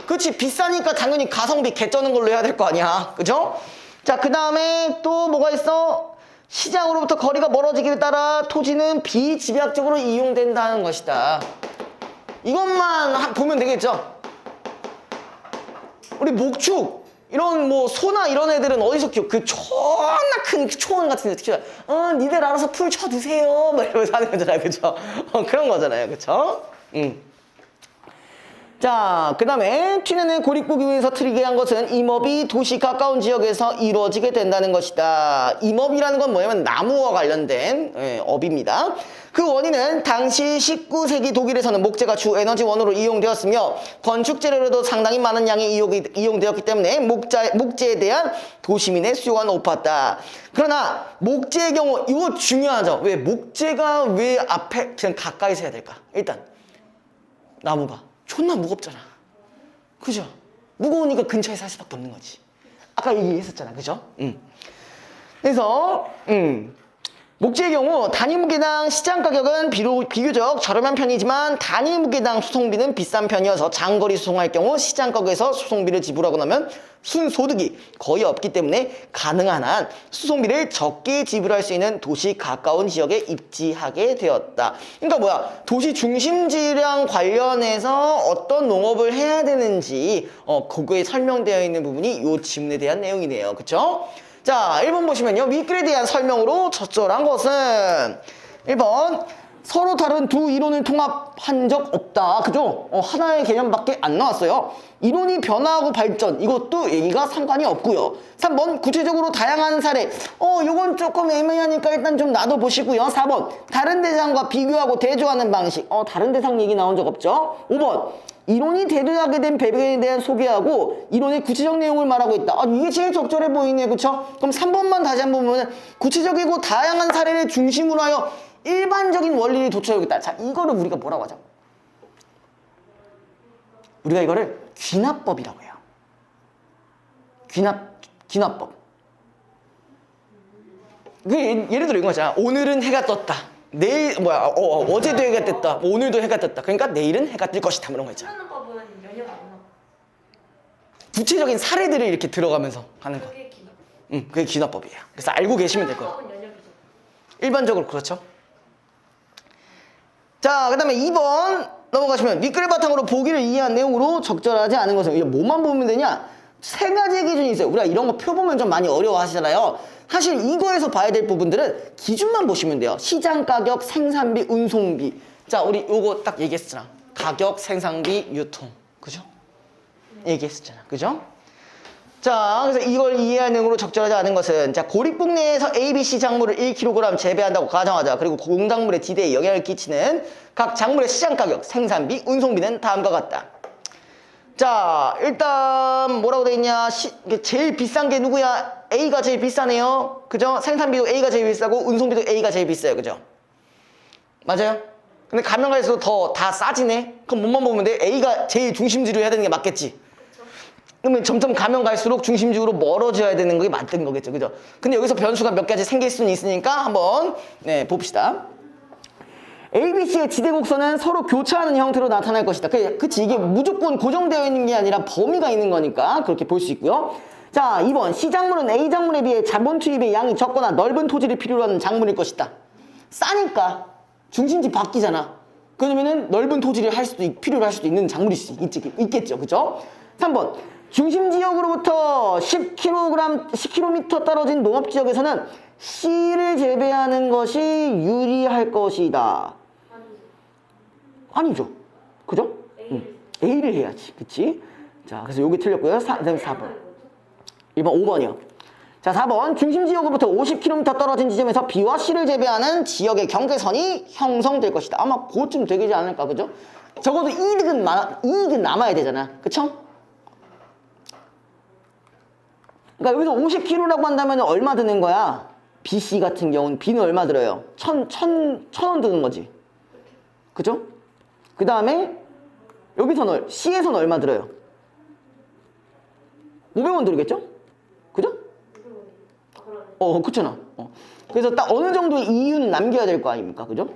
그치, 비싸니까 당연히 가성비 개쩌는 걸로 해야 될 거 아니야, 그죠? 자, 그 다음에 또 뭐가 있어? 시장으로부터 거리가 멀어지기에 따라 토지는 비집약적으로 이용된다는 것이다. 이것만 보면 되겠죠? 우리 목축 이런 뭐 소나 이런 애들은 어디서 키워? 그 존나 큰 초원 같은 데 키워. 니들 알아서 풀 쳐두세요. 막 이러면서 하는 거잖아요. 그쵸? 그런 거잖아요. 그쵸? 자, 그 다음에 튀내는 고립구기 위해서 틀리게 한 것은 임업이 도시 가까운 지역에서 이루어지게 된다는 것이다. 임업이라는 건 뭐냐면 나무와 관련된 업입니다. 그 원인은 당시 19세기 독일에서는 목재가 주 에너지원으로 이용되었으며 건축 재료로도 상당히 많은 양이 이용되었기 때문에 목재에 대한 도시민의 수요가 높았다. 그러나 목재의 경우 이거 중요하죠. 왜 목재가 왜 앞에 그냥 가까이서 해야 될까? 일단 나무가 존나 무겁잖아. 그죠? 무거우니까 근처에 살 수밖에 없는 거지. 아까 얘기했었잖아. 그죠? 그래서 목재의 경우 단위 무게당 시장 가격은 비교적 저렴한 편이지만 단위 무게당 수송비는 비싼 편이어서 장거리 수송할 경우 시장 가격에서 수송비를 지불하고 나면 순소득이 거의 없기 때문에 가능한 한 수송비를 적게 지불할 수 있는 도시 가까운 지역에 입지하게 되었다. 그러니까 뭐야? 도시 중심지랑 관련해서 어떤 농업을 해야 되는지 그거에 설명되어 있는 부분이 이 지문에 대한 내용이네요. 그쵸? 자, 1번 보시면요. 윗글에 대한 설명으로 적절한 것은 1번 서로 다른 두 이론을 통합한 적 없다. 그죠? 하나의 개념밖에 안 나왔어요. 이론이 변화하고 발전, 이것도 얘기가 상관이 없고요. 3번 구체적으로 다양한 사례, 요건 조금 애매하니까 일단 좀 놔둬보시고요. 4번 다른 대상과 비교하고 대조하는 방식, 다른 대상 얘기 나온 적 없죠. 5번 이론이 대두하게 된 배경에 대한 소개하고 이론의 구체적 내용을 말하고 있다. 이게 제일 적절해 보이네. 그쵸? 그럼 3번만 다시 한번 보면 구체적이고 다양한 사례를 중심으로 하여 일반적인 원리를 도출하겠다. 자, 이거를 우리가 뭐라고 하죠? 우리가 이거를 귀납법이라고 해요. 귀납법. 예를 들어 이거 있잖아. 오늘은 해가 떴다. 내일 어제도 해가 떴다. 오늘도 해가 떴다. 그러니까 내일은 해가 뜰 것이다. 그런 거 있잖아. 하는 법은 연역이 안 나와. 구체적인 사례들을 이렇게 들어가면서 하는 거. 그게 기납. 그게 귀납법이에요. 그래서 알고 계시면 될 거예요. 법은 연역이죠. 일반적으로 그렇죠. 자, 그 다음에 2번 넘어가시면 윗글을 바탕으로 보기를 이해한 내용으로 적절하지 않은 것은 이게 뭐만 보면 되냐? 세 가지의 기준이 있어요. 우리가 이런 거 표 보면 좀 많이 어려워하시잖아요. 사실 이거에서 봐야 될 부분들은 기준만 보시면 돼요. 시장 가격, 생산비, 운송비. 자, 우리 요거 딱 얘기했잖아. 가격, 생산비, 유통. 그죠? 얘기했었잖아. 그죠? 자, 그래서 이걸 이해한 내용으로 적절하지 않은 것은 자, 고립국 내에서 ABC 작물을 1kg 재배한다고 가정하자. 그리고 공작물의 지대에 영향을 끼치는 각 작물의 시장 가격, 생산비, 운송비는 다음과 같다. 자, 일단 뭐라고 돼 있냐? 제일 비싼 게 누구야? A가 제일 비싸네요. 그죠? 생산비도 A가 제일 비싸고 운송비도 A가 제일 비싸요. 그죠? 맞아요? 근데 가면 갈수록 더 다 싸지네? 그럼 뭐만 보면 돼? A가 제일 중심지로 해야 되는 게 맞겠지? 그러면 점점 가면 갈수록 중심지구로 멀어져야 되는 게 맞는 거겠죠. 그죠? 근데 여기서 변수가 몇 가지 생길 수는 있으니까 한번 봅시다. ABC의 지대곡선은 서로 교차하는 형태로 나타날 것이다. 그치, 이게 무조건 고정되어 있는 게 아니라 범위가 있는 거니까 그렇게 볼 수 있고요. 자, 2번 시작물은 A작물에 비해 자본 투입의 양이 적거나 넓은 토지를 필요로 하는 작물일 것이다. 싸니까 중심지 바뀌잖아. 그러면은 넓은 토지를 필요로 할 수도 있는 작물이 있겠죠. 그죠? 3번 중심 지역으로부터 10km 떨어진 농업지역에서는 C를 재배하는 것이 유리할 것이다. 아니죠. 그죠? A를 해야지. 그치? 자, 그래서 요게 틀렸고요. 그다음에 4번. 1번, 5번이요. 자, 4번. 중심 지역으로부터 50km 떨어진 지점에서 B와 C를 재배하는 지역의 경계선이 형성될 것이다. 아마 그쯤 되지 않을까, 그죠? 적어도 이익은 남아야 되잖아. 그쵸? 그러니까 여기서 50kg라고 한다면 얼마 드는 거야? BC 같은 경우는 B는 얼마 들어요? 1,000원 드는 거지. 그죠? 그 다음에 여기서는 C에서는 얼마 들어요? 500원 들겠죠? 그죠? 그렇잖아. 그래서 딱 어느 정도의 이유는 남겨야 될 거 아닙니까? 그죠?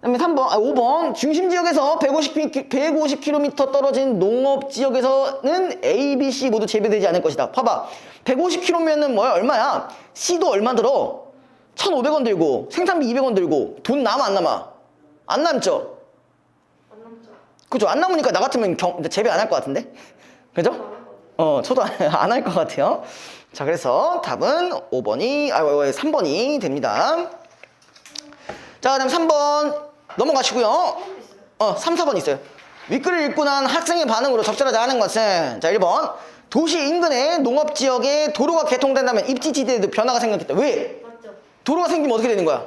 그 다음에 5번 중심 지역에서 150km 떨어진 농업 지역에서는 A, B, C 모두 재배되지 않을 것이다. 봐봐. 150km면은 얼마야? C도 얼마 들어? 1,500원 들고 생산비 200원 들고 돈 남아 안 남아? 안 남죠? 안 남죠. 그죠? 안 남으니까 나 같으면 재배 안 할 것 같은데? 그죠? 저도 안 할 것 같아요. 자, 그래서 답은 5번이, 3번이 됩니다. 자, 그다음 3번 넘어가시고요. 3, 4번 있어요. 윗글을 읽고 난 학생의 반응으로 적절하지 않은 것은, 자, 1번. 도시 인근의 농업지역에 도로가 개통된다면 입지지대에도 변화가 생겼겠다. 왜? 맞죠. 도로가 생기면 어떻게 되는 거야?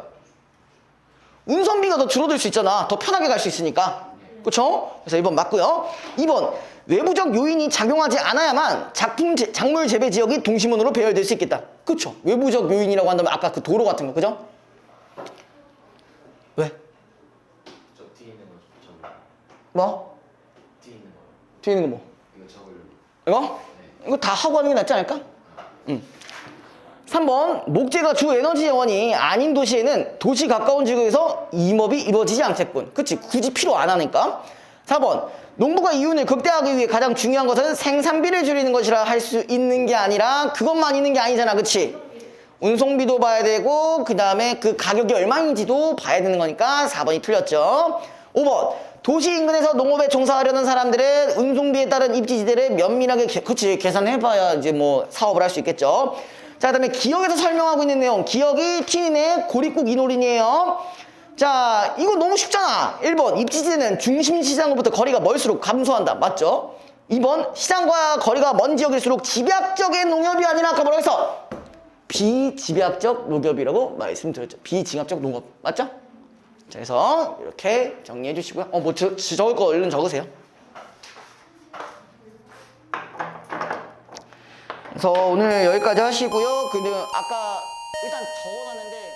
운송비가 더 줄어들 수 있잖아. 더 편하게 갈 수 있으니까. 그쵸? 그래서 1번 맞고요. 2번. 외부적 요인이 작용하지 않아야만 작물 재배 지역이 동심원으로 배열될 수 있겠다. 그쵸? 외부적 요인이라고 한다면 아까 그 도로 같은 거, 그죠? 왜? 저 뒤에 있는 거 저. 뭐? 뒤에 있는 거요. 뒤에 있는 거 뭐? 이거 적을. 이거? 이거 다 하고 하는 게 낫지 않을까? 3번. 목재가 주 에너지 자원이 아닌 도시에는 도시 가까운 지구에서 임업이 이루어지지 않겠군. 그치? 굳이 필요 안 하니까. 4번. 농부가 이윤을 극대화하기 위해 가장 중요한 것은 생산비를 줄이는 것이라 할 수 있는 게 아니라 그것만 있는 게 아니잖아. 그치? 운송비도 봐야 되고 그 다음에 그 가격이 얼마인지도 봐야 되는 거니까 4번이 틀렸죠. 5번. 도시 인근에서 농업에 종사하려는 사람들은 운송비에 따른 입지지대를 면밀하게 그치 계산해봐야 이제 뭐 사업을 할 수 있겠죠. 자, 그다음에 기역에서 설명하고 있는 내용. 기역이 틴인의 고립국 이노린이에요. 자, 이거 너무 쉽잖아. 1번. 입지지대는 중심 시장으로부터 거리가 멀수록 감소한다. 맞죠? 2번. 시장과 거리가 먼 지역일수록 집약적인 농업이 아니라 아까 뭐라고 했어? 비집약적 농업이라고 말씀드렸죠. 비징합적 농업. 맞죠? 자, 그래서 이렇게 정리해 주시고요. 뭐 적을 거 얼른 적으세요. 그래서 오늘 여기까지 하시고요. 근데 아까 일단 적어놨는데